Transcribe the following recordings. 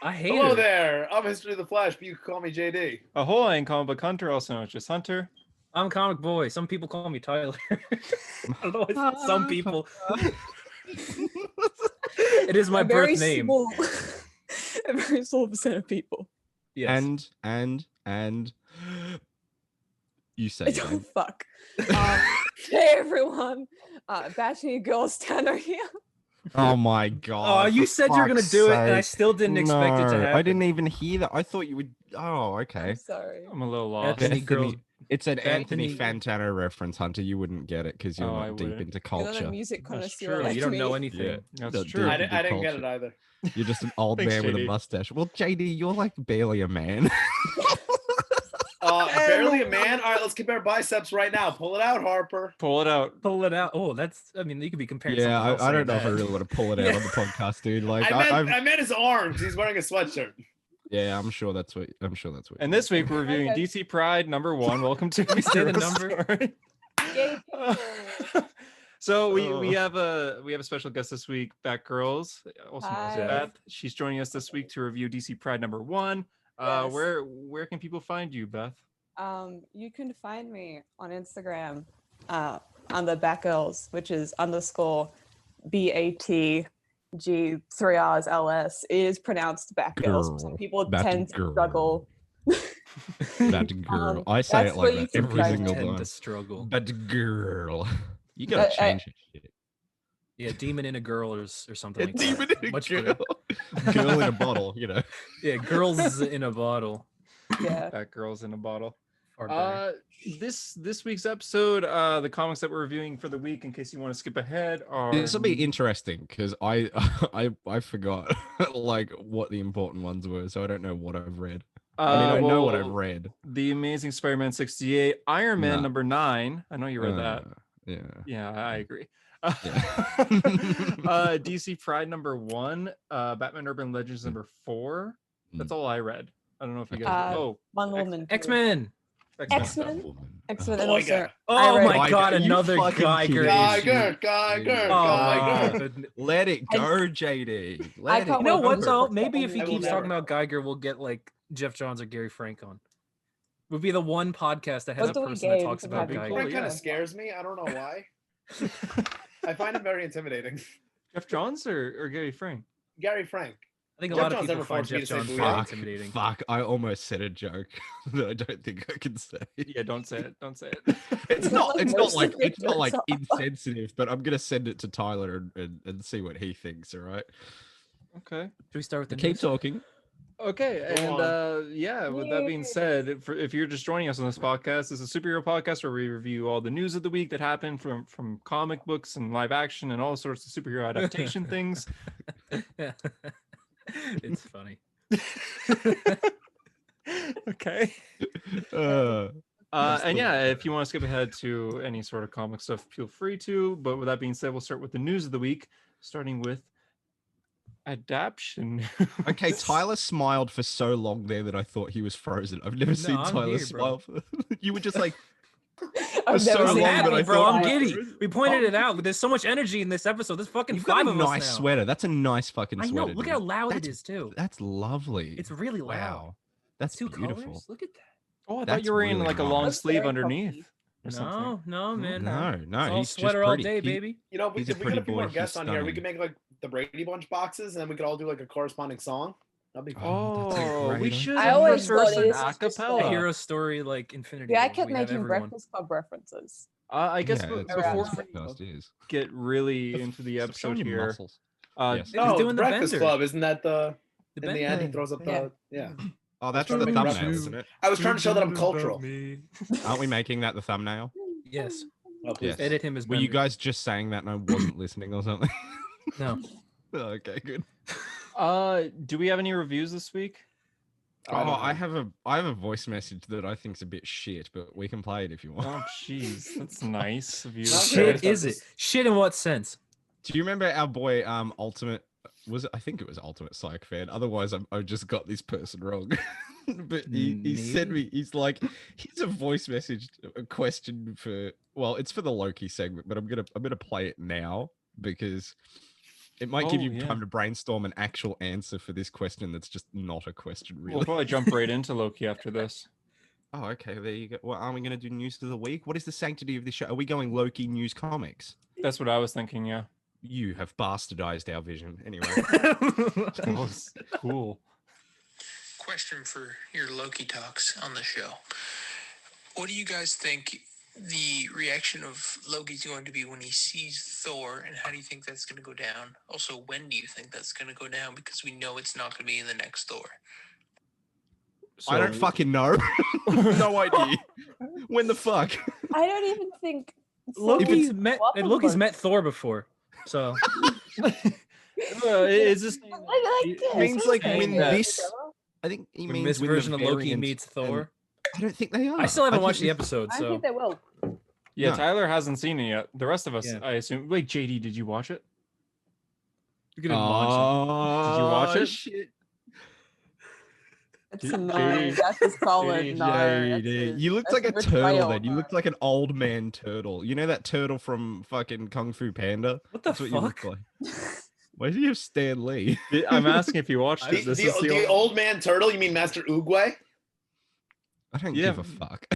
I hate Hello her. there. I'm History of the Flash, but you can call me JD. Ahoy, and comic book hunter, also known as just Hunter. I'm Comic Boy. Some people call me Tyler. I don't know why some people. It is my birth name. A very small percent of people. Yes. And you say Oh, fuck. Hey everyone, Batwing Girls Tanner here. Oh my god. Oh, you said you were gonna do it, and I still didn't expect it to happen. I didn't even hear that. I thought you would. Oh, okay. I'm sorry. I'm a little lost. Anthony Girls. It's an Anthony Anthony- Fantano reference, Hunter. You wouldn't get it because you're Oh, I not deep wouldn't. into You're not a culture. music That's connoisseur true. like You don't me. know anything. Yeah, That's not true. deep I into didn't get it culture. either. You're just an old Thanks, man with a JD. mustache. Well, JD, you're like barely a man. Barely a man. All right, let's compare biceps right now. Pull it out, Harper. Pull it out. Pull it out. Oh, that's. I mean, you could be comparing. Yeah, something else I don't know like if I that. really want to pull it out on the podcast, dude. Like, I I've, meant his arms. He's wearing a sweatshirt. yeah, I'm sure that's what. And this week we're reviewing Okay. DC Pride #1. Welcome to we say the Hero number? Story. Yay, people. So we have a special guest this week, Batgirls, also known as Hi. Beth. She's joining us this week to review DC Pride #1. Yes. Where can people find you, Beth? You can find me on Instagram on the Batgirls, which is _BATG3RsLS. It is pronounced Batgirls. Some Girl. people Bat tend to girl. struggle. That girl. I say that's it where like you that can every find single Tend time. to struggle. That girl. You gotta change your shit. Yeah, demon in a girl or something A like demon that. in a Much girl. better. Girl in a bottle, you know. Yeah, girls in a bottle. Yeah. Batgirls in a bottle. Far better. This week's episode, the comics that we're reviewing for the week, in case you want to skip ahead, are This will be interesting because I forgot like what the important ones were, so I don't know what I've read. I mean, I know what I've read. The Amazing Spider-Man 68, Iron Man Nah. #9. I know you read that. Yeah. Yeah, I agree. Yeah. DC Pride #1, Batman Urban Legends #4. That's all I read. I don't know if you guys. Wonder Woman. X-Men. X-Men. X-Men. And Oh, also, yeah. Oh I read- my Geiger, god, you another fucking Geiger kidding. issue. Geiger. Oh, Geiger. Let it go, JD. Let can't it You know wait go. what for though? the Maybe if he I will keeps never. talking about Geiger, we'll get like Jeff Johns or Gary Frank on. Would be the one podcast that has What a do we person that gain talks from about having Geiger. Frank Cool, kind yeah. of scares me. I don't know why. I find him very intimidating. Jeff Johns or Gary Frank? Gary Frank. I think a Jeff lot of Johns people never find forced me Jeff to say Johns booyah. very Fuck, intimidating. fuck, I almost said a joke that I don't think I can say. Yeah, don't say it. Don't say it. It's It's not like it's not most like of the it's not like jokes are- insensitive, but I'm gonna send it to Tyler and see what he thinks, all right? Okay. Should we start with the Keep news? talking. Okay, Go and yeah, with that being said, if you're just joining us on this podcast, it's a superhero podcast where we review all the news of the week that happened from comic books and live action and all sorts of superhero adaptation things. It's funny. Okay. And yeah, if you want to skip ahead to any sort of comic stuff, feel free to. But with that being said, we'll start with the news of the week, starting with Adaptation. Okay, Tyler smiled for so long there that I thought he was frozen. I've never seen I'm Tyler here, bro. smile. You were just like, I've so never long seen that Happy, I bro. thought I'm you were giddy. frozen. We pointed it out. There's so much energy in this episode. There's fucking you've five got a of us nice now. sweater. That's a nice fucking I know. sweater. Look dude. how loud That's- it is too. That's lovely. It's really loud. Wow. That's Two beautiful. colors. Look at that. Oh, I thought That's you were in really like a nice. long That's sleeve very underneath. comfy. Or something. No, man. No, It's all he's sweater just all pretty. day, He- baby. You know, He's if a we pretty get a few more boy, guests he's on here, we stunning. can make like the Brady Bunch boxes, and then we could all do like a corresponding song. That'd be fun. Oh, that's a Oh, great we idea. should I have always first thought person it is a just A cappella. hero story like Infinity. Yeah, I War. kept We have making everyone. Breakfast Club references. I guess Yeah, that's before what Around. this podcast is. we get really into the Stop showing episode your here, muscles. Yes. He's No, doing the the Breakfast bender. Club, isn't that the? The In the end, he bender. throws up the yeah. Oh, that's trying the to make thumbnail, reference. isn't it? I was trying to show that I'm cultural. Aren't we making that the thumbnail? Yes. Oh, please. Yes. Edit him as Were you Bender. guys just saying that and I wasn't listening or something? No. Oh, okay, good. Do we have any reviews this week? I have a voice message that I think's a bit shit, but we can play it if you want. Oh, jeez, that's nice of you. to Not say. Shit Shit, is it? Shit in what sense? Do you remember our boy Ultimate? Was it? I think it was Ultimate Psyche Fan. Otherwise, I just got this person wrong. But he sent me. He's like, here's a voice message, a question for. Well, it's for the Loki segment, but I'm gonna play it now because It might give Oh, you yeah. time to brainstorm an actual answer for this question that's just not a question, We'll really. probably jump right into Loki after this. Oh, okay. There you go. Well, are we going to do news of the week? What is the sanctity of this show? Are we going Loki news comics? That's what I was thinking. Yeah, You have bastardized our vision. Anyway, that was cool. Question for your Loki talks on the show. What do you guys think the reaction of Loki's going to be when he sees Thor, and how do you think that's going to go down? Also, when do you think that's going to go down? Because we know it's not going to be in the next Thor. I don't fucking know. No idea. When the fuck? I don't even think Loki's Thor met would and go up Loki's with met Thor before, so Is this him. Like this. means like saying when that- this. I think he when means this when the version of Loki variant meets and- Thor. I don't think they are. I still haven't think watched the this- episode, I so think they will. Yeah, No. Tyler hasn't seen it yet. The rest of us, Yeah. I assume. Wait, JD, did you watch it? you're gonna launch Oh, Did you watch it? Shit. It's J- a no. JD. That's a solid JD. no. That's JD. a- You looked that's like a betrayal, turtle then. You no. looked like an old man turtle. You know that turtle from fucking Kung Fu Panda? What the That's what you look fuck? like. Why do you have Stan Lee? I'm asking if you watched The, it. This the, is the the only- old man turtle. You mean Master Oogway? I don't Yeah. give a fuck.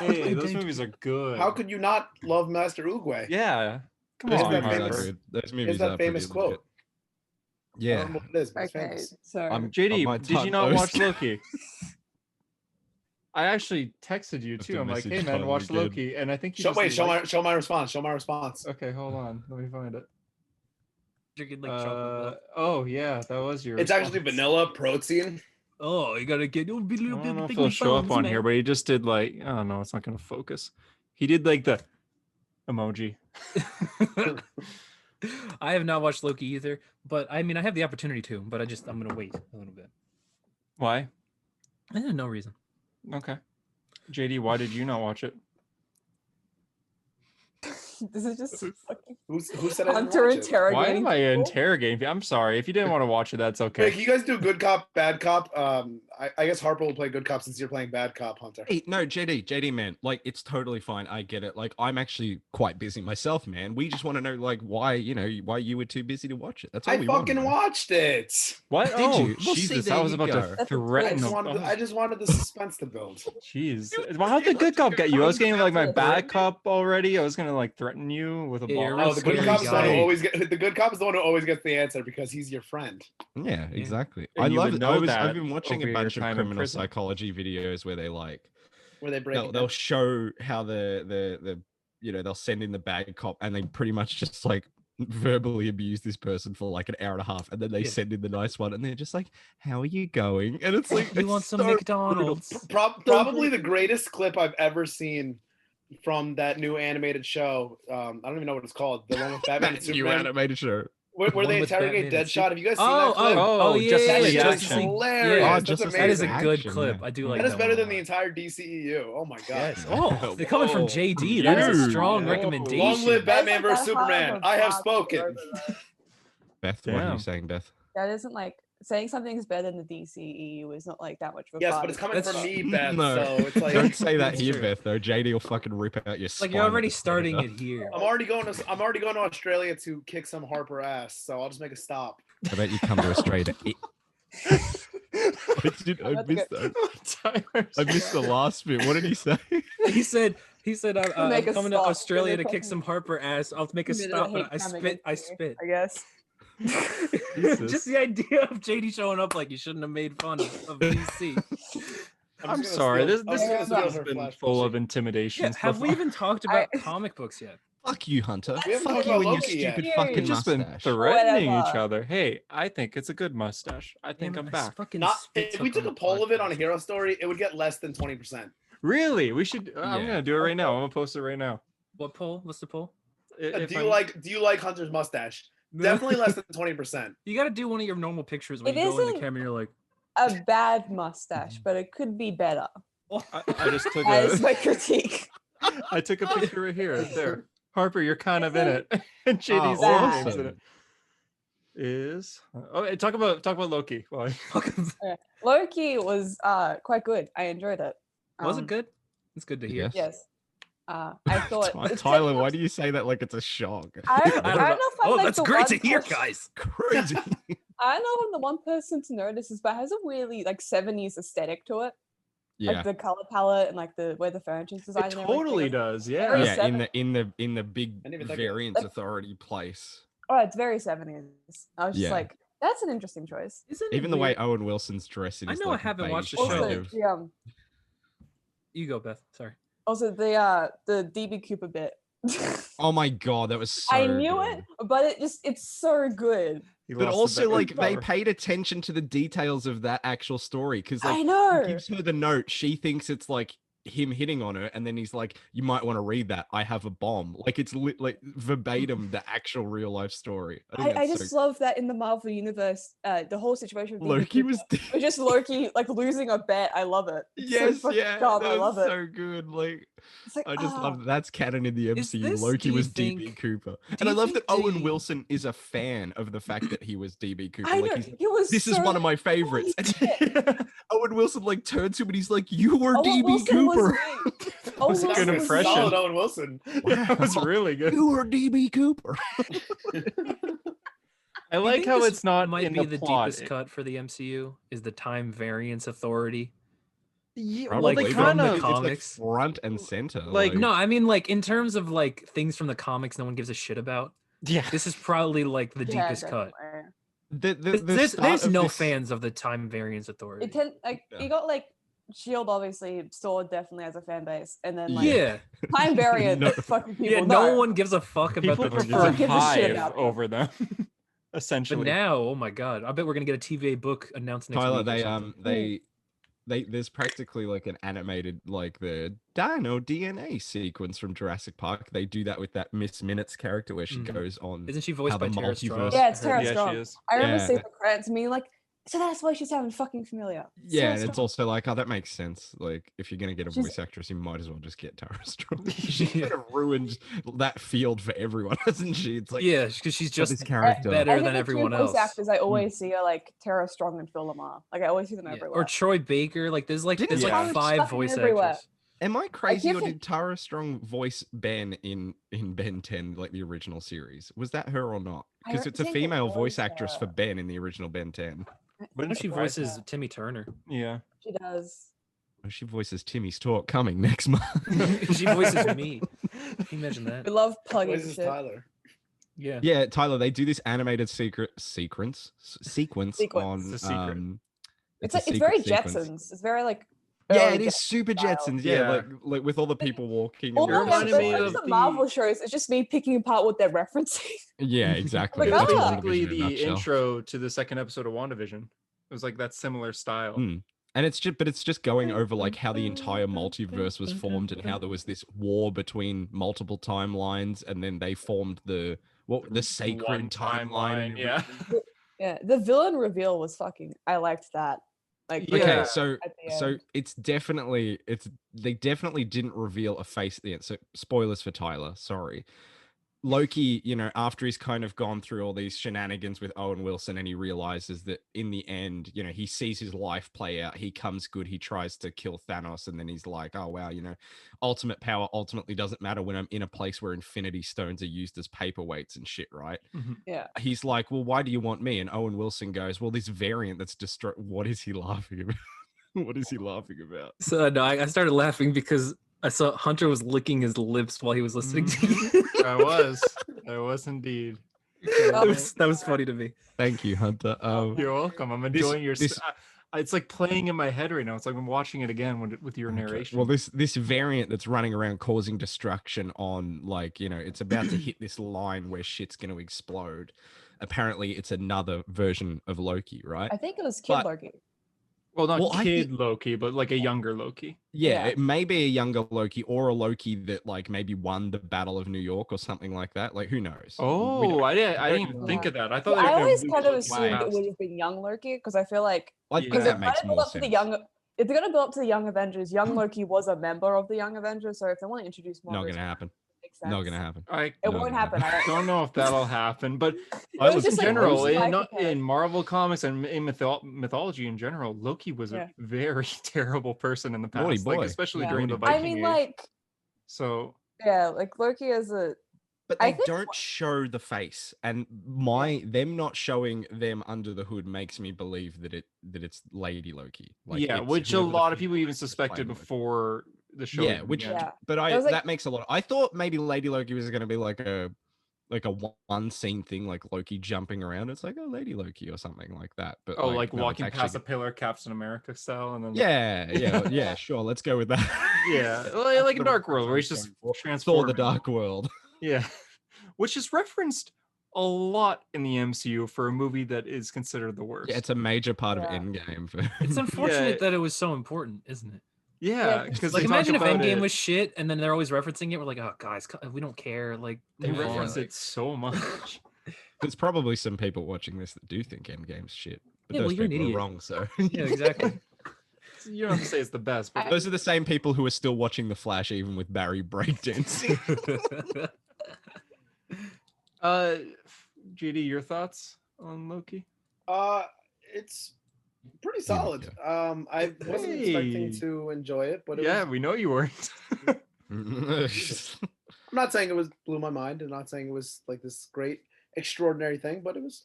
Hey, those movies are good. How could you not love Master Oogway? Yeah. Come There's on, that Harper. famous- Those movies that are pretty famous legit. quote? I Yeah. don't know what it is, but it's Okay, famous. so I'm- JD, my did you tongue not watch goes- Loki? I actually texted you Just too. a I'm like, hey message man, totally watch did. Loki, and I think you Show, just wait, show liked- my response. Show my response. Okay, hold on. Let me find it. Drinking like chocolate milk. Oh yeah, that was your. It's actually response. vanilla protein. Oh, you gotta get. You'll be I little don't know bit if it'll show up on here, but he just did like, I don't know, it's not gonna focus. He did like the emoji. I have not watched Loki either, but I mean, I have the opportunity to, but I'm gonna wait a little bit. Why? No reason. Okay. JD, why did you not watch it? this is just fucking Who said I didn't Hunter watch it? Why interrogating. am I people. interrogating you? I'm sorry. If you didn't want to watch it, that's Wait, okay. can you guys do good cop, bad cop? I guess Harper will play good cop since you're playing bad cop, Hunter. Hey, no, JD, man, like it's totally fine. I get it. Like I'm actually quite busy myself, man. We just want to know, like, why you were too busy to watch it. That's all I we want. fucking watched it. What? Did Oh, you? Well, see, Jesus! there I was you about go. to That's a threaten him. I just wanted the suspense to build. Jeez. Well, how'd the good cop get you? I was getting like my That's bad cop already. I was gonna like threaten you with a Yeah, you're ball. real Oh, the good scary cop is the one who guy. always get. The good cop is the one who always gets the answer because he's your friend. Yeah, exactly. And I you love would it. know that I've been watching over a your bunch of time in criminal prison. psychology videos where they like Where they break. they'll show how the they'll send in the bad cop and they pretty much just like verbally abuse this person for like an hour and a half and then they Yeah. send in the nice one and they're just like, how are you going? And it's like, You it's want some so McDonald's? Probably the greatest clip I've ever seen from that new animated show. I don't even know what it's called. The one with Batman and That new Superman, animated show. where One they with interrogate Batman and Deadshot. Have you guys seen Oh, that clip? Oh, yeah, Justice yeah, League yeah, action. Justice League. Hilarious. Yeah, That's Justice League that is a amazing. good action, clip. yeah. I do like That is that better one a than the lot. entire DCEU. Oh my god. Yes. Oh, they're coming from Whoa. JD. That is a Dude. strong Yeah. recommendation. Long live Batman That vs isn't that hard Superman. of a I have box spoken. over that. Beth, what are Damn. you saying, Beth? That isn't like saying something's better than the DCEU is not like that much of a Yes, bar but it's to coming That's from true. me, Beth. No. So it's like Don't say that That's here, true. Beth. Though JD will fucking rip out your. Like you're already starting it here. I'm already going to Australia to kick some Harper ass. So I'll just make a stop. I bet you come to Australia. I missed the last bit. What did he say? He said I'm Make a coming to stop. Australia to Gonna kick some Harper ass. I'll make a Admit it, stop, hate but I coming spit. into I here, spit. I guess. Jesus. Just the idea of JD showing up like you shouldn't have made fun of DC. I'm just gonna sorry. steal- This I'm just gonna this steal has her been flash full pussy. of intimidation. Yeah, have stuff. we even talked about comic books yet? Fuck you, Hunter. We haven't Fuck talked you about and your Loki yet. stupid Yeah, fucking We've just been mustache. threatening each Whatever. other. Hey, I think it's a good mustache. I think Damn, I'm I back. fucking Not spit if we took took a on the poll of it on a podcast. hero story, it would get less than 20%. Really? We should. I'm Yeah. gonna do it right now. I'm gonna post it right now. What poll? What's the poll? If Do you I'm- like Hunter's mustache? Definitely less than 20%. You got to do one of your normal pictures when It you go in the isn't- camera. You're like, A bad mustache, but it could be better. I just took That is a. my critique. I took a picture right here, right there. Harper, you're kind of in it, and JD's Oh, name's in it. Is talk about Loki. Why? Loki was quite good. I enjoyed it. was it good? It's good to hear. Yes. Yes. I thought it's Tyler, taken why up- do you say that like it's a shock? I don't know if I'm Oh, like that's the great to one hear, person- guys. Crazy. I don't know if I'm the one person to notice this, but it has a really like 70s aesthetic to it. Yeah. Like the color palette and like the where the furniture's designed. It and everything. totally It's does. very Yeah. Yeah, seven- in the big I didn't even think of it. variance authority place. Oh, it's very 70s. I was just Yeah. like, that's an interesting choice. Isn't it Even the way weird? Owen Wilson's dressing. I is know I like haven't watched the beige show. kind Also, of- the You go, Beth. Sorry. the DB Cooper bit. Oh my god, that was so I knew good. it, but it's so good. He But lost the also, bet with like, they power. paid attention to the details of that actual story because, like, I he know. gives her the note. She thinks it's like him hitting on her, and then he's like, "You might want to read that. I have a bomb." Like, it's like verbatim the actual real life story. think I that's just so- love that in the Marvel universe, the whole situation. With DB Loki Cooper was. just Loki like losing a bet. I love it. It's so Yes, fucking yeah, dumb, that I was love it. so good. Like, It's like, I just ah. love that's canon in the Is MCU. this- Loki do you was DB think- Cooper, do and I you love that think Owen the- Wilson is a fan of the fact that he was DB Cooper. I like, know. he's like, He was. this is so- one of my favorites. shit. And Owen Wilson like turns to him and he's like, "You were Owen DB Wilson was Cooper. me. That Owen was a good Wilson was impression. Solid Owen Wilson. That was really good. You were DB Cooper." I Do you like think how this it's not might in be the, the plot. deepest cut for the MCU is the time variance authority. Yeah, Probably, well, they from kind the of it's like comics. front and center. Like, No, I mean like in terms of like things from the comics no one gives a shit about. yeah. This is probably like the Yeah, deepest cut. definitely. There's start of no this- fans of the time variance authority. It tend like Yeah. you got like Shield obviously Sword definitely has a fan base, and then like yeah, Time Variant No. fucking people. yeah. No no. one gives a fuck about People the prefer Doesn't give a shit Hive about them. over them, But essentially. now, oh my god, I bet we're gonna get a TVA book announced next Tyler, week. or they something. there's practically like an animated like the Dino DNA sequence from Jurassic Park. They do that with that Miss Minutes character where she Mhm. goes on. Isn't she voiced how by the Tara Strong? multiverse- Yeah, it's I heard. Tara Yeah, Strong. she is. I remember Yeah. seeing the credits and being like, so that's why she sounded fucking familiar. Yeah, Tara and it's Strong. also like, oh, that makes sense. Like, if you're gonna get a She's- voice actress, you might as well just get Tara Strong. She Yeah. kind of ruined that field for everyone, hasn't she? It's like, Yeah, because she's just just this character. better I think than the two everyone voice else. actors I always see are like Tara Strong and Phil Lamar. Like I always see them Yeah, everywhere. or Troy Baker. Like there's like Didn't there's Tara like Strong 5 fucking voice everywhere? actors. Am I crazy or give did Tara Strong voice Ben in Ben 10, like the original series? Was that her or not? I Because it's a think it female was voice actress for her. Ben in the original Ben 10. When she It was voices her. Timmy Turner, Yeah. She does. Oh, she voices Timmy's Talk coming next month. she voices me. Can you imagine We that? love What plugging is this, shit. Tyler? Yeah. Yeah, Tyler, they do this animated sequence Sequence. on. It's a secret. It's a like it's very secret sequence. Jetsons. It's very like. Yeah, early it is super style. Jetsons. Yeah, Yeah. like with all the people walking. All and It my reminded episodes, me like of the the- Marvel shows, it's just me picking apart what they're referencing. Yeah, exactly. Like, It's That's ah. basically WandaVision in a the nutshell. intro to the second episode of WandaVision. It was like that similar style. Mm. And it's just going over like how the entire multiverse was formed and how there was this war between multiple timelines, and then they formed the sacred One timeline. and Yeah. everything. Yeah, the villain reveal was fucking. I liked that. Like Yeah. Okay, so at the so end. they definitely didn't reveal a face at the end. So spoilers for Tyler, sorry. Loki, after he's kind of gone through all these shenanigans with Owen Wilson and he realizes that in the end, he sees his life play out. He comes good. He tries to kill Thanos. And then he's like, oh, wow, ultimate power ultimately doesn't matter when I'm in a place where infinity stones are used as paperweights and shit, right? Yeah. He's like, well, why do you want me? And Owen Wilson goes, well, this variant that's destroyed. What is he laughing about? What is he laughing about? So no, I started laughing because I saw Hunter was licking his lips while he was listening to you. I was indeed. that was funny to me. Thank you, Hunter. You're welcome. I'm This- enjoying your. this- It's like playing in my head right now. It's like I'm watching it again with your Okay. narration. Well, this variant that's running around causing destruction on it's about to hit this line where shit's going to explode. Apparently, it's another version of Loki, right? I think it was Kid But- Loki. well, not well, I kid think- Loki, but like a younger Loki. Yeah, Yeah. it may be a younger Loki or a Loki that like maybe won the Battle of New York or something like that. Like, who knows? We Oh, don't- I didn't don't even know. think of that. I thought Well, they I were gonna always move kind of it assumed past. it would have been young Loki because I feel like I Yeah. think because that makes more sense. if they're gonna build up to the Young Avengers, Young Loki was a member of the Young Avengers, so if they want to introduce more, Not of gonna those, happen. it makes Not sense. gonna happen. I It Not won't gonna happen. I don't know if that'll happen, but I was was in just like, general, who's in, Psyche Fan? in Marvel comics and in mythology in general, Loki was Yeah. a very terrible person in the Naughty past, like boy. especially Yeah. during the Naughty boy. Viking I mean, Age. like So Yeah, like Loki is a. But I they think don't show the face, and them not showing them under the hood makes me believe that it's Lady Loki. Like, yeah, it's which a whoever the lot of female people even actress is suspected playing Loki. before the show. Yeah, even which began. Yeah. but It was like- that makes a lot. I thought maybe Lady Loki was going to be like a one scene thing, like Loki jumping around. It's like, oh, Lady Loki or something like that. But Oh, like no, it's walking actually past a pillar, Captain America style, and then yeah, sure. Let's go with that. Yeah, That's like in the Dark World, where he's reference just I'm going for. Thor: transforming. The Dark World. Yeah, which is referenced a lot in the MCU for a movie that is considered the worst. Yeah, it's a major part of Yeah. Endgame. It's unfortunate Yeah. that it was so important, isn't it? yeah, Yeah, because Like, they imagine talk if about Endgame it, was shit, and then they're always referencing it. We're like, oh, guys, we don't care. Like, they move on. reference it so much. There's probably some people watching this that do think Endgame's shit, but Yeah, well, those you're an people are idiot. wrong. So Yeah, exactly. You don't have to say it's the best, but those are the same people who are still watching The Flash, even with Barry breakdancing. JD, your thoughts on Loki? It's pretty Here we solid. I wasn't expecting Hey. to enjoy it, but it Yeah, was, we know you weren't. I'm not saying it was blew my mind. I'm not saying it was like this great, extraordinary thing, but it was.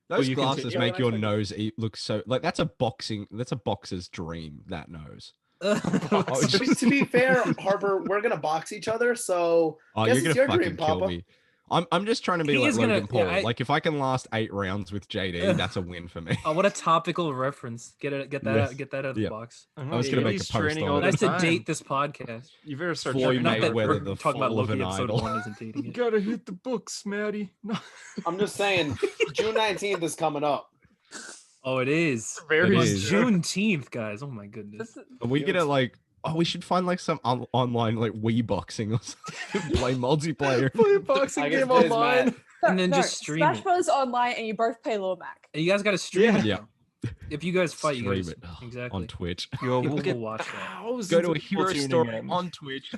Those you glasses continue. make Yeah, your I nose look so like that's a boxer's dream. That nose. To be fair, Harper, we're gonna box each other, so Oh, guess you're it's gonna your fucking dream, kill Papa. me. I'm just trying to be He like is gonna- Logan Paul. yeah, Like if I can last 8 rounds with JD, that's a win for me. Oh, what a topical reference. Get that Yes. out, get that out of the Yeah. box. I was gonna make a JD's post training on all it. the Nice to time. date this podcast. You better start Floyd checking Not out that Mayweather, we're the talking about fall of Loki an episode idol. 1 isn't dating You it. gotta hit the books, Maddie. No. I'm just saying, June 19th is coming up. Oh, it is. Very It It's is. Juneteenth, guys. Oh my goodness. Are we gonna like? Oh, we should find like some online like Wii boxing or something. Play multiplayer. Play a boxing I guess game it is, online. Matt. And then just stream Smash it. Bros online, and you both play Lil Mac. You guys got to stream it. Yeah. now. If you guys fight, you Stream guys it exactly. on Twitch. Yo, People we'll get will watch that. thousands Go to of a people hero tuning story in. on Twitch.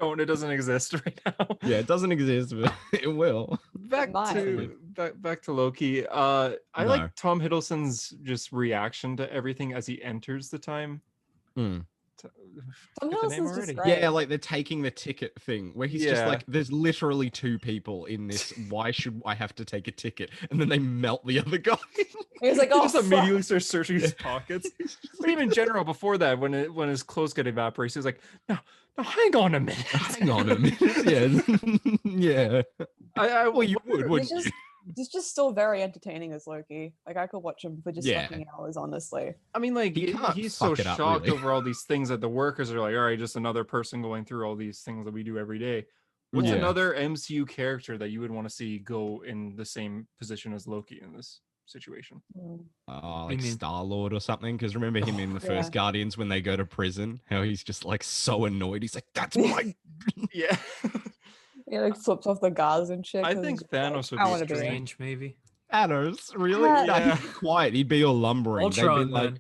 Oh, and it doesn't exist right now. Yeah, it doesn't exist, but it will. Back Mine. to back to Loki. I No. like Tom Hiddleston's just reaction to everything as he enters the time. Hmm. Tom Got the name Hiddleston's just already. great. Yeah, like they're taking the ticket thing where he's just Yeah. like, there's literally 2 people in this. Why should I have to take a ticket? And then they melt the other guy. He was like, He oh, just fuck. immediately starts searching his pockets. But even in general, before that, when his clothes get evaporated, he's like, "No, hang on a minute. Hang on a minute. Yeah. Yeah. Well, you would, wouldn't just- you? He's just still very entertaining as Loki. Like I could watch him for just Yeah. fucking hours, honestly. I mean, like He can't he's so fuck it up, shocked really. over all these things that the workers are like, all right, just another person going through all these things that we do every day. What's Yeah. another MCU character that you would want to see go in the same position as Loki in this situation? Mm. Oh, you like mean? Star-Lord or something. Because remember him in the first Yeah. Guardians when they go to prison? How he's just like so annoyed. He's like, that's my. Yeah, He like flips off the gauze and shit. I 'cause think he's just like, Thanos would I be wanna be there. Strange, maybe. Thanos, really? Yeah. No, Yeah. he'd be quiet. He'd be all lumbering. Ultron, like,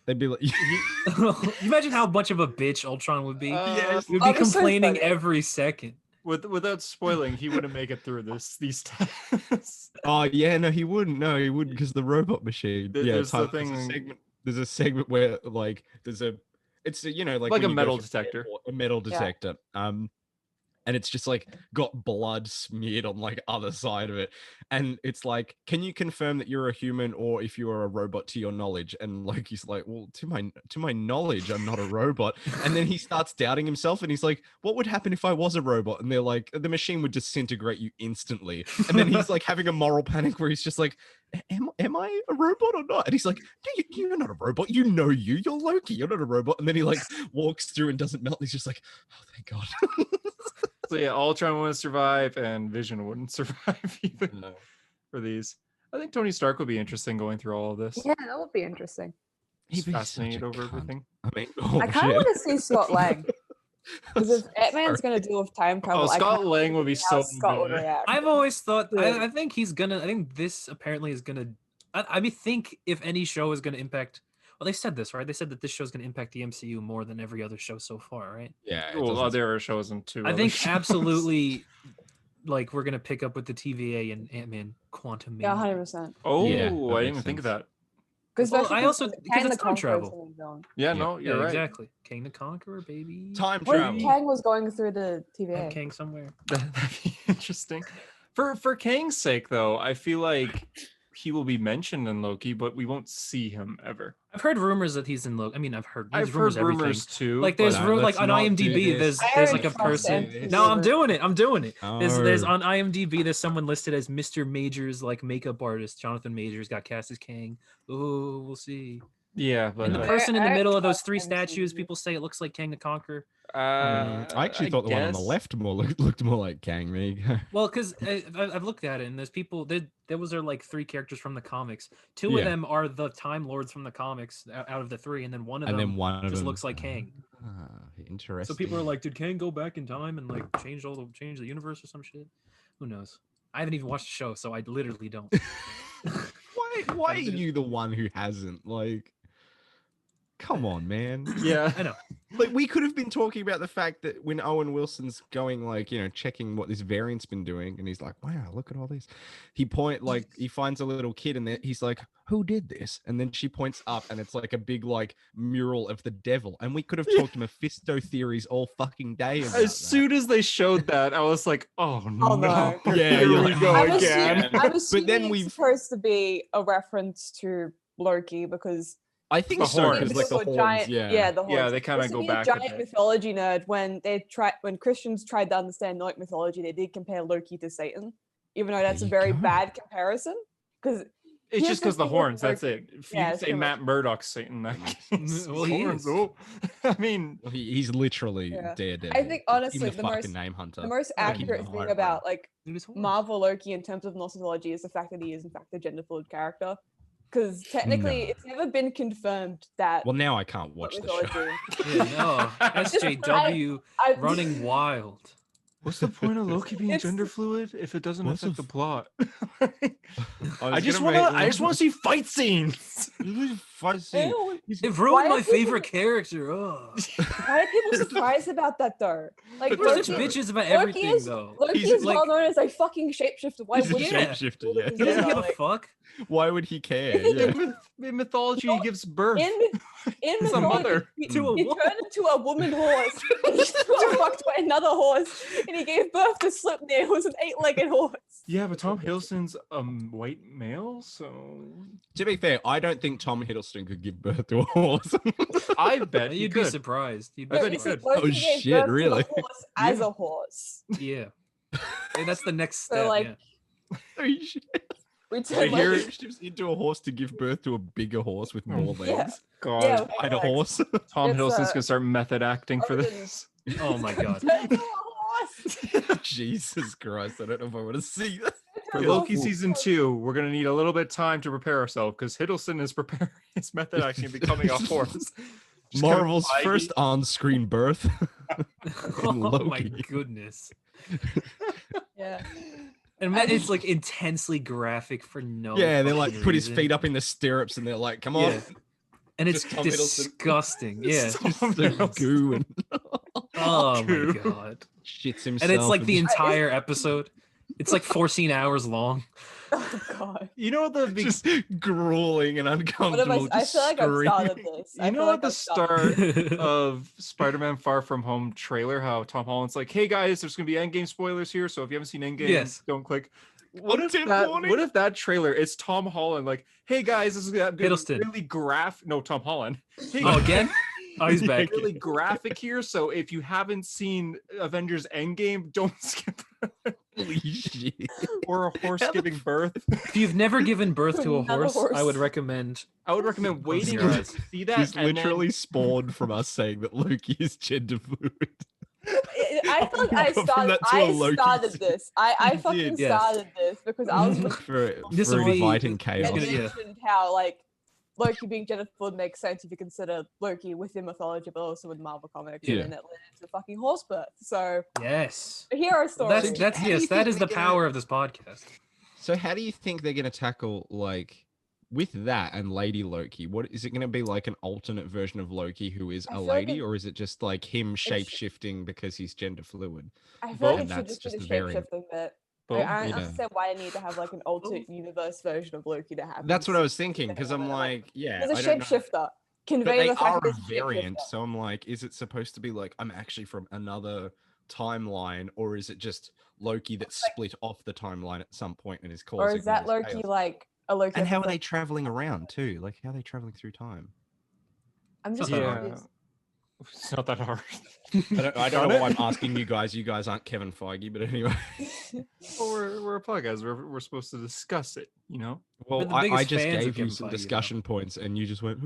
they'd be like, you imagine how much of a bitch Ultron would be? Yes. He would be That'd be so complaining funny. every second. Without spoiling, he wouldn't make it through these tests. oh yeah, no, he wouldn't. No, he wouldn't because the robot machine. There- yeah, there's the Tyler, there's a thing- segment. There's a segment where like it's a like Like when a you go metal through an detector. airport, a metal Yeah. detector. And it's just like got blood smeared on like other side of it, and it's like, can you confirm that you're a human or if you are a robot to your knowledge? And Loki's like, well, to my knowledge, I'm not a robot. And then he starts doubting himself, and he's like, what would happen if I was a robot? And they're like, the machine would disintegrate you instantly. And then he's like having a moral panic where he's just like, am I a robot or not? And he's like, no, you're not a robot. You know you're Loki. You're not a robot. And then he like walks through and doesn't melt. He's just like, oh, thank God. So yeah, Ultron wouldn't survive, and Vision wouldn't survive either for these. I think Tony Stark would be interesting going through all of this. Yeah, that would be interesting. He's He'd be such fascinated a over cunt. everything. I mean, oh, I kind of shit. want to see Scott Lang because if Ant-Man's gonna deal with time travel, Oh, I Scott kinda Lang would be how so Scott would good. react. I've always thought. Yeah. I think he's gonna. I think this apparently is gonna. I mean, think if any show is gonna impact. Well, they said this, right? They said that this show is gonna impact the MCU more than every other show so far, right? Yeah. it Well, doesn't- there are shows and two. I other think shows. absolutely. Like we're gonna pick up with the TVA and Ant-Man Quantum. Yeah, Mania. 100%. Oh, Yeah, that I didn't makes even think of sense. that. Because Well, I also because Kang the it's time Conqueror is travel. the new villain. Yeah, Yeah. no, you're Yeah, right. exactly. King the Conqueror, baby. Time What if travel. Kang was going through the Have TVA? King somewhere. That'd be interesting. For Kang's sake, though, I feel like he will be mentioned in Loki, but we won't see him ever. I've heard rumors that he's in Loki. I mean, I've heard I've rumors, heard everything. rumors too. Like there's but- room, like let's on not do IMDb, this. there's I like a don't trust person. MPs. No, I'm doing it. I'm doing it. There's Oh. on IMDb. There's someone listed as Mr. Majors, like makeup artist. Jonathan Majors got cast as Kang. Ooh, we'll see. Yeah, but And the I- person in the I middle of those trust 3 MCU. statues, people say it looks like Kang the Conqueror. I actually thought the one on the guess. left looked more like Kang. There you go. Well, because I've looked at it, and there's people. There was like 3 characters from the comics. 2 Yeah. of them are the Time Lords from the comics out of the 3, and then one of And them then one of just them looks like Kang. Interesting. So people are like, did Kang go back in time and like change the universe or some shit? Who knows? I haven't even watched the show, so I literally don't. why are you the one who hasn't? Like, come on, man. Yeah, I know. Like, we could have been talking about the fact that when Owen Wilson's going, like, checking what this variant's been doing, and he's like, wow, look at all this. He finds a little kid, and he's like, who did this? And then she points up, and it's like a big, like, mural of the devil. And we could have talked Mephisto theories all fucking day about as soon as they showed that, I was like, oh no. no. Yeah, Here you're we like, go I'm again. assuming, I'm assuming then it's we've- supposed to be a reference to Loki because I think The so, horns. because, like, the you're a horns, giant, the horns. Yeah, they kinda Just to go be back a a giant bit. mythology nerd. When Christians tried to understand Nordic mythology, they did compare Loki to Satan, even though that's a There you very go. bad comparison. Because It's Here's just the because the thing with horns. That's Loki. it. If Yeah, you it's say pretty Matt Murdock's Satan, that means Well, he horns. is. Oh. I mean, he's literally Yeah. Daredevil. I think, honestly, the the fucking most- name hunter. the most Fucking accurate thing hard about one. like It was horrible. Marvel Loki in terms of mythology is the fact that he is in fact a gender fluid character. Because technically, No. it's never been confirmed that Well, now I can't watch the show. mythology. Yeah, no. SJW I- running wild. what's the point of Loki being It's- gender fluid if it doesn't What's affect the the plot? I just want to see fight scenes. Ew, It Why ruined are my people- favorite character. Ugh. Why are people surprised about that though? Like People are such Loki, bitches about Loki everything, is, though. Loki He's is like- well known as a fucking shapeshifter. Why He's a would Yeah. shapeshifter, yeah. He doesn't give a Like, fuck. Why would he care? If he Yeah. did- In mythology, he gives birth. in He's a mythology, mother. he, To a he woman. turned into a woman horse. He got fucked by another horse, and he gave birth to Slipnir, who was an 8-legged horse. Yeah, but Tom Hiddleston's a white male, so To be fair, I don't think Tom Hiddleston could give birth to a horse. I bet he You'd be could. surprised. You'd I be bet he surprised. could. Loki Oh, gave shit, birth to the really? horse as a horse. Yeah. And that's the next So, step. like, yeah. Holy shit. We I turned hear Loki- it shifts into a horse to give birth to a bigger horse with more Oh, yeah. legs. God, Yeah, Fight a like, horse. Tom It's, Hiddleston's uh, gonna start method acting for Odin. this. Oh my god. Turn into a horse. Jesus Christ, I don't know if I want to see that. For Turn Loki into a season horse. 2, we're gonna need a little bit of time to prepare ourselves because Hiddleston is preparing his method acting and becoming a horse. Just kinda Marvel's Feige. first on-screen birth. Oh my Loki. goodness. Yeah. And man, it's like intensely graphic for no. Yeah, they like fucking put his reason. feet up in the stirrups and they're like, come on. Yeah. And it's Just Tom Hiddleston. disgusting. Yeah. It's Just Tom so Hiddleston. goo and Oh Goo. my god. shits himself. And it's like the and entire episode. It's like 14 hours long. Oh god. You know the big, just grueling and What uncomfortable. have I just feel like I've started screaming. this. you know at the start of Spider-Man Far From Home trailer, how Tom Holland's like, "Hey guys, there's gonna be Endgame spoilers here, so if you haven't seen Endgame, Yes. don't click." What if Content that? warning. What if that trailer? It's Tom Holland like, "Hey guys, this is gonna be Hiddleston. really No, Tom Holland. Hey, Oh, again? Oh, he's back. really graphic here. So if you haven't seen Avengers Endgame, don't skip Holy shit. or a horse giving birth. If you've never given birth to a Another horse, I would horse. recommend. I would recommend waiting your to eyes. see that. He's and then- literally spawned from us saying that Loki is gender fluid. I thought I From started. that to a I Loki started scene. this. I You fucking did, yes. started this because I was looking for This for will be- inviting and chaos. gonna- yeah. mentioned how like Loki being gender fluid makes sense if you consider Loki within mythology, but also with Marvel comics, Yeah. and then it led into fucking horse birth. So Yes. a hero story. That's How do you yes, that think is the they're gonna- power of this podcast. So how do you think they're gonna tackle like with that and Lady Loki? What is it gonna be like an alternate version of Loki who is I a feel like lady, it- or is it just like him shape shifting because he's gender fluid? I feel like and it should that's just be just the a variant. shapeshifting bit. Boom. I don't Yeah. understand why I need to have like an alternate universe version of Loki to happen. That's what I was thinking because I'm like, yeah, There's a I don't know. shapeshifter. But Convey they the fact are that a there's variant, shapeshifter. so I'm like, is it supposed to be like I'm actually from another timeline, or is it just Loki that's split off the timeline at some point and is causing? Or is that all this Loki chaos? like a Loki? And how are that's they traveling around too? Like, how are they traveling through time? I'm just Yeah. confused. It's not that hard. I don't know why I'm asking you guys. You guys aren't Kevin Feige, but anyway. Well, we're a podcast. We're supposed to discuss it, you know? Well, the I biggest just fans of gave you Kevin some Feige, though. discussion points, and you just went.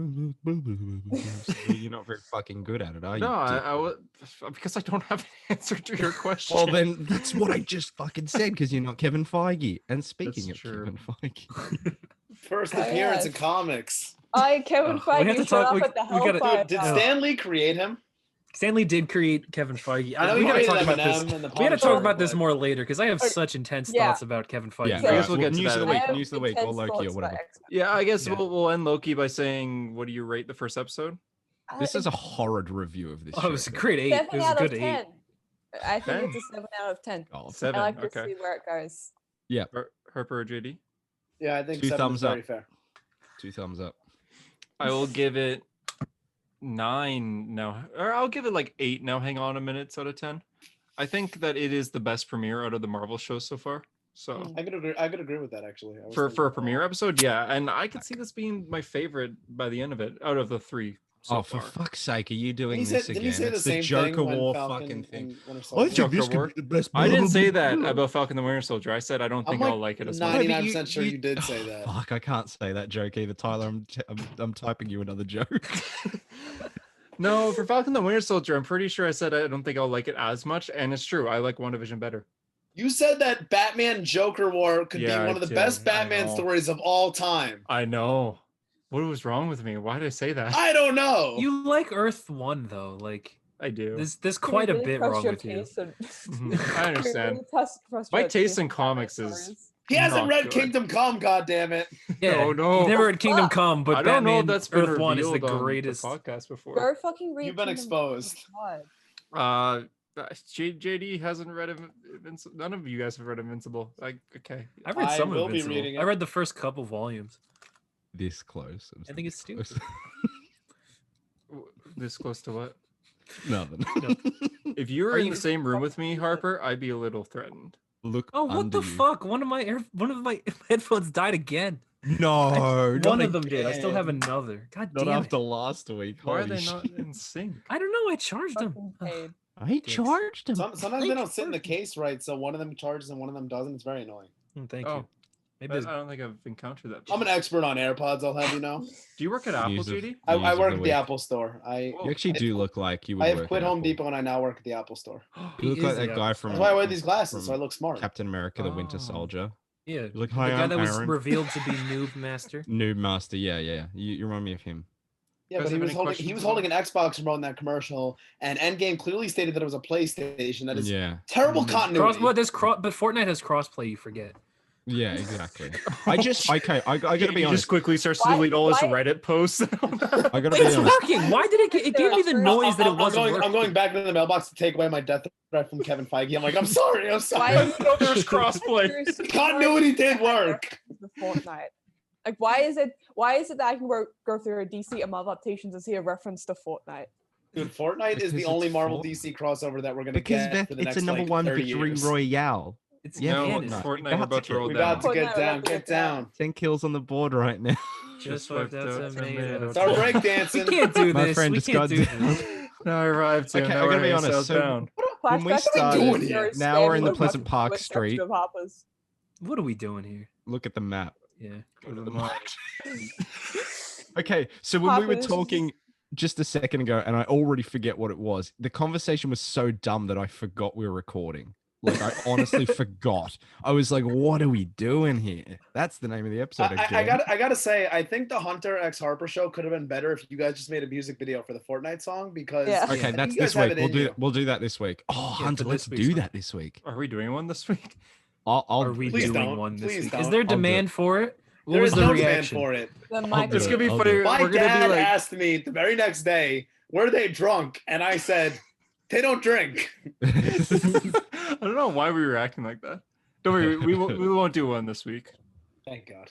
So you're not very fucking good at it, are you? No, dick? I was because I don't have an answer to your question. Well, then that's what I just fucking said because you're not Kevin Feige. And speaking That's of true. Kevin Feige, First Oh, appearance yeah. in comics. Kevin Oh, we have Feige to showed talk- up we- at the we gotta- Hellfire. Did Oh. Stan Lee create him? Stanley did create Kevin Feige. I know We he gotta created talk about this. Eminem and the We gotta Punisher, talk about this but- more later because I have Okay, such intense yeah. thoughts about Kevin Feige. yeah, I guess we'll get to news of the that. week. I have News of the week, or intense Loki, or thoughts about whatever. X-Men. Yeah, I guess Yeah. we'll end Loki by saying, what do you rate the first episode? This is a horrid review of this. Oh, it was a show. great 8. It 7 was a out of good 10. 8. I think 10? it's a 7 out of 10. God. 7. I like to Okay. see where it goes. Harper or JD? Yeah, I think 2 7 thumbs is very up. fair. 2 thumbs up. I will give it 9 now, or I'll give it like 8 now. Hang on a minute, out of 10. I think that it is the best premiere out of the Marvel shows so far. So I could agree with that actually. I was for a thinking- premiere episode, yeah, and I could see this being my favorite by the end of it, out of the 3 so Oh, for far. fuck's sake, are you doing Didn't he this say, again? didn't he say the It's same the Joker thing when War Falcon fucking thing. and Winter I Soldier? think this Joker could War? be the best. I didn't say blah, that blah, blah. about Falcon the Winter Soldier. I said I don't I'm think like I'll like it as No, much. but 99% sure you did say that. Fuck, I can't say that joke either, Tyler. I'm typing you another joke. No, for Falcon the Winter Soldier, I'm pretty sure I said I don't think I'll like it as much, and it's true. I like WandaVision better. You said that Batman Joker War could Yeah, be I one of the did. best I Batman know. stories of all time. I know. What was wrong with me? Why did I say that? I don't know. You like Earth 1 though. Like I do. there's quite a Really bit trust wrong your with you. taste in- Mhm, I understand. Really trust My your taste in Batman comics is- stories. He hasn't Not read good. Kingdom Come, goddammit. Yeah, No, no. you've never read Kingdom Come, but I don't know Batman if that's been Earth 1 is the revealed on greatest. podcast before. Go fucking read You've been Kingdom Come, exposed. God. JD hasn't read Invincible. None of you guys have read Invincible. Okay. I've read I some will of be Invincible. reading I it. read the first couple volumes. This close. I think it's stupid. This close to what? Nothing. If you were Are in you- the same room with me, Harper, I'd be a little threatened. Look. Oh, what under the you. fuck? One of my headphones died again. No, One of them did. I still have another. God Not damn after it. last week. Why are Holy they not shit. in sync? I don't know. I charged them. Fucking paid. I Dicks. charged him. Sometimes they don't sit in the case right, so one of them charges and one of them doesn't. It's very annoying. Thank Oh, you. Maybe I it's- don't think I've encountered that. I'm an before. expert on AirPods, I'll have you know. Do you work at Apple, News of- JD? I News of work the at the week. Apple store. I You actually do look like you would. I have work quit at Home Apple. Depot and I now work at the Apple store. You look He like is that the guy Apple from. That's why I wear these glasses, so I from look smart. Captain America: The Winter Oh. Soldier. Yeah. Like, The hi, guy I'm that was Aaron. revealed to be Noob Master. Noob Master. Yeah. You remind me of him. Yeah, Guys but he have was any holding questions holding an Xbox remote in that commercial, and Endgame clearly stated that it was a PlayStation. That is Yeah. terrible Mhm. continuity. But Fortnite has crossplay. You forget. Yeah, exactly. I gotta be He honest. just quickly starts to Why- delete all his why- Reddit posts. I gotta be It's honest. working. Why did it? It gave me the noise that it wasn't I'm working. going back into the mailbox to take away my death threat from Kevin Feige. I'm like, I'm sorry. Why sorry. is No, there's crossplay. Continuity did work. The Fortnite. Like, why is it that I can go through a DC and Marvel adaptations and see a reference to Fortnite? Dude, Fortnite is the Because only it's Marvel Fort- DC crossover that we're gonna Because get Beth, for the it's next a number like, one 30 victory years. royale. It's Yeah, No, canon. no. Fortnite, About we're about to to roll We down. got to Oh, get no, down, we got to get get down. down. 10 kills on the board right now. Just wiped wiped out out tomato. It's our break We dancing. can't do My this. friend We just can't got do down. this. No, I arrived. Okay, I gotta be honest, so- When we Flashback to started, doing here? now we're in the spam Pleasant with Park section Street. of Harper's. What are we doing here? Look at the map. Yeah. Okay, so when we were Harper's- talking just a second ago, and I already forget what it was, the conversation was so dumb that I forgot we were recording. Like, I honestly forgot. I was like, what are we doing here? That's the name of the episode. I gotta say, I think the Hunter x Harper show could have been better if you guys just made a music video for the Fortnite song because Yeah. I Okay, think that's you guys this have week. it in you. We'll do that this week. Oh, Yeah, Hunter, for let's this week's do one. that this week. Are we doing one this week? I'll Are we Please doing don't. one this Please week? don't. Is there I'll do demand for it? What There was is the no demand reaction? for it. The do mic It's it. gonna be I'll funny. do it. My We're gonna dad be like, asked me the very next day, were they drunk? And I said, they don't drink. I don't know why we were acting like that. Don't worry, we won't do one this week. Thank God.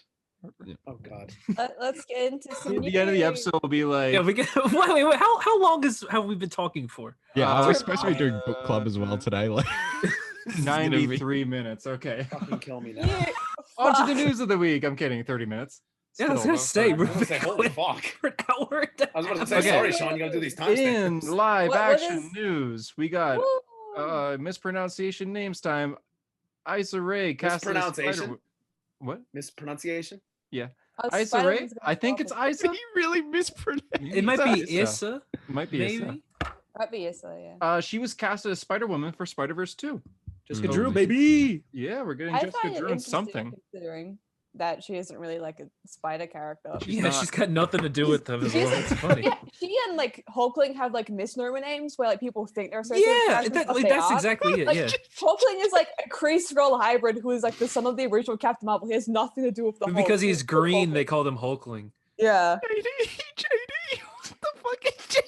Yeah. Oh God. Let's get into some The end of the news. episode will be like, Yeah, we get. Wait. How long have we been talking for? Yeah, we're supposed to be doing book club as well today. Like, this is gonna be- 93 minutes. Okay. Fucking kill me now. Yeah, On to the fuck. news of the week. I'm kidding. 30 minutes. Yeah, I was gonna say. I was gonna say, holy fuck. For an hour and a I was about to half. say, Okay. sorry, Sean, you gotta do these In timestamps. live What action is- news, we got Woo. mispronunciation names time. Issa Rae cast as Mispronunciation? Spider- What? Mispronunciation? Oh, Issa Rae? Spider-Man's gonna I think it's stop Issa. He really mispronounced. It might be Issa. Issa. Might be Issa. Maybe. Might be Issa, yeah. She was cast as Spider-Woman for Spider-Verse 2. Jessica Mm. Drew, baby. Yeah, we're getting I Jessica find it Drew in interesting something. considering that she isn't really like a spider character. Yeah, not- she's got nothing to do with them as well. She's- It's funny. Yeah, she and like Hulkling have like misnomer names where like people think they're associated with Yeah, characters, but like, they that's aren't. exactly it. Like, Yeah. Hulkling is like a Kree Skrull hybrid who is like the son of the original Captain Marvel. He has nothing to do with the But Hulk. because he's green, Hulkling. they called him Hulkling. Yeah. JD, what the fuck is JD?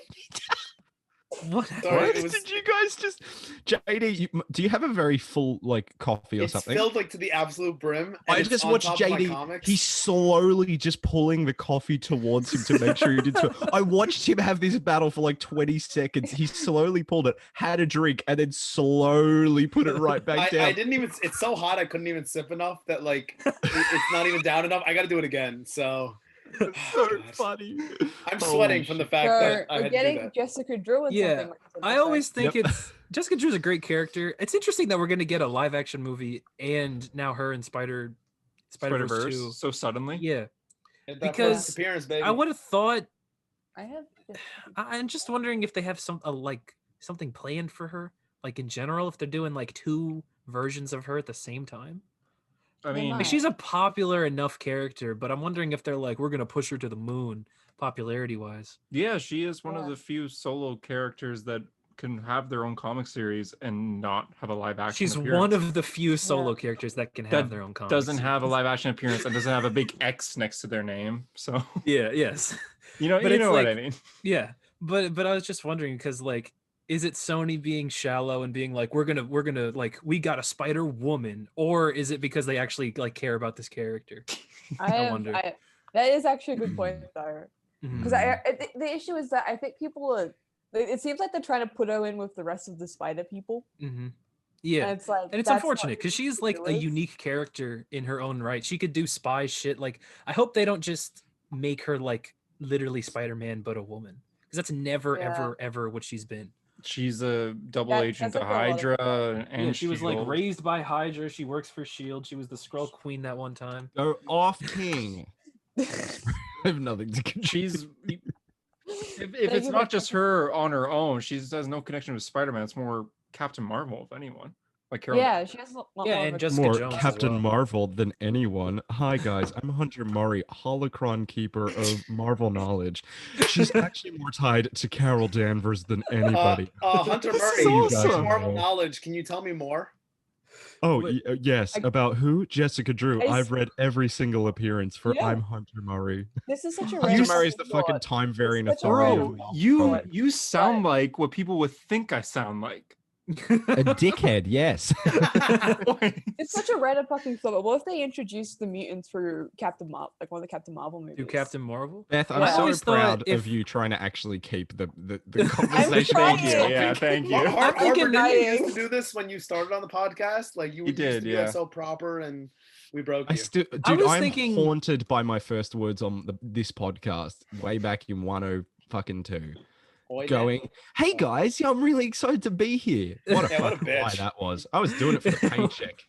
What? Sorry, What it was- did you guys just? JD, do you have a very full like coffee or It's something? filled like to the absolute brim. And I it's just on watched top of my JD. comics. He's slowly just pulling the coffee towards him to make sure he did. I watched him have this battle for like 20 seconds. He slowly pulled it, had a drink, and then slowly put it right back down. I didn't even. It's so hot. I couldn't even sip enough. That like it's not even down enough. I got to do it again. So It's so God. funny. I'm Holy sweating from the fact So that I we're had to do getting that. Jessica Drew and Yeah, something like that. I always think Yep. it's Jessica Drew's a great character. It's interesting that we're gonna get a live action movie and now her in Spider-Verse Spider-Verse 2. so suddenly. Yeah, That because first appearance, baby. I would have thought. I have. I'm just wondering if they have like something planned for her, like in general, if they're doing like 2 versions of her at the same time. I They mean, might. Like she's a popular enough character, but I'm wondering if they're like, we're gonna push her to the moon, popularity wise. yeah, she is one of Yeah. the few solo characters that can have their own comic series and not have a live action. She's appearance. one of the few solo characters that can have That their own comics. doesn't have a live action appearance and doesn't have a big X next to their name. So Yeah. Yes. you know, But you it's know what I like- mean. Yeah. But I was just wondering because like, is it Sony being shallow and being like, we're gonna like we got a Spider Woman, or is it because they actually like care about this character? I wonder. That is actually a good point, though. Mhm. Because the issue is that I think people are. It seems like they're trying to put her in with the rest of the Spider people. Mhm. Yeah. And it's like. And it's that's not unfortunate because who she's she like a is. unique character in her own right. She could do spy shit. Like, I hope they don't just make her like literally Spider-Man, but a woman. Because that's never, Yeah. ever what she's been. She's a double That- agent that's to like a lot of Hydra, and Yeah, she was like S.H.I.E.L.D.. raised by Hydra. She works for Shield. She was the Skrull Queen that one time. Go off, King. I have nothing to contribute. She's if Thank it's you not for- just her on her own, she has no connection with Spider-Man. It's more Captain Marvel, if anyone. Like Carol. Yeah, she has a lot Yeah, more and of a- Jessica More Jones as Captain well. Marvel than anyone. Hi guys, I'm Hunter Murray, holocron keeper of Marvel knowledge. She's actually more tied to Carol Danvers than anybody. Hunter This is Murray, you awesome. got Marvel knowledge. Can you tell me more? Oh Wait, yes, I- about who? Jessica Drew. I I've read every single appearance for Yeah. I'm Hunter Murray. This is such a Hunter random Murray's the thought. fucking time variant such a authority. Bro, of Marvel you comics. you sound like what people would think I sound like. A dickhead, yes. It's such a random fucking thought. But what if they introduced the mutants for Captain Marvel, like one of the Captain Marvel movies? Do Captain Marvel? Beth, I'm Yeah. I so always thought proud if- of you trying to actually keep the conversation. trying. Thank you. Yeah, thank you. Harper, thinking didn't you used dying. to do this when you started on the podcast? Like you He used did, to be yeah. like, so proper, and we broke I you. still, dude, I was I'm thinking- haunted by my first words on this podcast way back in 10fucking2. Boy, Going, hey guys, yeah, I'm really excited to be here. What a Yeah, what a fucking lie bitch. that was. I was doing it for the paycheck.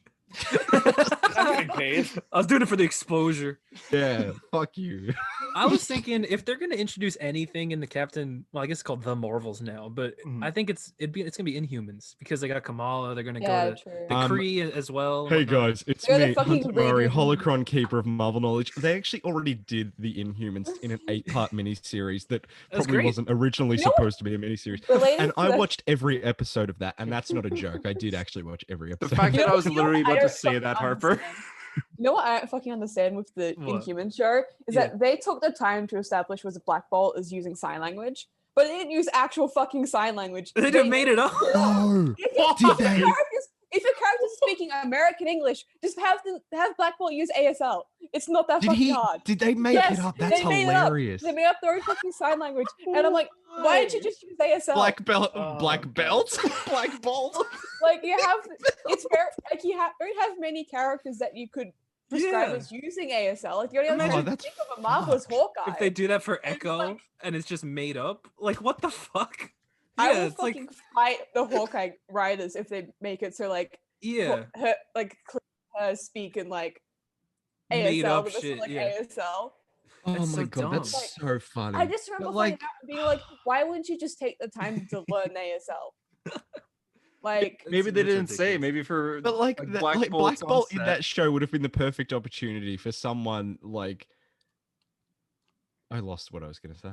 I'm getting paid. I was doing it for the exposure. Yeah, fuck you. I was thinking if they're gonna introduce anything in the Captain, well, I guess it's called the Marvels now, but Mhm. I think it's gonna be Inhumans because they got Kamala. They're gonna Yeah, go to true. the Kree as well. and Hey whatnot. guys, it's They're the me, fucking Hunter Murray, radio- holocron keeper of Marvel knowledge. They actually already did the Inhumans in an 8-part miniseries that That's probably great. wasn't originally You know what? supposed to be a miniseries. Related And to I that- watched every episode of that, and that's not a joke. I did actually watch every The episode. fact You that know- I was you know literally what I about to don't say fucking that, Harper. understand? You know what I don't fucking understand with the What? Inhuman show is Yeah. that they took the time to establish was Black Bolt is using sign language, but they didn't use actual fucking sign language. They just made it up. No. If your Did they? character's speaking speaking American English. Just have Black Bolt use ASL. It's not that fucking hard. Did they make Yes, it up? That's they made it up. hilarious. They made up their own fucking sign language, and I'm like, why didn't you just use ASL? Black belt, Oh, black belt, black bolt. Like you have, it's very like don't have many characters that you could prescribe as using ASL. Like the only other Imagine- thing I think of a Marvel is Hawkeye. If they do that for And it's Echo like- and it's just made up, like what the fuck? I will it's like fucking fight the Hawkeye writers if they make it so like yeah, her like her speak in like Made ASL, up but this is, shit, like yeah. ASL. Oh That's my so god, that's dumb. so funny. I just remember But, finding out and being like, why wouldn't you just take the time to learn ASL? Like Maybe they It's didn't say. ridiculous. Maybe for But like, like that, Black like Bolt's Black Bolt in on that set. show would have been the perfect opportunity for someone like. I lost what I was gonna say.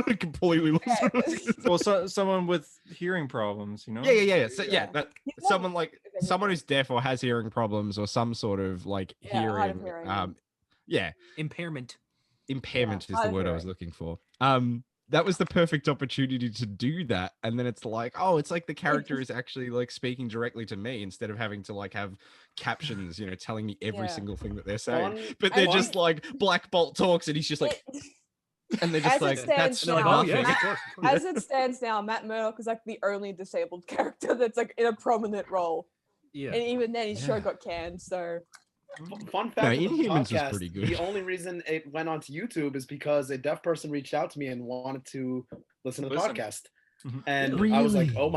I completely lost what I was gonna say. Well, someone with hearing problems, you know. Yeah. So, Yeah. that He's not someone like if anything. someone who's deaf or has hearing problems or some sort of like Yeah, hard of hearing. hearing. Yeah, impairment. impairment is hard the of word I was hearing. looking for. That was the perfect opportunity to do that, and then it's like, oh, it's like the character is actually like speaking directly to me instead of having to like have captions, you know, telling me every Yeah. single thing that they're saying. Fun- But they're I just like Black Bolt talks, and he's just like, and they're just As it like, stands that's And they're like, now, oh yeah, nothing. of course, of course. as it stands now, Matt Murdock is like the only disabled character that's like in a prominent role, yeah. and even then his show Yeah. got canned. So Fun No, fact of the Inhumans was podcast, pretty good. the only reason it went onto YouTube is because a deaf person reached out to me and wanted to listen to the Listen. podcast. Mhm. And I was like, Really? oh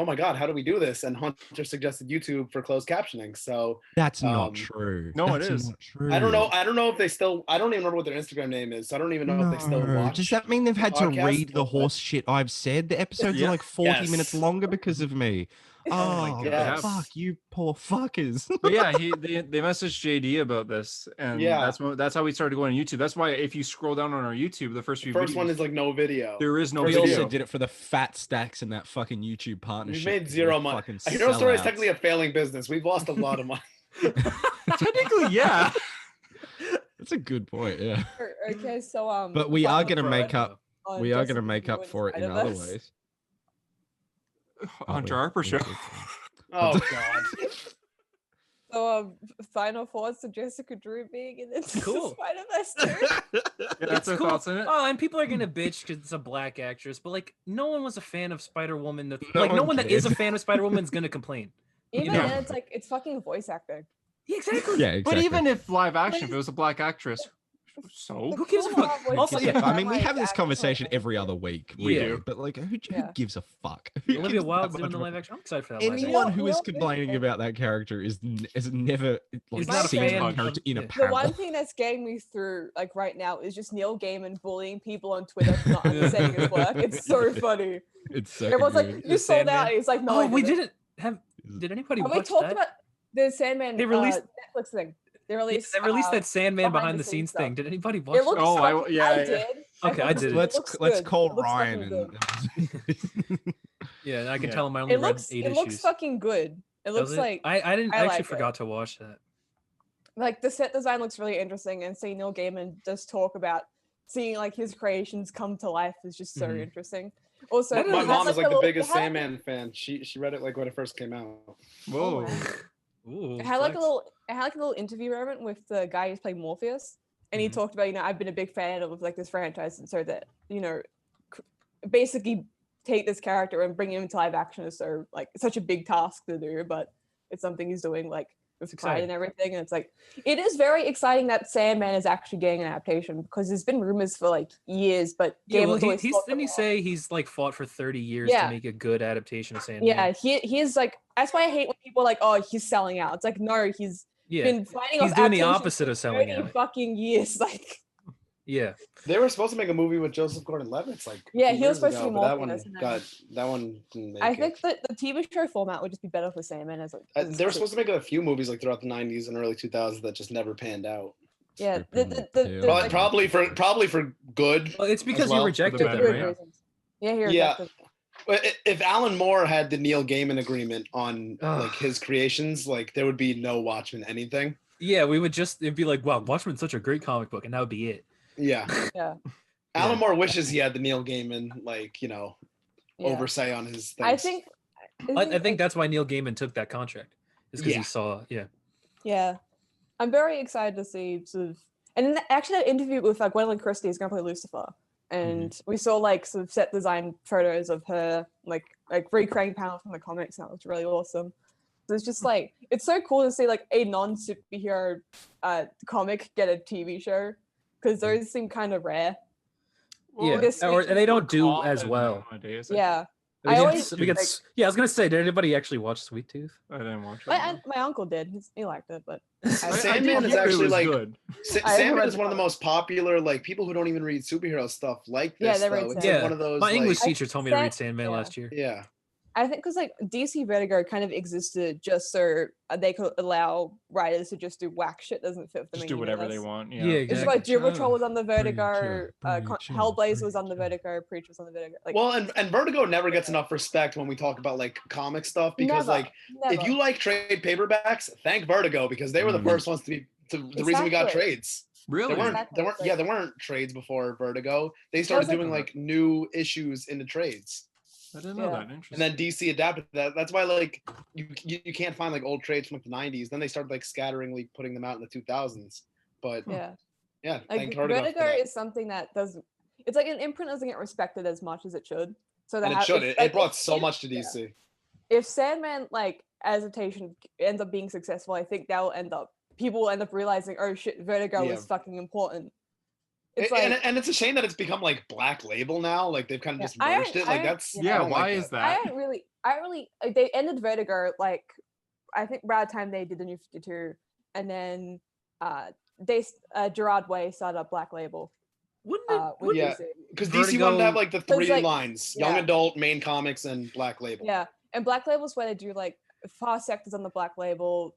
my god, how do we do this? And Hunter suggested YouTube for closed captioning. So That's not Um, true. no, it That's is. not true. I don't know if they still, I don't even remember what their Instagram name is. So I don't even know if they still No. watch. Does that mean they've had to podcast, read the but- horse shit I've said? The episodes Yeah. are like 40 minutes Yes. longer because of me. Oh my Oh, God. fuck you, poor fuckers. But yeah, they messaged JD about this, and Yeah. that's how we started going on YouTube. That's why if you scroll down on our YouTube, the first few First videos, one is like no video. there is no we First video. also did it for the fat stacks and that fucking YouTube We've partnership. made 'cause zero we're money. fucking A hero story is sellouts. technically a failing business. We've lost a lot of money. Technically, yeah. That's a good point, yeah. okay, so But we are final gonna Bro, make I up. on We are Jessica gonna make up Jones for it in other Spider-Verse. ways. Hunter Harper show. Oh god. So final thoughts to Jessica Drew being in Into Cool. the Spider-Verse 2? Yeah, that's our cool. thoughts on it. Oh, and people are gonna bitch because it's a black actress, but like no one was a fan of Spider Woman. No No one one that is a cared. fan of Spider Woman is gonna complain. Even know. then, it's like it's fucking voice acting. Yeah, exactly. Yeah, But exactly. even if live action, if it was a black actress, so Who gives a Cool fuck? voice Also, Yeah, acting, I mean, we like, have this acting conversation like every that. other week, Yeah. really. But like, who Yeah. gives a fuck? Who Olivia gives that Wilde's much doing the of a live fuck? action. I'm excited for that. live action. Anyone who You is know, complaining it- about that character is never like Is not a seen fan that of- character in a yeah. The panel. one thing that's getting me through, like right now, is just Neil Gaiman bullying people on Twitter for not understanding his work. It's so funny. It's so Everyone's good. like, The "You sold Sandman. out." He's like, "No, I Oh, we didn't." didn't have. Did anybody Have we watch talked that? about the Sandman? They released- Netflix thing. They Yeah, released. they released that Sandman behind the behind-the-scenes scenes thing. stuff. Did anybody watch It looks. Oh, I- fucking- yeah, I yeah. did. Okay, I fucking did. it let's looks let's good. call It looks Ryan fucking good. and Yeah, and I can Yeah. tell him I only It read looks. 8 It looks issues. fucking good. It Does looks it? like I didn't. I I actually like it. forgot to watch that. the set design looks really interesting, and seeing Neil Gaiman just talk about seeing like his creations come to life is just so Mhm. interesting. Also, That it My has, mom is like a the little- biggest it had, Sandman fan. She read it like when it first came out. whoa. wow. Ooh, It had like a flex. little. It had like a little interview moment with the guy who's playing Morpheus, and he Mhm. talked about, I've been a big fan of like this franchise, and so that basically take this character and bring him into live action is so like such a big task to do, but it's something he's doing like with pride exciting. and everything. And it's like it is very exciting that Sandman is actually getting an adaptation, because there's been rumors for like years, but Yeah, well, Gaiman's always he's fought didn't he them off. say he's like fought for 30 years Yeah. to make a good adaptation of Sandman? Yeah, he is like, that's why I hate when people are like, oh, he's selling out. It's like, no, he's yeah. been fighting He's off doing the adaptations opposite of for selling 30 out. fucking years. Like, Yeah, They were supposed to make a movie with Joseph Gordon-Levitt like Yeah, a few he was years supposed to ago, be but that Morpheus, one isn't it? that one didn't make I it. think that the TV show format would just be better for Sandman as like. They were supposed to make a few movies like throughout the 90s and early 2000s that just never panned out. Yeah, Open the tail. Probably, like, probably for good. well, it's because well, you for the rejected them, better, good right? reasons. Yeah, he Yeah. rejected. But if Alan Moore had the Neil Gaiman agreement on Ugh. like his creations, like there would be no Watchmen anything. Yeah, we would just it'd be like, wow, Watchmen's such a great comic book, and that would be it. Yeah. Yeah. Alan Yeah. Moore wishes he had the Neil Gaiman Yeah. oversight on his things. I think. I think that's why Neil Gaiman took that contract. It's because Yeah. he saw, Yeah, I'm very excited to see sort of, and then actually that interview with like Gwendolyn Christie is going to play Lucifer, and we saw like sort of set design photos of her like recreating panels from the comics, and that was really awesome. So it's just like it's so cool to see like a non-superhero comic get a TV show, because those seem kind of rare. yeah. this Or week- they don't do as Common well. nowadays, I Yeah, We I get- always we get- like, yeah, I was gonna say, did anybody actually watch Sweet Tooth? I didn't watch it. my uncle did. He liked it, but Sandman did is hear it actually was like good. I Sandman read is the one of the comic. most popular, like people who don't even read superhero stuff like Yeah, this. they read though. It's Sandman. like one of those. My like, English teacher told me to read Sa- Sandman yeah. last year. Yeah. I think because like DC Vertigo kind of existed just so they could allow writers to just do whack shit that doesn't fit the Just main do whatever they universe. want. Yeah, Yeah. It's just exactly. like Doom Patrol was on the Vertigo, Preacher, Hellblazer was on the preacher. Vertigo, Preacher was on the Vertigo. Like, Well, and Vertigo never gets enough respect when we talk about like comic stuff because never, like never. if you like trade paperbacks, thank Vertigo because they were the first ones to be the reason we got Exactly. trades. Really? There weren't trades before Vertigo. They started like- doing like new issues into trades. I didn't know Yeah. that. And Interesting. then DC adapted that. That's why like you can't find like old trades from like the 90s. Then they started like scatteringly putting them out in the 2000s. But yeah, yeah, like thank Vertigo. for Vertigo that. is something that doesn't. It's like an imprint doesn't get respected as much as it should. So they And it have, should. if- It like, brought if- so if- much to yeah. DC. If Sandman like adaptation ends up being successful, I think that will end up people will end up realizing, oh shit, Vertigo Yeah. is fucking important. It's And it's a shame that it's become like Black Label now. Like they've kind of Yeah, just merged it. Like that's yeah. I don't Why like is that. that? I don't really they ended Vertigo like I think around the time they did the New 52, and then Gerard Way started up Black Label Wouldn't it? with Yeah. DC. Because DC wanted to have like the So it's three like- lines: young yeah. adult, main comics, and Black Label. Yeah, and Black Label's where they do like far sectors on the Black Label.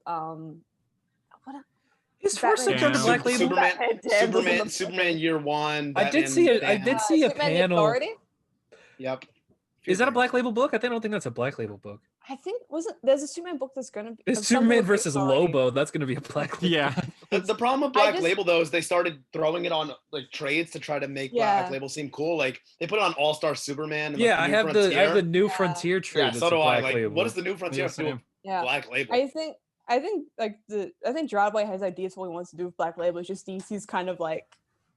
Is Batman Force Sector on the Damn. Black Label? Superman Year One. I did Batman see it. I Bam. did see a Superman the panel. Authority? Yep. Is that a Black Label book? I don't think that's a Black Label book. I think there's a Superman book that's gonna be It's of something Superman with versus Authority. Lobo. That's gonna be a Black Label. Yeah. The problem with I Black just- Label though is they started throwing it on like trades to try to make Black Yeah. Label seem cool. Like they put it on All Star Superman. And, Yeah, like, I New have the Frontier. New Yeah. Frontier trade. Yeah, as so a do I. Black Like, Label. what does the New Frontier Yeah, have to do with same. Yeah, Black Label? I think like I think Broadway has ideas for what he wants to do with Black Label. It's just DC's kind of like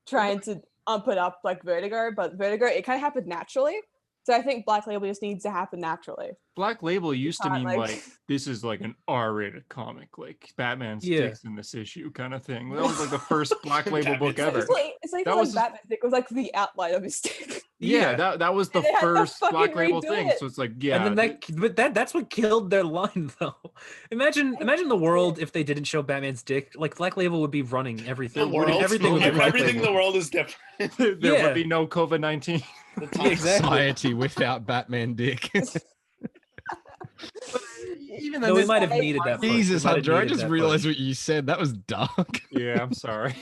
trying to ump it up like Vertigo, but Vertigo it kind of happened naturally. So I think Black Label just needs to happen naturally. Black Label used to can't, mean like- like this is like an R-rated comic, like Batman Yeah. sticks in this issue kind of thing. That was like the first Black Label book Batman ever. It's like That like was just- Batman stick was like the outline of his stick. Yeah, that was the And they had to first Black fucking Label redo thing. it. So it's like, yeah, And then that's what killed their line though. Imagine the world if they didn't show Batman's dick. Like Black Label would be running everything. The world, Everything would be Black everything in Label. the world is different. there Yeah. would be no COVID-19. The Yeah, time- exactly. Society without Batman dick. Even No, then, we this- might have needed that. push. We Jesus, might have Hunter, I needed just that realized push. what you said. That was dark. Yeah, I'm sorry.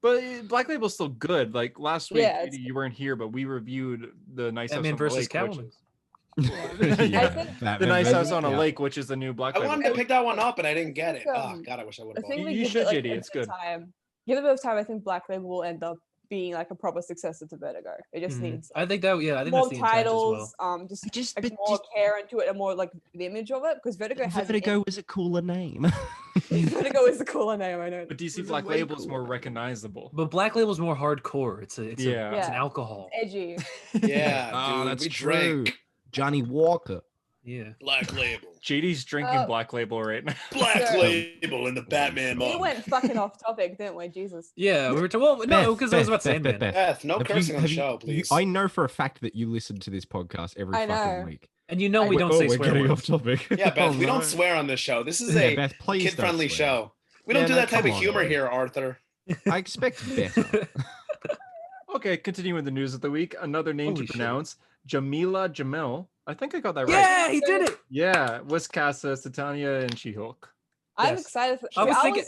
But Black Label's still good. Like last week, Yeah, Katie, you weren't here, but we reviewed the Nice Batman House on a versus Lake, which Catwoman. is- I think- the Batman Nice versus- House on a yeah. Lake, which is the new Black I Label. wanted to pick that one up and I didn't get it. Oh Um, God, I wish I would I have. think bought we You give should, it, like, JD, a it's bit of good. time. Give it a bit of time. I think Black Label will end up being like a proper successor to Vertigo. It just Mhm. needs I think that. Yeah, I think more that's the intent as titles, well. just like, more care into it and more like the image of it because Vertigo has Vertigo is a cooler name. Vertigo is the cooler name. I know. But DC It's Black way Label is more cooler. recognizable. But Black Label's more hardcore. It's an Yeah. it's an Yeah. alcohol. Edgy. Yeah, Oh, dude, that's we true. drank Johnny Walker. Yeah. Black Label. JD's drinking Oh. Black Label right now. Black Yeah. Label in the Batman We mug. went fucking off topic, didn't we? Jesus. Yeah, we were. Well, no, because I was about Sandman. Beth, no Have cursing on the have show, you- please. I know for a fact that you listen to this podcast every I fucking know. week. And you know we We're- don't say we're swear getting words. off topic. Yeah, Beth, Oh, we no. don't swear on this show. This is Yeah, a Beth, please don't kid-friendly swear. show. We don't Yeah, do no, that type come of on, humor man. here, Arthur. I expect better. Okay, continuing the news of the week. Another name Holy to shit. pronounce. Jamil. I think I got that right. Yeah, he did it. Yeah, was cast as Titania and She-Hulk. I'm Yes. excited. For, I was thinking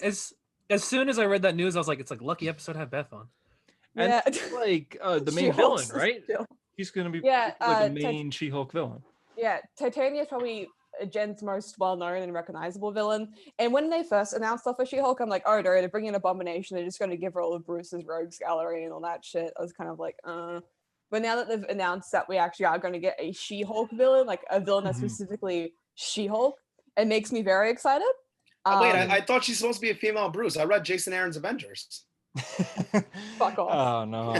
as soon as I read that news, I was like, it's like lucky episode to have Beth on. And yeah. like the main She-Hulk's villain, right? still- He's gonna be Yeah, like the main She-Hulk villain. Yeah, Titania is probably Jen's most well-known and recognizable villain. And when they first announced stuff for She-Hulk, I'm like, oh, they're bringing in Abomination. They're just going to give her all of Bruce's rogues gallery and all that shit. I was kind of like, But now that they've announced that we actually are going to get a She-Hulk villain, like a villain that's Mhm. specifically She-Hulk, It makes me very excited. Wait, I thought she's supposed to be a female Bruce. I read Jason Aaron's Avengers. Fuck off. Oh no.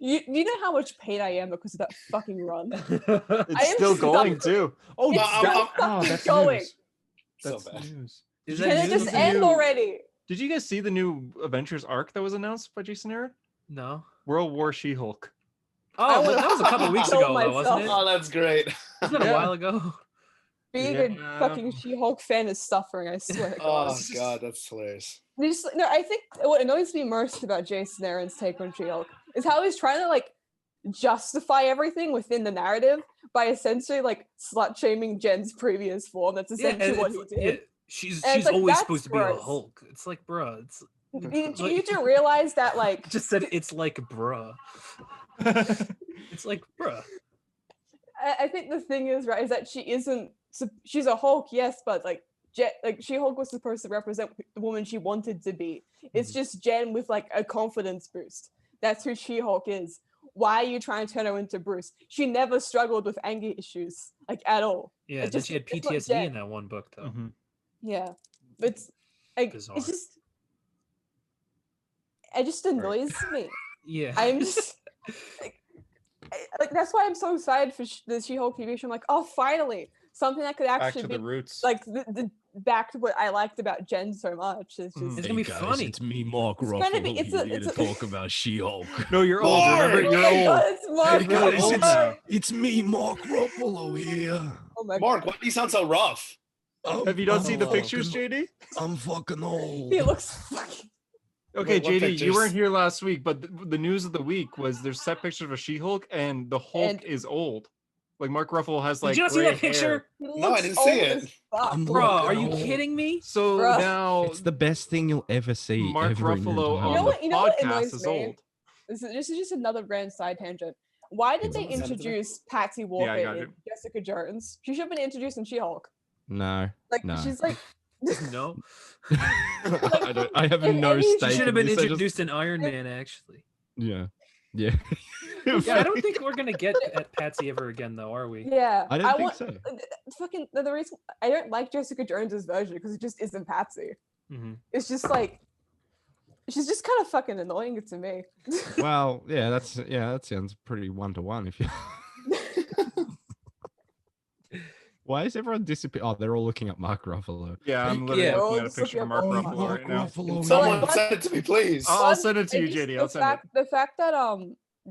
You know how much pain I am because of that fucking run. It's still going too. Oh, It's still fucking going. news. So That's bad. news. Is Can that it news? just end already? Did you guys see the new Avengers arc that was announced by Jason Aaron? No. World War She-Hulk. Oh, well, that was a couple weeks Kill ago, though, wasn't it? Oh, that's great. Wasn't it a while ago? Being Yeah. a fucking She-Hulk fan is suffering, I swear to God. Oh god, that's hilarious. I think what annoys me most about Jason Aaron's take on She-Hulk is how he's trying to like justify everything within the narrative by essentially like slut-shaming Jen's previous form. That's essentially what he did. Yeah, she's And it's like, always that's supposed to be a gross. Hulk. It's like, bruh. It's You do realize that like just said it's like, bruh. It's like, bruh. I think the thing is right is that she's a Hulk, yes, but like She-Hulk was supposed to represent the woman she wanted to be. It's just Jen with like a confidence boost. That's who She-Hulk is. Why are you trying to turn her into Bruce? She never struggled with anger issues like at all. Yeah, It's then just- she had it's not PTSD Jen. in that one book, though. Mhm. Yeah, but it's like Bizarre. it's just it just annoys me. Yeah. I'm just like that's why I'm so excited for the She-Hulk TV show. I'm like, oh, finally something that could Back actually to be the roots. like the back to what I liked about Jen so much. It's just It's gonna be funny. It's me, Mark It's gonna Ruffalo, be- it's here a- it's to a- talk about She-Hulk. No, you're old. Mark! Remember, oh you're my old. God, it's Mark. Hey, guys, Ruffalo. it's now. It's me, Mark Ruffalo here. Oh my Mark, why do you sound so rough? Have you not seen the I'm pictures, fucking- JD? I'm fucking old. He looks fucking. Okay, Wait, what JD, you pictures? weren't here last week, but the news of the week was there's set pictures of a She-Hulk, and the Hulk And- is old. Like Mark Ruffalo has like Did you not see gray that picture? hair. He No, I looks didn't see old it. as fuck. I'm Bruh, are you Oh. kidding me? So Bruh. now It's the best thing you'll ever see. Mark ever in your Ruffalo entire on You know the what- you know what podcast annoys is me? old. This is just another grand side tangent. Why did they Is it? introduce Patsy I Walker got in it. Jessica Jones? She should have been introduced in She-Hulk. No. Like No. she's like No. I have if no any- She stake should have in been this, I just- introduced in Iron Man, actually. Yeah. Yeah. Yeah, I don't think we're gonna get at Patsy ever again, though, are we? yeah. I don't think want, so. Fucking the reason I don't like Jessica Jones's version because it just isn't Patsy. Mhm. It's just like she's just kind of fucking annoying to me. Well, yeah, that sounds pretty one-to-one if you Why is everyone disappear? Oh, they're all looking at Mark Ruffalo. Yeah, I'm literally Yeah. looking at a Let's picture of look Mark at Ruffalo right now. Ruffalo. Someone like- send it to me, please. I'll send it to you, It's just JD. I'll send it. The fact that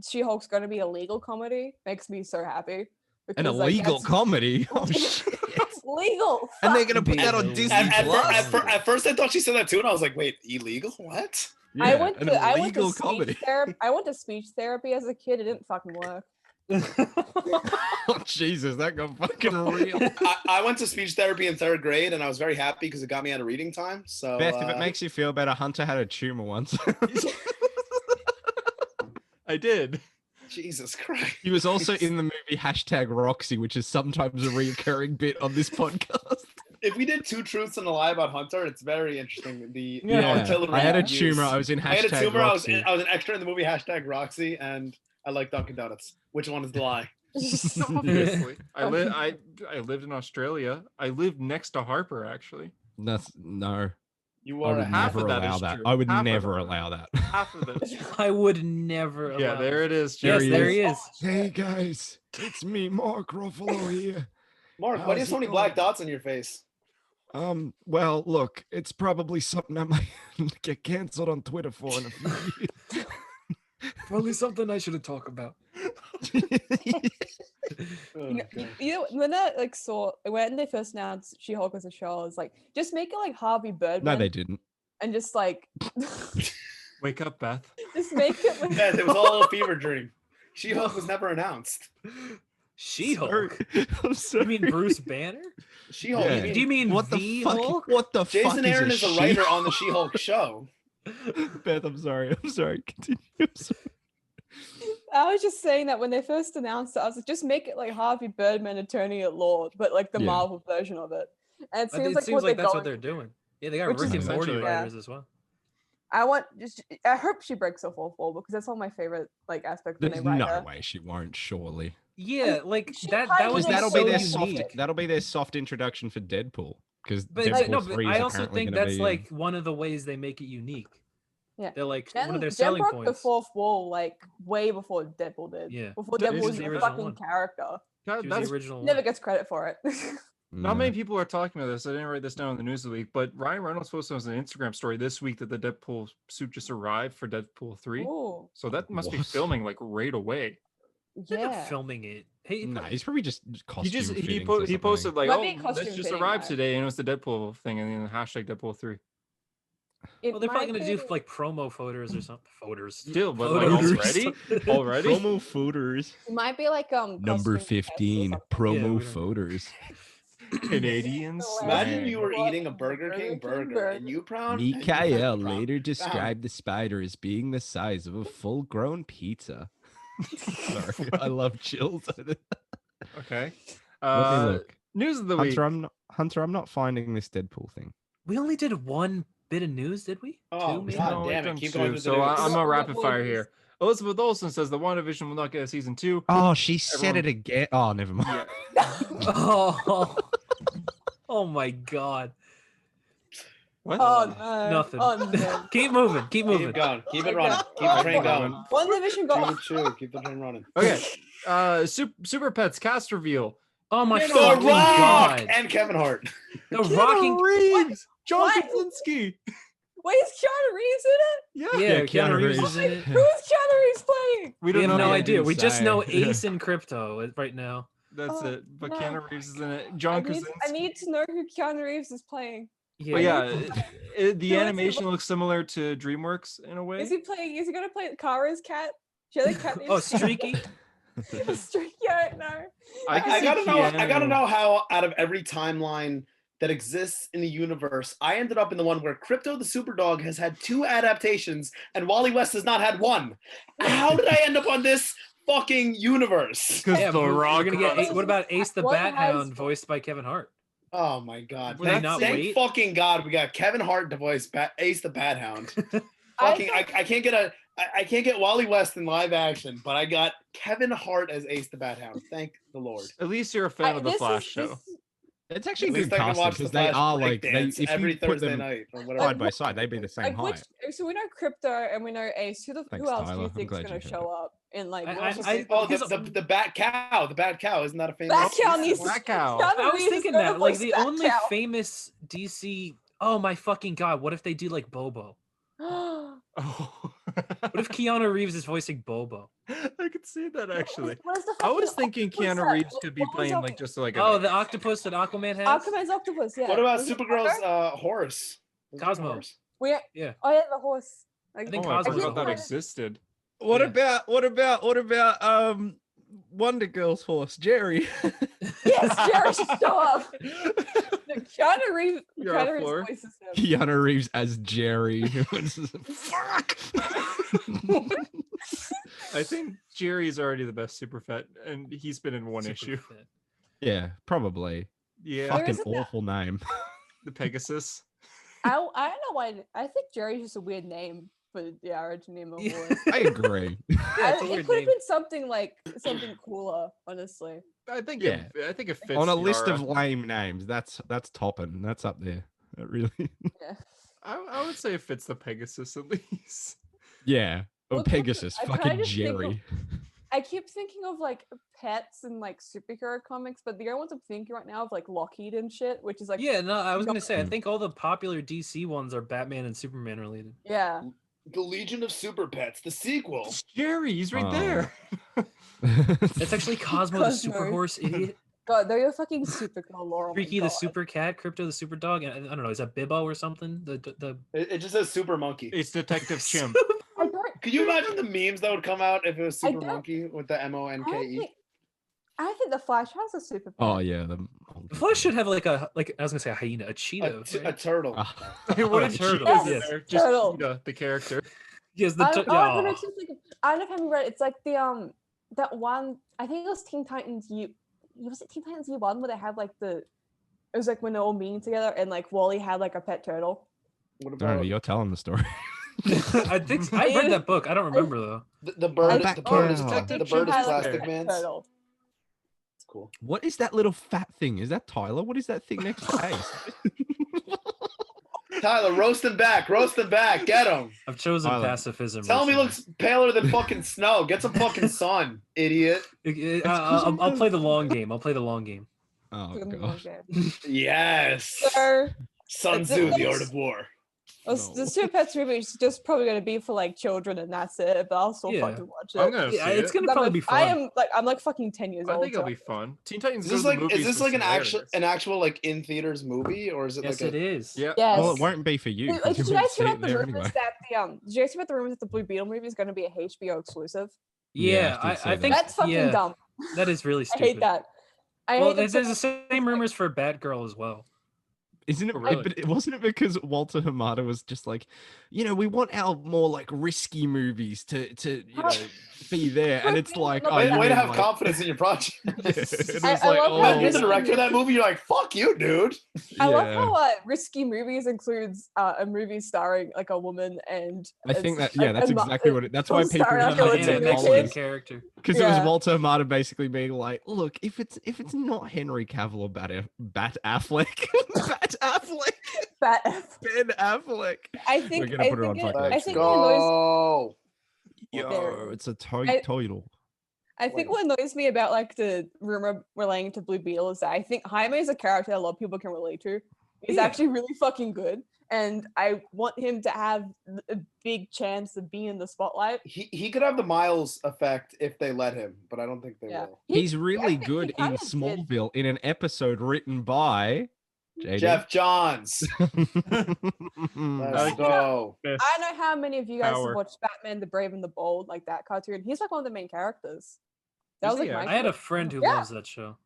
She-Hulk's gonna be a legal comedy makes me so happy. An because, like, illegal that's- comedy. Oh shit! It's legal. And they're fuck. gonna put that on Illegal. Disney At Plus. first, I thought she said that too, and I was like, "Wait, illegal? What?" I Yeah, went an to illegal speech comedy. therapy. I went to speech therapy as a kid. It didn't fucking work. Oh Jesus, that got fucking real. I went to speech therapy in 3rd grade, and I was very happy because it got me out of reading time. So, Beth, if it makes you feel better, Hunter had a tumor once. I did. Jesus Christ, He was also in the movie #Roxy, which is sometimes a recurring bit on this podcast. if we did 2 truths and a lie about Hunter, it's very interesting. The Yeah, artillery I had a use. tumor. I was in I had a tumor. #Roxy. I was an extra in the movie #Roxy, and I like Dunkin' Donuts. Which one is the lie? Obviously. I lived in Australia. I lived next to Harper, actually. That's no. You I are a would half never of that allow is that. true. I would Half of never it. allow that. Half of it. I would never. Yeah, allow there it is. Yes, Jerry. there he is. Hey guys, it's me, Mark Ruffalo here. Mark. Why do you have so How's it many black going? dots on your face? Well, look, it's probably something I might get cancelled on Twitter for in a few years. Probably something I shouldn't talk about. Oh, You know, God. you know when they first announced She-Hulk as a show, I was like, just make it like Harvey Birdman. No, they didn't. And just like, Wake up, Beth. just make it. Like, Yeah, it was all a fever dream. She-Hulk was never announced. She-Hulk. I'm You sorry. mean Bruce Banner? She-Hulk. Yeah. you mean- Do you mean What the the fuck? Hulk? What the fuck? Jason Aaron is a she- writer on the She-Hulk show. Beth, I'm sorry. Continue. I'm sorry. I was just saying that when they first announced it, I was like, just make it like Harvey Birdman, Attorney at Law, but like the Yeah. Marvel version of it. And it I seems think like, it seems what like they're that's going what they're to do. doing. Yeah, they got Which Rick is and Morty essentially- writers as well. I hope she breaks the fourth wall because that's one of my favorite like aspects when There's they write no her. way she won't, surely. Yeah, like she that pioneered was Because that'll so be their unique. soft. That'll be their soft introduction for Deadpool. Because But Deadpool no, 3 but is I also apparently think gonna that's be, like one of the ways they make it unique. Yeah. They're like one of Jen, their Jen selling broke the points. fourth wall like way before Deadpool did. Yeah. Before This Deadpool is was the a original fucking one. character. God, She was that's the original Never one. gets credit for it. not many people are talking about this. I didn't write this down in the news of the week, but Ryan Reynolds posted on an Instagram story this week that the Deadpool suit just arrived for Deadpool 3. Ooh, So that must be What? filming like right away. They're not yeah. filming it. Hey, Nah, he's probably just He costume just he fittings or he something. posted like, Might be oh, this costume just fitting, arrived though. today, and it was the Deadpool thing, and then hashtag Deadpool 3. It well, they're probably might gonna do be- like promo photos or something. Photos. Still, but like Photos. already. Promo footers. It might be like Number costume tests or 15. something. Yeah, Promo we don't- footers. Canadians. Imagine slang. you were eating a Burger King burger and you proud. Mikael later described the spider as being the size of a full-grown pizza. Sorry, I love chills. Okay. Let me look. News of the week. Hunter, I'm not finding this Deadpool thing. We only did one bit of news, did we? Oh, Two, maybe? God No, we've damn it. done Keep two, going with the so news. I'm a Yeah, rapid well, fire it's- here. Elizabeth Olsen says the WandaVision will not get a season 2. Oh, she said Everyone- it again. Oh, never mind. Oh, oh my God! What? Oh no. Nothing. Oh no. Keep moving. Keep moving. Keep going. Keep it Okay. running. Keep the train going. WandaVision got Choo. Keep the train running. Okay. Super Pets cast reveal. Oh my The fucking Rock God! and Kevin Hart. The rocking. Reeves. John What? Krasinski. Wait, is Keanu Reeves in it? Yeah. Yeah, Yeah, Keanu Keanu Reeves Reeves. is in it. Who is Keanu Reeves playing? We We have know no yet. idea. We just say. know Yeah. Ace and Crypto right now. That's Oh, it. But no. Keanu Reeves is in it. I John need, Krasinski. I need to know who Keanu Reeves is playing. Yeah. But yeah, the Who is animation he? looks similar to DreamWorks in a way. Is he gonna play Kara's cat? Jelly cat named Oh, Streaky. Streaky, I don't know. I can I see gotta know. I gotta Keanu. know how out of every timeline that exists in the universe, I ended up in the one where Crypto the Superdog has had 2 adaptations and Wally West has not had one. How did I end up on this fucking universe? Because Yeah, the but Rock. we're gonna get. runs- What about Ace the What Bat has- Hound, voiced by Kevin Hart? Oh my God! Would they not Thank wait? fucking God we got Kevin Hart to voice Ace the Bat Hound. I Fucking, I can't get I can't get Wally West in live action, but I got Kevin Hart as Ace the Bat Hound. Thank the Lord. At least you're a fan of the Flash show. It's actually At good least I can casting watch the because they Flash are like they, breakdance if every you put Thursday them night or whatever. side by side, they'd be the same height. so we know Crypto and we know Ace. Who Thanks, else do Tyler. you I'm think is glad gonna you heard show up in like? I- what's his I- name? Oh, because- the Bat Cow. The Bat Cow. Isn't that a famous? Bat Cow needs to. Bat Cow. Keanu I was Reeves is thinking gonna that, like, voice the Bat only Cow. famous DC. Oh my fucking God! What if they do like Bobo? Oh. What if Keanu Reeves is voicing Bobo? I could see that actually. What is the I was fucking thinking octopus Keanu that- Reeves could be what was playing that- like just like a Oh, the octopus that Aquaman has. Aquaman's octopus. Yeah. What about Was it Supergirl's Aquaman? horse? Was it Cosmo. horse? Yeah. Oh yeah, the horse. I think Oh, I Cosmo's forgot that a- existed. What Yeah. about Wonder Girl's horse, Jerry? Yes, Jerry should show up. No, Keanu Reeves. You're Keanu on Reeves floor. voices him. Keanu Reeves as Jerry. Fuck. I think Jerry's already the best super pet, and he's been in one Super issue. fit. Yeah, probably. Yeah, Fucking isn't that- awful name. the Pegasus. I don't know why. I think Jerry's just a weird name for the origin name of Yeah. horse. I agree. Yeah, it's a It weird could have name. been something cooler, honestly. I think Yeah. I think it fits On a the list of aura. lame names, that's topping. That's up there. That really. Yeah. I would say it fits the Pegasus at least. Yeah. Or Well, Pegasus. I Fucking kinda think of- Jerry. I keep thinking of like pets and like superhero comics, but the only ones I'm thinking right now of like Lockheed and shit, which is like Yeah, no, I was gonna say I Mm. think all the popular DC ones are Batman and Superman related. yeah. The Legion of Super Pets, the sequel. It's Jerry, he's right Oh. there. It's actually Cosmo the Super Cosmo. Horse, idiot. God, they're your fucking super cool, Laurel. Freaky the Super Cat, Crypto the Super Dog, and I don't know, is that Bibbo or something? The It just says Super Monkey. It's Detective Chimp. I don't. Could you imagine the memes that would come out if it was I Super don't- Monkey with the I don't MONKE? think. I think the Flash has a super. Oh pet. yeah. The Flash should have like I was gonna say a hyena, a cheetah. A right? turtle. Hey, what Oh, a turtle, turtle! yes. There. Just Turtle. Cheetah, the character. Yes, the I tu- don't, oh, oh. no, it's just like, I don't know if you read it. It's like the that one. I think it was Teen Titans was it Teen Titans U1 where they had like it was like when they're all meeting together and like Wally had like a pet turtle. What I don't know. about You're telling the story. I think I read that book. I don't remember though. the bird? Back The bird is cow. the Detective bird is Had, like, a Plastic pet Man's. turtle. cool. What is that little fat thing? Is that Tyler? What is that thing next to Ace? Tyler, roast him back. Get him. I've chosen Tyler. pacifism. Tell him he looks paler than fucking snow. Get some fucking sun, idiot. I'll play the long game. Oh Okay. gosh. Yes. So, Sun Tzu, the art of war. the Super Pets movie is just probably going to be for like children and that's it, but I'll still Yeah. fucking watch it. I'm gonna see It's it. gonna probably be fun. I'm like fucking 10 years I old. think it'll so- be fun. Teen Titans. Is this Go to the like movies was an hilarious. actual like in theaters movie, or is it Yes, like it is. Yeah. Yes. Well, it won't be for you. Wait, 'cause did you you won't guys see hear it about the there rumors anyway. did you guys hear about the rumors that the Blue Beetle movie is going to be a HBO exclusive? Yeah, I did say I that. think That's fucking yeah, dumb. that is really I stupid. hate that. I Well, hate there's that the same rumors for Batgirl as well. Isn't it? Oh, really? But wasn't it because Walter Hamada was just like, we want our more like risky movies to be there, and it's like, Way- oh, way you to mean, have like- confidence in your project. Yeah, it was I like, love how You're the Disney- director of that movie. You're like, fuck you, dude. I love yeah. how risky movies includes a movie starring like a woman and I think it's, that like, that's a mo- exactly what it. That's why people starring just a And hate a Latino it. Mexican kid. character. Because it was Yeah. Walter Hamada basically being like, look, if it's not Henry Cavill or Bat Affleck, Bat Affleck, Bat F. Ben Affleck, I think We're gonna put it on fucking I Let's think what annoys go. yo, it's a I- title. I think what annoys me about like the rumor relating to Blue Beetle is that I think Jaime is a character that a lot of people can relate to. He's Yeah. actually really fucking good, and I want him to have a big chance of being in the spotlight. He could have the Miles effect if they let him, but I don't think they Yeah. will. He's really think he good in kind of did. Smallville in an episode written by JD. Jeff Johns. Let's like go. Best I don't know how many of you guys Power. have watched Batman: The Brave and the Bold, like that cartoon. He's like one of the main characters. That Is was like he? my I had a favorite. friend who Yeah. loves that show.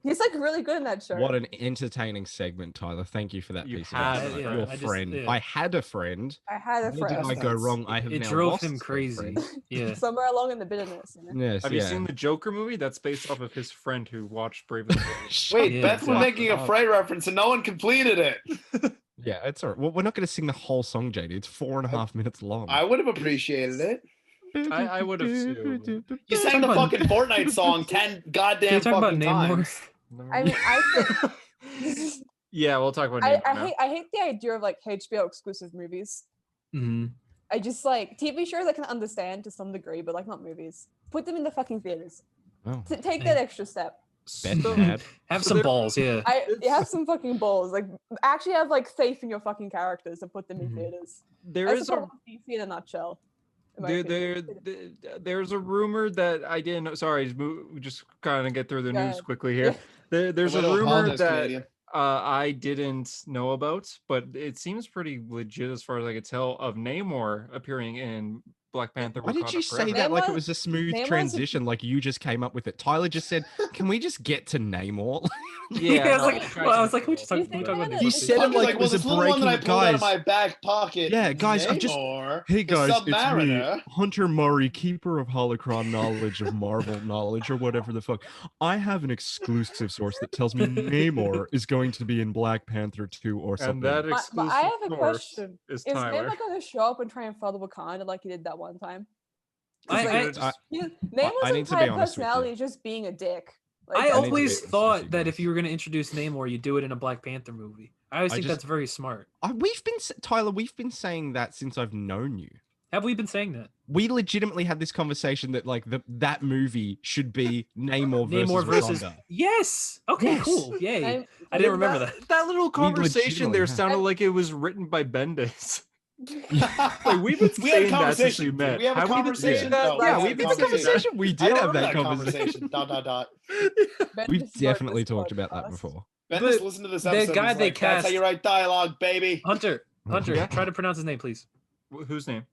He's like really good in that show. What an entertaining segment, Tyler. Thank you for that You piece had of a advice. friend. Your I just- friend. yeah. I had a friend. I had a Where friend did I go wrong? I have It now drove lost him said crazy. friend. Yeah. somewhere along in the bitterness. You know? Yes, Have you seen the Joker movie? That's based off of his friend who watched Brave and the Bold. Wait, Yeah, Beth was exactly. making a Frey reference and no one completed it. Yeah, it's all right. Well, we're not going to sing the whole song, JD. It's 4.5 minutes long. I would have appreciated it. I would have too. You sang the Talk about- fucking Fortnite song 10 Can goddamn you talk about fucking Namor? times. I mean, I think Yeah, we'll talk about I, Namor I now. hate the idea of like HBO exclusive movies. Hmm. I just like TV shows I can understand to some degree, but like not movies. Put them in the fucking theaters. Oh, Take that extra step. Beth So- mad. Have So some there- balls, yeah. You have some fucking balls. Like actually have like faith in your fucking characters and put them in Mhm. theaters. There That's is the a problem with DC in a nutshell. in my there, opinion. there's a rumor that I didn't know. Sorry, just kind of get through the Go news ahead. quickly here. There's a Way to rumor apologize, that Canadian. I didn't know about, but it seems pretty legit as far as I could tell of Namor appearing in Black Panther. Why did Wakanda you say Forever. that like it Namor- was a smooth Namor's a- transition, like you just came up with it? Tyler just said, "Can we just get to Namor?" Yeah, I was no, like, tried well, to I was like, make we it just a talk, You little we think talk about that Namor. He said it Fucking like it well, was a this little one that I breaking pulled out of guys. my back pocket. Yeah, guys, I've just- Namor, Hey the guys, it's me, Submariner. Hunter Murray, keeper of holocron knowledge of Marvel knowledge or whatever the fuck. I have an exclusive source that tells me Namor is going to be in Black Panther 2 or something. And that But exclusive I have a source question. is Is Tyler. Namor gonna show up and try and follow Wakanda like he did that one time? I- Like, I- Namor's I need to be entire honest with you. personality is just being a dick. Like, I that's need to always be honest with thought you that guys. if you were going to introduce Namor, you do it in a Black Panther movie. I always I think just- that's very smart. We've been Tyler, we've been saying that since I've known you. Have we been saying that? We legitimately had this conversation that like that movie should be Namor versus Namor versus. Wakanda. Yes. Okay. Yes. Cool. Yay. I'm- I didn't remember that. That little conversation legitimately there have. sounded I- like it was written by Bendis. Like, we've been we had a saying that since we conversation. met. We have a Have we been conversation. saying that? No, we Yeah, had we've a been having a conversation. We I did have remember that conversation. Dot. Ben We've just wrote definitely this talked about that podcast. before. Ben But just listened to this the episode. guy and was they like, That's how cast- you write dialogue, baby. Hunter. Hunter. Yeah. Try to pronounce his name, please. Whose name?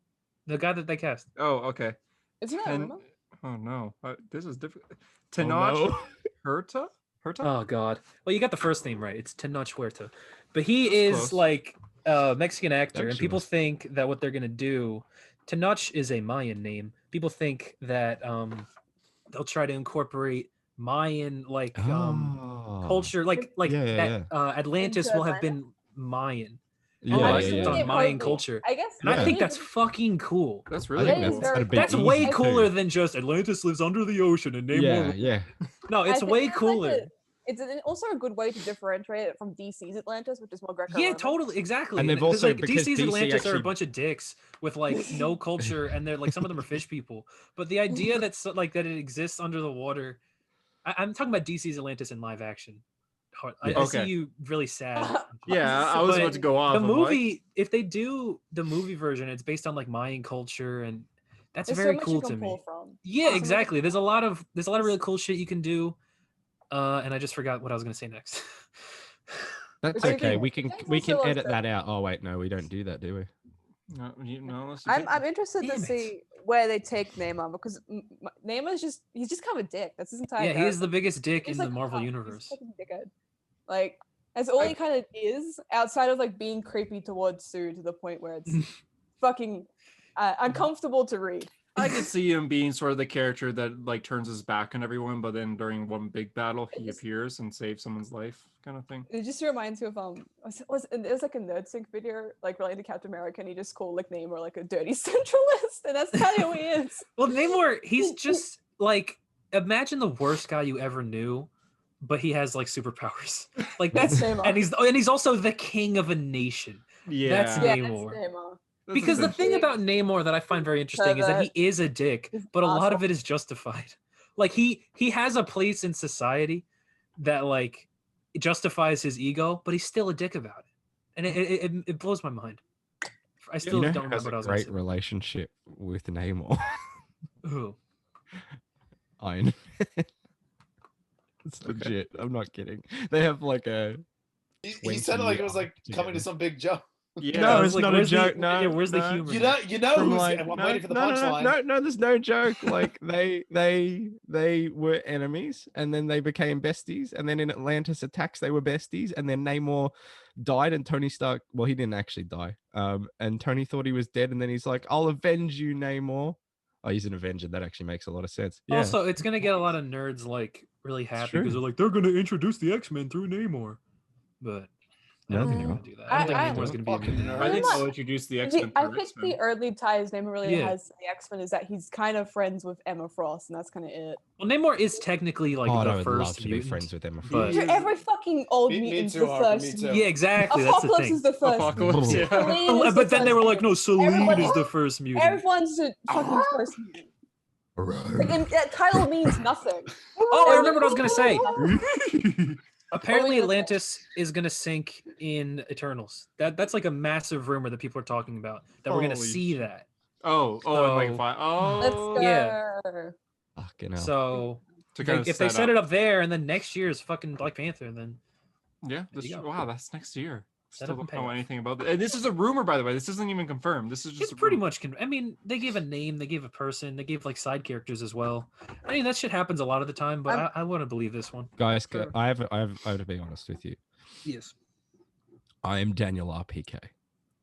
The guy that they cast. Oh, okay. Isn't that a And rumor? oh no, this is difficult. Oh, Tenoch no. Huerta? Oh God. Well, you got the first name right. It's Tenoch Huerta, but he is close. like a Mexican actor, and Actually people was- think that what they're gonna do. Tenoch is a Mayan name. People think that they'll try to incorporate Mayan Oh. culture, like Yeah, that yeah. Atlantis Into will have Atlanta? been Mayan, It's on it Mayan probably- culture. I guess. And I Yeah. think that's fucking cool. That's I really think cool. that'd be That's way easy cooler too. than just Atlantis lives under the ocean and Namor. Yeah. No, it's I think way that's cooler. It's also a good way to differentiate it from DC's Atlantis, which is more Greco. Yeah, totally, exactly. And they've because, also- like because DC's DC Atlantis are actually- a bunch of dicks with like no culture, and they're like some of them are fish people. But the idea that like that it exists under the water, I'm talking about DC's Atlantis in live action. I see Okay. you really sad. Yeah, I was about But to go off. The I'm like, movie, if they do the movie version, it's based on like Mayan culture, and that's There's very so much cool you to can me. pull from. Yeah, Awesome. exactly. There's a lot of really cool shit you can do. And I just forgot what I was gonna say next. That's Okay, okay. but We can James also edit wants that out. Oh wait, no, we don't do that, do we? no, unless you I'm interested Damn to it. see where they take Namor, because Namor's he's just kind of a dick. That's his entire Yeah, he is character. the biggest dick He's in the like, Marvel "Oh, he's a universe. fucking dickhead." Like, that's all he kind of is, outside of like being creepy towards Sue to the point where it's fucking uncomfortable to read. I could see him being sort of the character that like turns his back on everyone, but then during one big battle he appears and saves someone's life, kind of thing. It just reminds me of there's like a NerdSync video like related to Captain America, and he just called like Namor like a dirty centralist, and that's kind of who he is. Well, Namor, he's just like, imagine the worst guy you ever knew, but he has like superpowers. Like that's Namor. and he's also the king of a nation. Yeah, That's Yeah, Namor. that's Namor. that's Because the essentially- thing about Namor that I find very interesting is that he is a dick, He's but a lot of awesome. it is justified. Like he has a place in society that like justifies his ego, but he's still a dick about it, and it blows my mind. I still You know don't who remember has what I a was going to great say. relationship with Namor? Ooh. Iron Man. It's legit. I'm not kidding. They have like a He said it like it was like 20 coming to some big joke. Yeah, No, I it's was not a where's the- joke. No, yeah, where's the no. humor? You know From who's like, I'm no, waiting for the no, punchline. no, there's no joke. Like they were enemies, and then they became besties, and then in Atlantis attacks they were besties, and then Namor died, and Tony Stark. Well, he didn't actually die. And Tony thought he was dead, and then he's like, "I'll avenge you, Namor." Oh, he's an Avenger. That actually makes a lot of sense. Yeah. Also, it's gonna get a lot of nerds like really happy true. because they're like they're gonna introduce the X-Men through Namor, but I No, don't they think they're won't. gonna do that. I don't think I- Namor's gonna be a Fucking good nerd. I think I'm they'll not- introduce the I X-Men. think, I through think X-Men. the early ties Namor really Yeah. has to the X-Men is that he's kind of friends with Emma Frost, and that's kind of it. Well, Namor is technically like Oh, the I would love first to be mutant, friends with Emma but- Frost. He is- Every fucking old Me mutant's too, the Harper, me first. too. Yeah, exactly. That's the Apocalypse thing. is the first. Apocalypse, mutant. yeah. Selene Oh, is the but then they first were like, mutant. no, Selene Everyone- is the first mutant. Everyone's the fucking first mutant. Like, and that title means nothing. Oh, I remember what I was gonna say. Apparently, Only- Atlantis is gonna sink in Eternals. That's like a massive rumor that people are talking about that we're gonna Holy see shit. that. Oh, and like So- Let's oh, go. Yeah. Fucking hell. So to like, kind of if they set it up there, and then next year is fucking Black Panther, then Yeah, that's you true. go. Wow, that's next year. Set Still up and don't know pay off. anything about it. And this is a rumor, by the way. This isn't even confirmed. This is just it's a pretty rumor. much. I mean, they gave a name, they gave a person, they gave like side characters as well. I mean, that shit happens a lot of the time, but I want to believe this one. Guys, Sure. I have to be honest with you. Yes. I am Daniel RPK.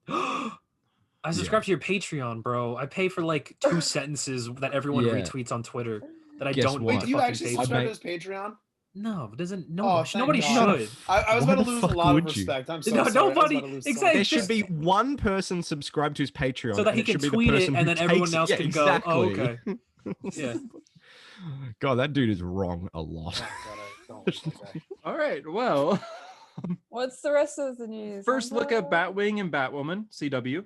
I subscribe to your Patreon, bro. I pay for like 2 sentences that everyone Yeah. retweets on Twitter that I Guess don't what? need Wait, to do you fucking actually pay I for. subscribe to make- his Patreon? No, it doesn't. Oh, Nobody thank nobody God. should. I was Why about to the lose a fuck lot of would you? respect. I'm so No, sorry. I was about nobody- to lose exactly. so There much should be respect. one person subscribed to his Patreon, So that and he it can should be the tweet it, person and who then everyone takes- else yeah, can go, "Oh, exactly. okay." Yeah. God, that dude is wrong a lot. Oh, God, I don't. Okay. All right. Well, What's the rest of the news? first look at Hunter? Batwing and Batwoman, CW.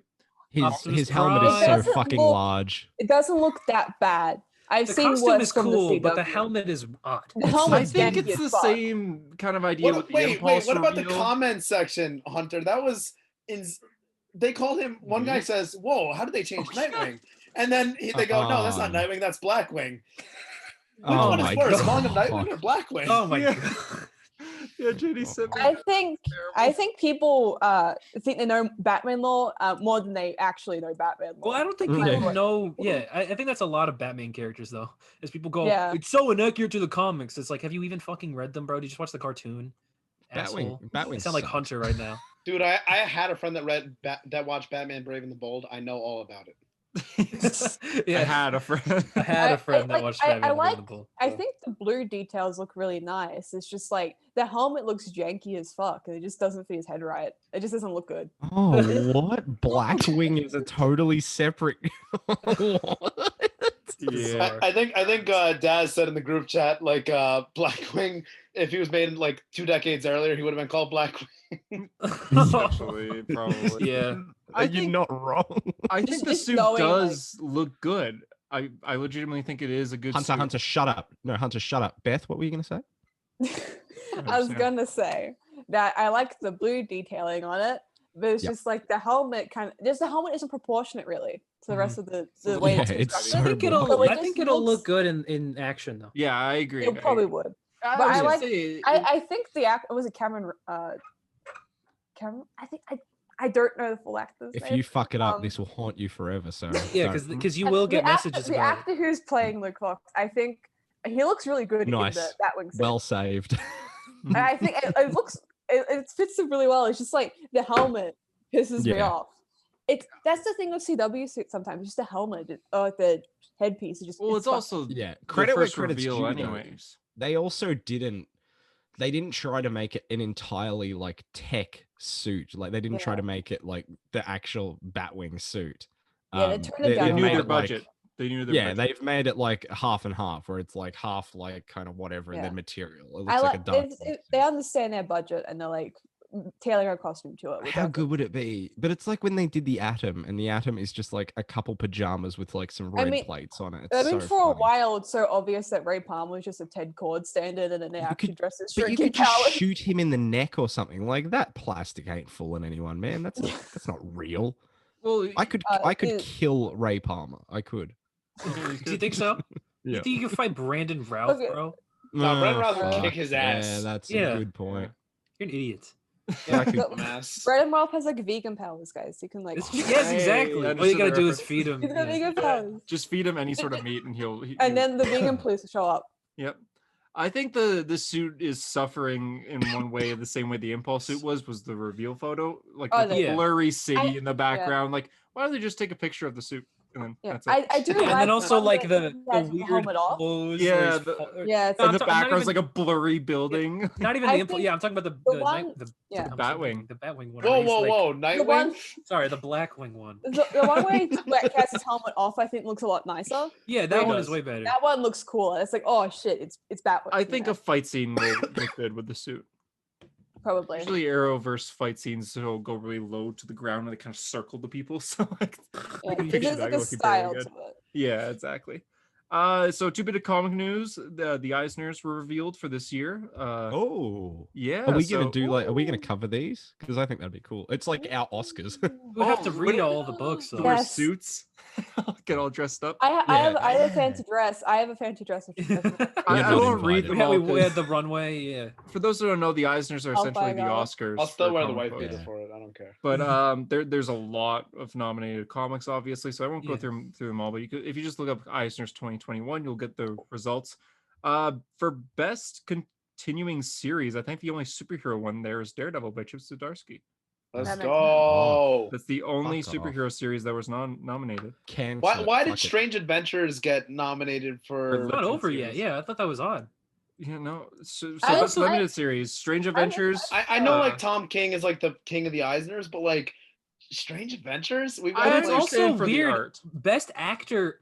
Optimus His helmet is Prime. so Doesn't fucking look- large. It doesn't look that bad. I've The seen costume worse is from cool, the but the CW. helmet is odd. The I helmet's think janky it's as the fuck. same kind of idea with the Wait, impulse what about the reveal. comment section, Hunter? That was in. They called him. One guy Mhm. says, "Whoa, how did they change Nightwing?" And then they go, "No, that's not Nightwing. That's Blackwing." Which Oh one my is worse, God. calling him Nightwing or Blackwing? Oh my Yeah. god. Yeah, JD said I think people think they know Batman lore more than they actually know Batman lore. Well, I don't think Yeah. people know. Yeah, I think that's a lot of Batman characters, though. As people go, Yeah. it's so inaccurate to the comics. It's like, have you even fucking read them, bro? Did you just watch the cartoon? Asshole. Batwing You sound like sucks. Hunter right now. Dude, I had a friend that that watched Batman Brave and the Bold. I know all about it. Yeah. I had a friend. I had a friend that watched Batman like. Unbelievable. I think the blue details look really nice. It's just like the helmet looks janky as fuck, and it just doesn't fit his head right. It just doesn't look good. Oh, what? Blackwing is a totally separate. What? Yeah. I think Daz said in the group chat like Blackwing, if he was made like 2 decades earlier, he would have been called Blackwing. Essentially, probably. Yeah. You're not wrong. I think the just suit knowing, does look good. I legitimately think it is a good suit. Hunter, shut up. No, Hunter, shut up. Beth, what were you going to say? I was gonna say that I like the blue detailing on it, but it's just like the helmet the helmet isn't proportionate really to the rest of the way Yeah, it's it's constructed. I think so it'll. it I just think it'll look looks- good in action though. Yeah, I agree. It probably would. I But was I gonna like- say, I think the act was it Cameron. Cameron. I think I don't know the full actor's If name. you fuck it up, Um, this will haunt you forever. So Yeah, don't- because you will get messages the about it. actor who's playing Luke Fox, I think he looks really good Nice. in the Batwing suit. well saved. And I think it looks it fits him really well. It's just like the helmet pisses me Yeah. off. That's the thing with CW suits sometimes. Just the helmet or like the headpiece. well, it's fucked. also Yeah, the credit where first credit's reveal, due, though. anyways. They also didn't try to make it an entirely like tech suit. Like they didn't try Yeah. to make it like the actual Batwing suit. Yeah, they turned it They down. knew made their it, like- budget. They knew their yeah, budget. they've made it like half and half, where it's like half like kind of whatever, and Yeah. then material. It looks I like a like dark. they understand their budget and they're like tailoring a costume to it. Which I How think- good would it be? But it's like when they did the Atom, and the Atom is just like a couple pajamas with like some red mean- plates on it. It's I mean, so for a funny. while, it's so obvious that Ray Palmer was just a Ted Cord standard, and then they You actually could- dressed as But you shrinking could just cowards. shoot him in the neck or something. Like that plastic ain't fooling anyone, man. That's not real. Well, I could it- kill Ray Palmer. I could. Do you think so? Yeah. You think you can fight Brandon Routh, Okay. bro? No, Brett Oh, Routh would kick fuck. his Yeah, ass. that's Yeah. a good point. You're an idiot. Yeah, I could- But Dumbass. Brandon Routh has like vegan powers, guys. He can like. Yes, Hey, exactly. I All you understood gotta the do is reference. feed him. He's got yeah. vegan powers. just feed him any sort of meat, and he'll. And then the vegan police will show up. Yep. I think the suit is suffering in one way, the same way the Impulse suit was the reveal photo, like Oh, with the yeah. blurry city I- in the background. Like, why don't they just take a picture of the suit and then Yeah, that's it? I do. Yeah, and like then also one like that the he has weird helmet off. clothes. Yeah, where he's the- fa- Yeah, it's No, and I'm the not background's even- like a blurry building. not even I the impulse. think Yeah, I'm talking about the one- yeah. I'm Batwing. The Batwing one. Whoa, where he's, whoa, like- whoa! the Nightwing. one, Sorry, the Blackwing one. the one where he has his helmet off, I think looks a lot nicer. Yeah, It that one does. is way better. That one looks cool. It's like, oh shit, it's Batman. I think a fight scene will look good with the suit. probably. Usually Arrowverse fight scenes will go really low to the ground and they kind of circle the people. So like, Yeah, I can it picture is that like a looking style very to good. it. Yeah, exactly. So two bit of comic news. The Eisners were revealed for this year. Oh. Yeah. Are we so, gonna do like? Are we gonna cover these? Because I think that'd be cool. It's like our Oscars. We have to Oh, read wait. all the books. Though. wear Yes. suits? Get all dressed up. I have Yeah. a fancy dress. I have a fancy dress. If you guys- I You're not won't read invited. them We all. had, we 'cause had the runway. Yeah. For those who don't know, the Eisners are I'll essentially the find out. Oscars. I'll still for wear the comic white books. beater for it. I don't care. But there's a lot of nominated comics, obviously, so I won't go Yeah. through them all. But if you just look up Eisner's 2021, you'll get the results. For best continuing series, I think the only superhero one there is Daredevil by Chip Zdarsky. Let's That makes go. That's the only Fuck off. superhero series that was nominated. Cancel Why? it, Why fuck did it. Strange Adventures get nominated for? For It's not Limited over yet. series. Yeah, I thought that was odd. You know, so I best also- limited series, Strange Adventures. I know uh, like Tom King is like the king of the Eisners, but like Strange Adventures, we I But got it's like, also understand for the weird. art. Best actor,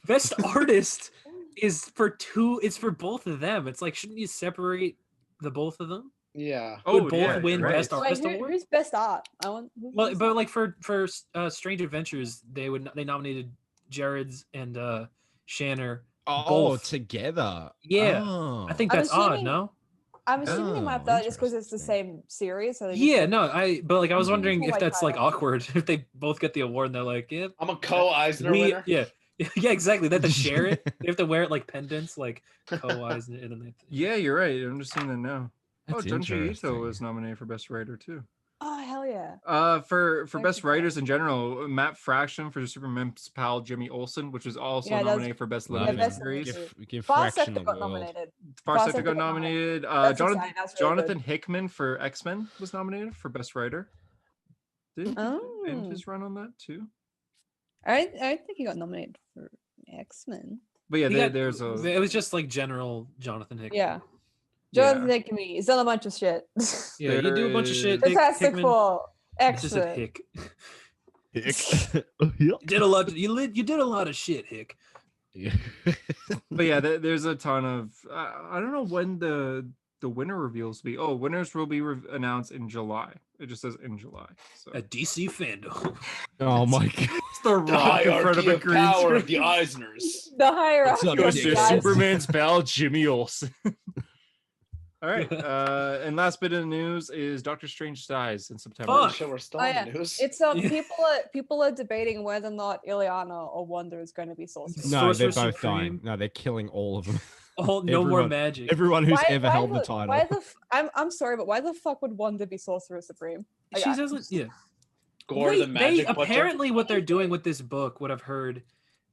best artist is for two. It's for both of them. It's like, shouldn't you separate the both of them? yeah. Would Oh, both yeah, win you're right. best Wait, artist award? who's best art? I want. who's Well, best but art? like for Strange Adventures, they nominated Jared's and Shanner. Oh, both. together. Yeah. Oh. I think I'm that's odd. assuming- No. I'm assuming they might have Oh, done it just because it's the interesting. same series. So they just Yeah, like- no. But like I was Mhm. wondering if Like that's like title. awkward if they both get the award and they're like, yeah, I'm a co-Eisner we winner. yeah. Yeah, exactly. They have to share it. They have to wear it like pendants, like co-wise, and then they Yeah, you're right. I'm just seeing that now. That's Junji Ito interesting. was nominated for best writer too. Oh hell yeah! For Thank best you, Paul. writers in general, Matt Fraction for Superman's pal Jimmy Olsen, which was also Yeah, that was- nominated for best Love limited him. best series. limited. Give Far fraction Sector the got world. nominated. Far Far Sector Sector got got nominated. That's Jonathan exciting, that's really Jonathan good. Hickman for X-Men was nominated for best writer. Didn't he end Oh. his run on that too? I think he got nominated for X-Men. But yeah, He got- there's a. It was just like general Jonathan Hickman. Yeah. Yeah. Jonathan Hickman, he's done a bunch of shit. Yeah, you do a bunch of shit. Fantastic Hickman. Four, It's just a X-Men. Hick. Yeah. You did a lot. You did a lot of shit, Hick. But yeah, there's a ton of. I don't know when the winner reveals will be. Oh, winners will be announced in July. It just says in July. So A DC fandom. Oh my god. it's the rock in front of a green power of screen. the Eisners. The hierarchy. It's not of Goes the to ridiculous. guys. Superman's pal Jimmy Olsen. All right, and last bit of news is Doctor Strange dies in September. Fuck. Sure, we're still Oh, on yeah. the news. It's Yeah. people are debating whether or not Ileana or Wanda is going to be Sorceress. No, they're Sorcerer both dying. Supreme. No, they're killing all of them. Oh, no more Everyone- magic. Everyone who's Why- ever why held the the- title. Why the I'm sorry, but why the fuck would Wanda be Sorcerer Supreme? Like, She I- doesn't. Yeah. Gore They- the magic butcher. apparently what they're doing with this book, what I've heard,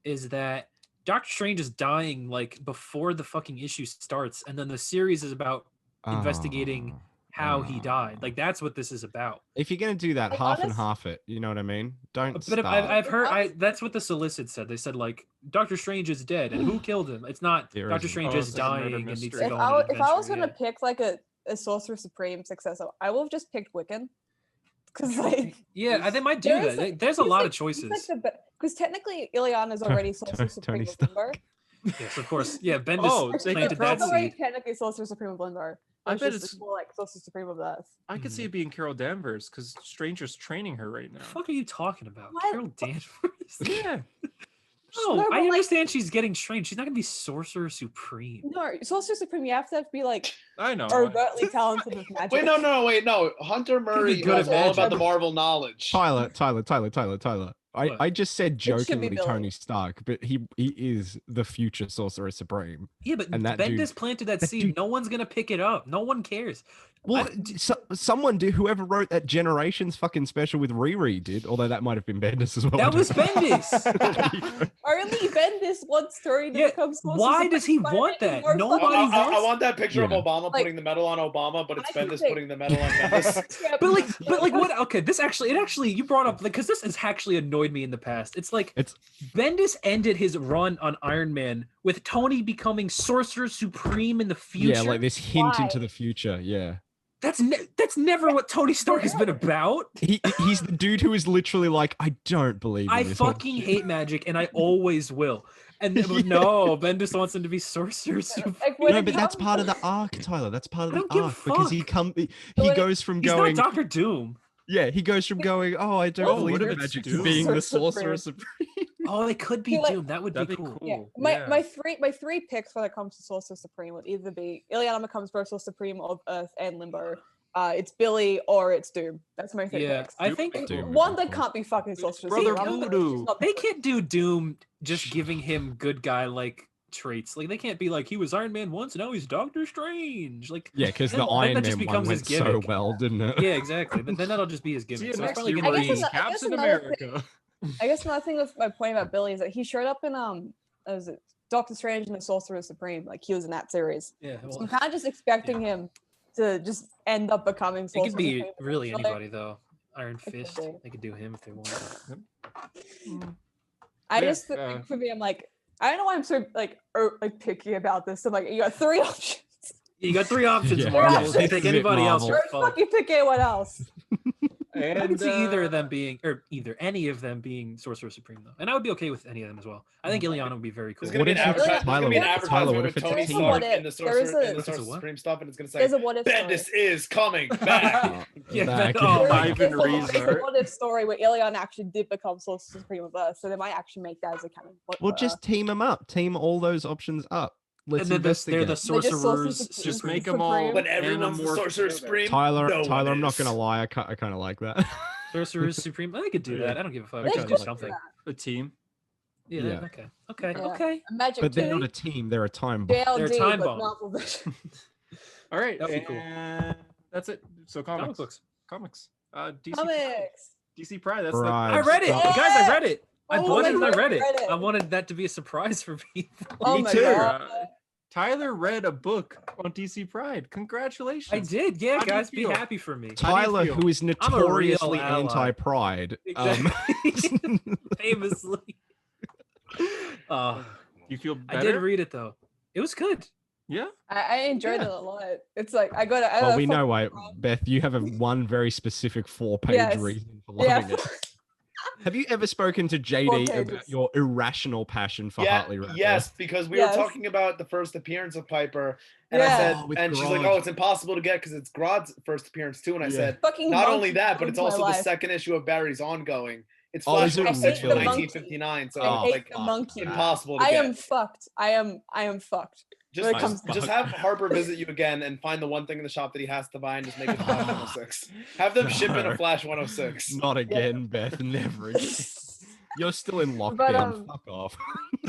is that Doctor Strange is dying like before the fucking issue starts, and then the series is about investigating Ah, how he died. Like that's what this is about. If you're gonna do that, Like, half and honest- half it. You know what I mean? Don't. But start. I've heard Honest- that's what the solicit said. They said like Doctor Strange is dead, and who killed him? It's not There Doctor isn't. Strange Oh, is it's like a murder dying and needs to mystery. if go I, on an if I was adventure, gonna pick like a Sorcerer Supreme successor, I would have just picked Wiccan. Because like yeah, I think might do there that. is, like- There's a he's lot like- of choices. Because technically Ileana's already Sorcerer Tony Supreme with Stark. Limbo. Yes, of course. Yeah, Bendis Oh, they planted could that She's already seed. technically Sorcerer Supreme of Limbo. I It's bet just it's- more like Sorcerer Supreme of Earth. I could see it being Carol Danvers because Stranger's training her right now. What the fuck are you talking about? What? Carol Danvers? Yeah. No, No, but, I like- understand she's getting trained. She's not gonna be Sorcerer Supreme. No, Sorcerer Supreme, you have to be like I know. overtly talented with magic. Wait, no. Hunter Murray good knows at all magic. about the Marvel knowledge. Tyler. What? I just said should be jokingly Billy. Tony Stark, but he is the future Sorcerer Supreme. Yeah, but And that Bendis dude- planted that that seed. dude- No one's gonna pick it up. No one cares. Well, someone did. Whoever wrote that Generations fucking special with Riri did, although that might have been Bendis as well. That I was don't know. Bendis. Only Bendis wants story to Yeah, become Sorcerer why Supreme does he by want making that? more Nobody fucking I wants- want that picture of Yeah. Obama Like- putting the medal on Obama, but it's I can Bendis say- putting the medal on Bendis. Yeah, but like what? Okay, this actually you brought up because this has actually annoyed me in the past. It's like It's- Bendis ended his run on Iron Man with Tony becoming Sorcerer Supreme in the future. Yeah, like this hint into Why? the future. Yeah. That's never what Tony Stark has been about. He's the dude who is literally like, I don't believe in I this whole fucking shit." hate magic, and I always will. And then, no, Bendis wants him to be Sorcerer Supreme. Like, when No, it but that's comes- part of the arc, Tyler. That's part of I the don't give a arc because he fuck. he when it- goes from He's going, not Doctor Doom. yeah, he goes from going, oh, I don't Oh, believe what if in it's magic to Doom? being the Sorcerer Sorcerer Supreme. Oh, it could be He, like- Doom. That would That'd be be cool. cool. Yeah, my three picks when it comes to Sorcerer Supreme would either be Ileana becomes Sorcerer Supreme of Earth and Limbo. It's Billy or it's Doom. That's my three Yeah, picks. I think Doom. One that can't be fucking Sorcerer Brother Supreme. I'm Voodoo. she's not- they can't do Doom just giving him good guy like traits. Like they can't be like he was Iron Man once, now he's Doctor Strange. Like Yeah, because the then Iron that Man just one becomes his went so gimmick. well, didn't it? yeah, exactly. But then that'll just be his See you gimmick. So it's next probably year, gonna I guess be it's not- I guess Captain another thing- America. I guess another thing with my point about Billy is that he showed up in was it Doctor Strange and the Sorcerer Supreme, like he was in that series. yeah. So I'm Well, kind of just expecting him to just end up becoming it Sorcerer could be Supreme really eventually. anybody though. Iron could Fist. be. They could do him if they want. I Yeah, just for me, I'm like, I don't know why I'm so like picky about this. I'm like, you got three options. You got three options, Yeah. Marvel. Yeah. If you pick anybody else, Marvel. you're Or fucked. fucking pick anyone else. I can And see either of them being, or any of them being Sorcerer Supreme though, and I would be okay with any of them as well. I think Ileana would be very cool. There's gonna be an What if it's advertisement. There's gonna be an Tyler, advertisement what with if it's a Tony team? Stark What if- in the there is Sorcerer a- in the What if it's a Sorcerer what? Supreme stuff, and it's gonna say There's a what if Bendis story. is coming back. Yeah, Back but- in- oh my Ivan There's a Reeser. what if story where Ileana actually did become Sorcerer Supreme of Earth, so they might actually make that as a canon. Well, just team them up. Team all those options up. Let's And then they're investigate. the Sorcerers sorcerers. Supreme. Just make Supreme. them all. When everyone's the Animorph Sorcerer together. Supreme. Tyler, no Tyler, one I'm not is. gonna lie. I kind of like that. Sorcerers Supreme. I could do Yeah. that. I don't give a fuck. They Just could do do something. A team. Yeah. Yeah. Okay. Okay. Yeah. Okay. Magic But they're not a Two, team. They're a time bomb. They're JLD, time but bomb. Marvel Vision. All right. That'd be cool. and That's it. So Comic comics. books. Comics. DC. Comics. DC Pride. That's Right. I read it, Yeah. guys. I read it. I Oh bought my it and I God, read it. you read it. I wanted that to be a surprise for people. Oh Me my too. god. Tyler read a book on DC Pride. Congratulations. I did. Yeah, How do you guys, be feel? happy for me. Tyler, feel? who is I'm a real notoriously ally. anti-pride. Exactly. Famously. You feel I better? did read it though. It was good. Yeah. I enjoyed it a lot. It's like I got. Well, we know why, Beth. You have one very specific 4-page Yes. reason for loving it. Have you ever spoken to JD about pages. your irrational passion for Yeah, Hartley Rapper? yes, because we Yes. were talking about the first appearance of Piper, and Yeah. I said, Oh, with and she's like, Grodd. "Oh, it's impossible to get because it's Grodd's first appearance too." And I Yeah. said, Fucking not monkey only that, but ruined it's my also the life. second issue of Barry's ongoing. It's Oh, Flash is it 106 from really? 1959, so Oh, it's like the monkey. impossible to I get. am fucked. I am fucked. Just, when it just, comes- just have Harper visit you again and find the one thing in the shop that he has to buy and just make it Flash 106. Have them ship in a No. Flash 106. Not again, Beth. Never again. You're still in lockdown. But, Fuck off.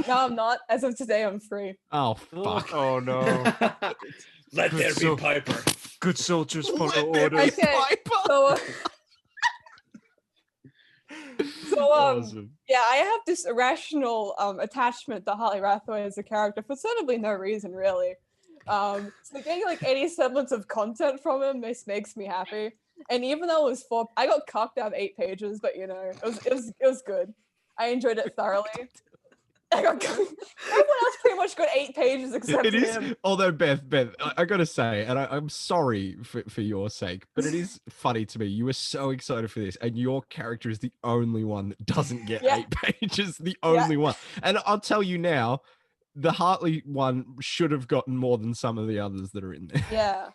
No, I'm not. As of today, I'm free. Oh, fuck. Oh no. Let there be So- Piper. Good soldiers follow Let there be orders. Okay. Piper. So, Awesome. yeah, I have this irrational attachment to Hartley Rathaway as a character for certainly no reason, really. So getting like any semblance of content from him makes me happy. And even though it was I got cocked out of 8 pages, but you know, it was good. I enjoyed it thoroughly. Everyone else pretty much got 8 pages except It is, him. although Beth, I gotta say, and I'm sorry for your sake, but it is funny to me. You were so excited for this, and your character is the only one that doesn't get Yeah. 8 pages, the only one. And I'll tell you now, the Hartley one should have gotten more than some of the others that are in there. Yeah,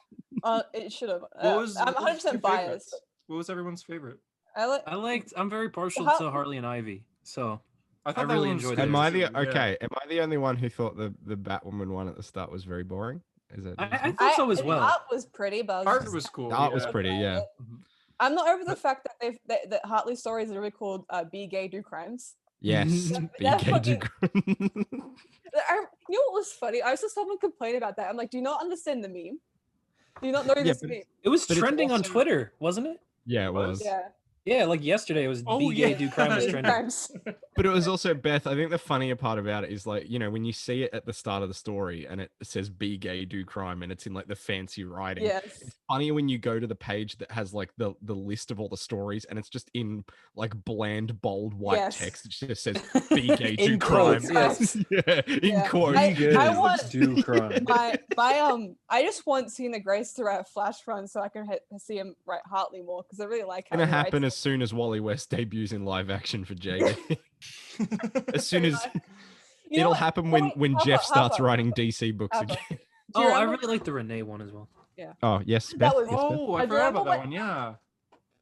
it should have. What was, I'm what was 100% your biased. favorites? What was everyone's favorite? I'm very partial How- to Harley and Ivy, so I I really that one was enjoyed good it. Am I too, the yeah. okay? Am I the only one who thought the Batwoman one at the start was very boring? Is it? I thought so as The well. art was pretty, but I was Art just was cool. The art was yeah. pretty, yeah. I'm not over the fact that that Hartley stories are really called "Be Gay, Do Crimes." Yes. That BK You know what was funny? I saw someone complain about that. I'm like, do you not understand the meme? Do you not know Yeah, this but meme? It was But it's trending on also- Twitter, wasn't it? Yeah, it was. Yeah. Yeah, like yesterday it was Oh, be gay, yeah. do crime was Do trending. crimes. But it was also, Beth, I think the funnier part about it is like, you know, when you see it at the start of the story and it says be gay, do crime, and it's in like the fancy writing. Yes. It's funnier when you go to the page that has like the list of all the stories and it's just in like bland, bold white Yes. text. It just says be gay, do In crime. quotes, yes. Yeah, in Yeah. quotes. I want do crime. I just want Tina Grace to write a Flash run so I can see him write Hartley more because I really like how Gonna he writes happen it. as soon as Wally West debuts in live action for JD. As soon as You know it'll what? happen Oh, when wait, when Harper, Jeff starts Harper, writing DC books Harper. again. Do you Oh, I remember- really like the Renee one as well. Oh yes, That Beth. was- Yes, Beth. Oh, I I forgot remember about that when- one. Yeah.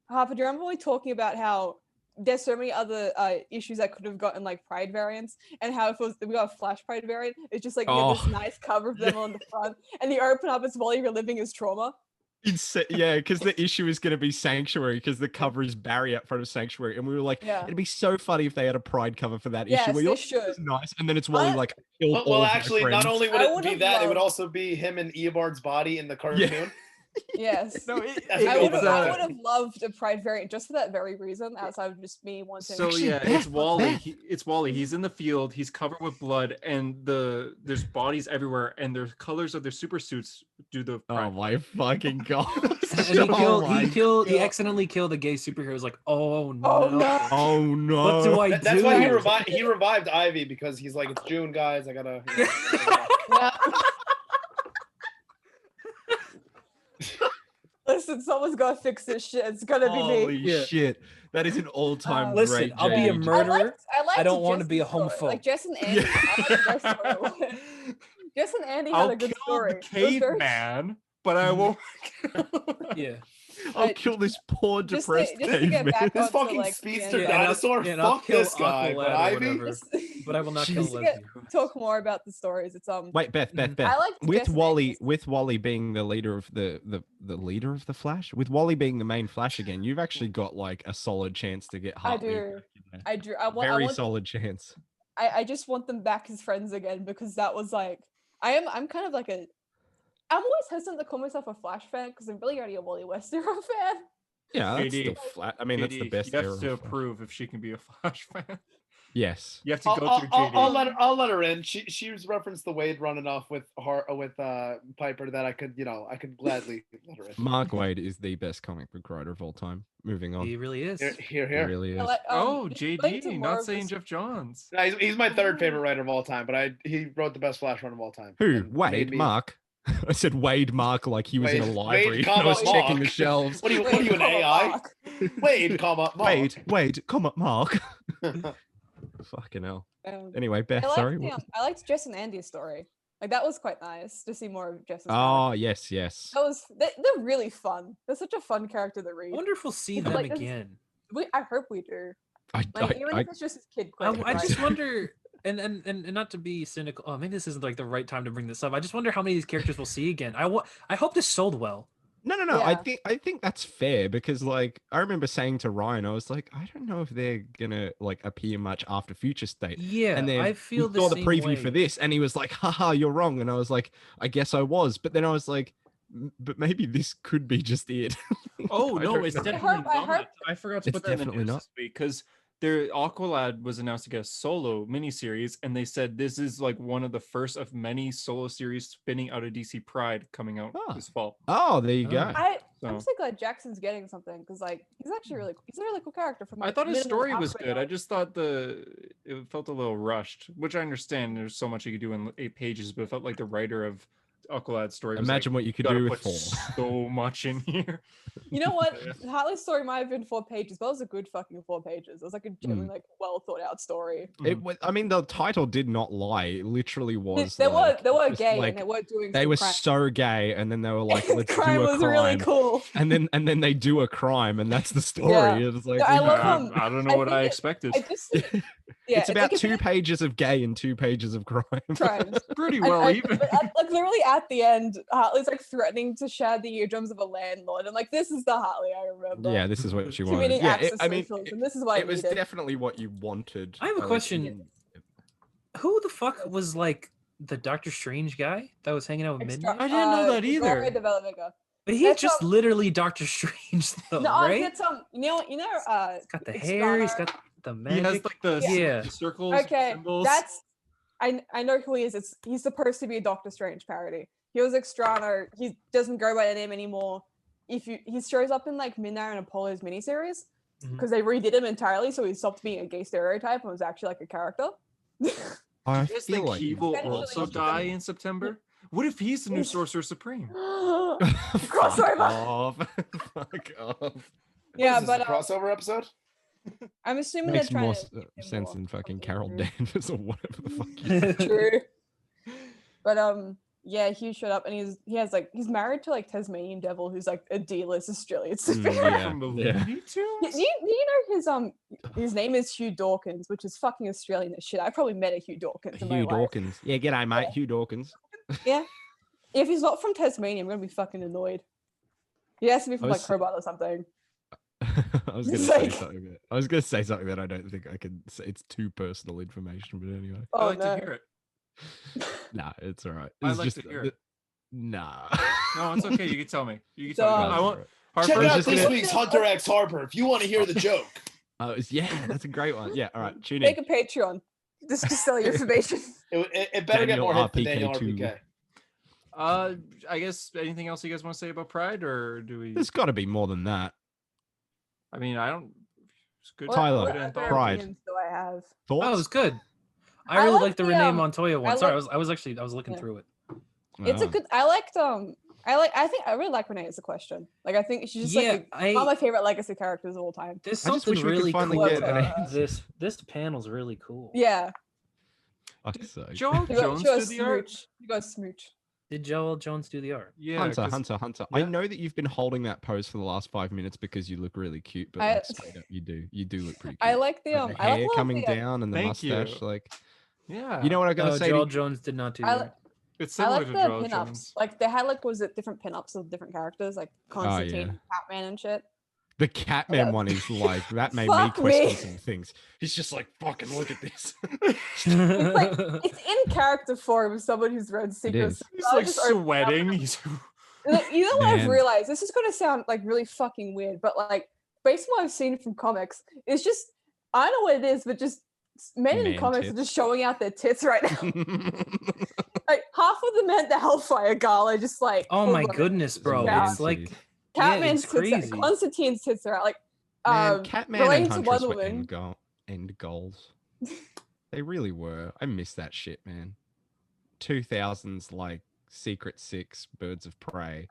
Harper, do you remember we talking about how there's so many other issues that could have gotten like Pride variants, and how if we got a Flash Pride variant, it's just like you have this Oh. nice cover of them on the front, and the open up is Wally reliving his trauma. Yeah, because the issue is going to be Sanctuary because the cover is Barry out front of Sanctuary, and we were like, Yeah. it'd be so funny if they had a Pride cover for that Yes, issue. Where they you're should. It's nice, and then it's Wally I- like, killed all Well, of my actually, not friends. only would I it be would've that, it would loved- also be him and Eobard's body in the cartoon. Yes. No, it, I I would it's, have loved a Pride variant just for that very reason, outside of just me wanting. So Actually, yeah, Beth, it's Wally. Beth. It's Wally. He's in the field. He's covered with blood, and there's bodies everywhere, and their colors of their super suits do the. Oh pride. my fucking god! And he Oh my he God. accidentally killed a gay superhero. He's like, oh no. Oh, no. Oh no! What do I do? That's why he revived Ivy because he's like, it's June, guys. I gotta. Yeah. Listen, someone's gotta fix this shit. It's gonna be me. Holy Yeah. shit! That is an all-time Listen, great. I'll be a JD. murderer. I liked I don't want to Jess' be a story. homophobe. Like Jess and Andy. I liked their story a lot. Jess and Andy had I'll a good kill story. the It was very- caveman, but I won't. Yeah. I'll kill this poor just to- depressed just to get caveman. back This onto, fucking like, speedster yeah, and I'll- dinosaur. and I'll Fuck kill this guy. Aqualad But or Ivy. whatever. Just- But I will not kill just to lesbian. talk more about the stories. It's Wait, Beth, Mhm. Beth. I liked With Jess and Wally, Andy's- with Wally being the leader of the leader of the Flash, with Wally being the main Flash again, you've actually got like a solid chance to get I Hartley. do. back in there. I drew. I want. Very solid chance. I just want them back as friends again because that was like I'm kind of like a. I'm always hesitant to call myself a Flash fan because I'm really already a Wally West era fan. Yeah, that's JD, still flat. I mean, that's the JD, best You era. have to of Flash. approve if she can be a Flash fan. Yes. You have to go through JD. I'll let her in. She was referenced the Wade running off with Piper that I could gladly let her in. Mark Waid is the best comic book writer of all time. Moving on. He really is. Here. He really is. Oh, just relating to JD, more not of saying this- Jeff Johns. No, he's my third favorite writer of all time, but he wrote the best Flash run of all time. Who? And Wade? made me- Mark? I said Wade Mark like he was in a Wade, library. comma, I was checking Mark. the shelves. What are you an AI? Wade, comma, Mark. Wade, comma, Mark. Fucking hell. Anyway, Beth, sorry. I liked Jess and Andy's story. Like that was quite nice to see more of Jess. Oh, yes. They're really fun. They're such a fun character to read. I wonder if we'll see them Like, again. I hope we do. I Even if it's just his kid. I just wonder, and not to be cynical. Oh, maybe this isn't like the right time to bring this up. I just wonder how many of these characters we'll see again. I hope this sold well. No. Yeah. I think that's fair because like I remember saying to Ryan, I was like, I don't know if they're gonna like appear much after Future State. Yeah, And then I feel we saw the same preview way. for this, and he was like, haha, you're wrong. And I was like, I guess I was. But then I was like, but maybe this could be just it. Oh I no, don't it's know. definitely I heard- not. I forgot to It's put that in the definitely news not. this week because their Aqualad was announced to get a solo miniseries, and they said this is like one of the first of many solo series spinning out of DC Pride coming out this fall. Oh, there you go. I'm So so glad Jackson's getting something because like he's actually he's a really cool character. From I like, thought his minimal story was output good. I of- just thought it felt a little rushed, which I understand. There's so much you could do in 8 pages, but it felt like the writer of Aqualad's story was Imagine like, what you could "Gotta do with put 4. so much in here." You know what? Yeah. Harley's story might have been 4 pages, but it was a good fucking 4 pages. It was like a genuinely like well thought out story. It was, I mean, the title did not lie. It literally was. They like, were just, gay like, and they were doing. They some were crime. so gay, and then they were like, "Let's crime do a was crime," really cool. and then they do a crime, and that's the story. Yeah. It was like, No, I we love know. I don't know I what think I it- expected. I just yeah, It's about like, 2 pages of gay and 2 pages of crime. crimes. Pretty And- well and- even. but like literally at the end, Hartley's like threatening to shatter the eardrums of a landlord, and like this is the Hartley I remember. Yeah, this is what she wanted. Committing Yeah, acts of I mean, socialism. This is what it I was needed. definitely what you wanted. I have a like, question. Who the fuck was like the Doctor Strange guy that was hanging out with Extra- Midnight? I didn't know that either. Gloria Development. But he's that's just literally Doctor Strange though, No, right? it's you know, He's got the hair. He's got the He magic. has like the Yeah. circles, okay, symbols. that's I know who he is. He's supposed to be a Doctor Strange parody. He was Extrano. He doesn't go by the name anymore. He shows up in like Midnight and Apollo's miniseries Mhm. because they redid him entirely, so he stopped being a gay stereotype and was actually like a character. I You guys feel think like he will Essentially, also he's die in September? What if he's the new He's- Sorcerer Supreme? Fuck Crossover. off. Fuck off. Yeah, What is this, but a crossover episode. I'm assuming Makes they're trying more to make him sense more than fucking something Carol weird. Danvers or whatever the fuck. You said. True. But yeah, he showed up and he's married to like Tasmanian Devil, who's like a D-list Australian superhero. Yeah, From the yeah. Looney Do Tunes? you know his name is Hugh Dawkins, which is fucking Australian as shit. I probably met a Hugh Dawkins in my Hugh life. Dawkins. Yeah, g'day, mate. Hugh Dawkins. Yeah. If he's not from Tasmania, I'm gonna be fucking annoyed. He has to be from I like was- Hobart or something. I was gonna It's say like- something. I was gonna say something that I don't think I can say. It's too personal information, but anyway. I Oh like no. to hear it. Nah, it's all right. I It's like just to hear it. Nah. No, it's okay. You can tell me. You can tell me. Dog. I want Check Harper. was out just this gonna- week's Hunter X Harper if you want to hear the joke. Yeah, that's a great one. Yeah, all right. Tune in. Make a Patreon. Just to sell your information. It better get Daniel more hits than RPK2. Daniel RPK. I guess anything else you guys want to say about Pride, or do we? There's got to be more than that. I mean, I don't. It's good. Tyler, good What anthology. other Pride. opinions do I have? Thoughts? Oh, it was good. I I really like liked the the, Renee um, Montoya one. I Sorry, like- I was looking Yeah. through it. It's a Oh. good. I think I really like Renee as a question. Like I think she's just like one of my favorite legacy characters of all time. There's I just something wish we could really finally cool get about an this panel's really cool. Yeah. Fuck's sake. Joel She got, Jones she got did the art. smooch. She got smooch. Did Joel Jones do the art? Yeah, Hunter, 'cause- Hunter. I Yeah. know that you've been holding that pose for the last 5 minutes because you look really cute, but I- like, straight up, you do. You do look pretty cute. I like the Like, the I like hair a lot of coming the, down and the Thank you. mustache. Like, Yeah. you know what I gotta Oh, say? Joel to, Jones did not do I that. li- It's I similar like to the Joel pinups. Jones. Like they had like was it different pinups of different characters like Constantine, Catman, and shit. the Catman Yeah. one is like that made me Fuck question me. some things. He's just like, fucking look at this. It's like it's in character form of someone who's read Secrets. is. He's like sweating. He's You know what I've Man. realized? This is gonna sound like really fucking weird, but like based on what I've seen from comics, it's just I don't know what it is, but just men in Man comics are tits. just showing out their tits right now. Like half of the men at the Hellfire Gala are just like, Oh full my on goodness, bro! Yeah. It's like Catman's it's tits out, crazy. Constantine's tits are out. Like, Man, Catman relating and to Huntress Wonder were Woman. end goals. They really were. I miss that shit, man. 2000s like Secret Six, Birds of Prey,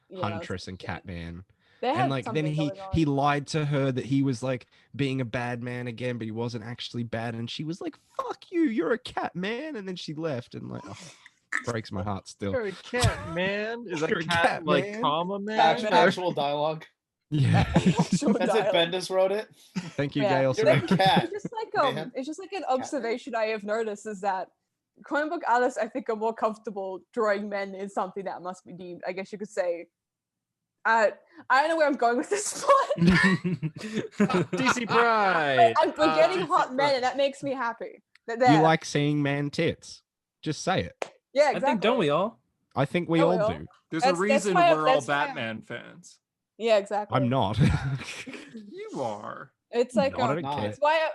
Yeah, that was Huntress and interesting. Catman. They And had like then something he going on. he lied to her that he was like being a bad man again, but he wasn't actually bad, and she was like, "Fuck you, you're a cat man," and then she left, and like, oh, breaks my heart still. You're a cat, man. Is that You're a cat, cat, like man. comma man? Actual dialogue. Yeah. Actual That's it. dialogue. Bendis wrote it. Thank you, Yeah. Gail. You're a Sorry. cat. It's just like Man. it's just like an observation I have noticed is that comic book artists I think are more comfortable drawing men in something that must be deemed, I guess you could say. I don't know where I'm going with this plot. DC Pride. I'm getting DC hot men, Pride. and that makes me happy. That You they're- like seeing man tits? Just say it. yeah, I exactly. think don't we all? I think we Oh, all well. do. There's That's a reason why- we're all that's why- Batman fans. Yeah, exactly. I'm not. You are. It's like Not a Not. kid.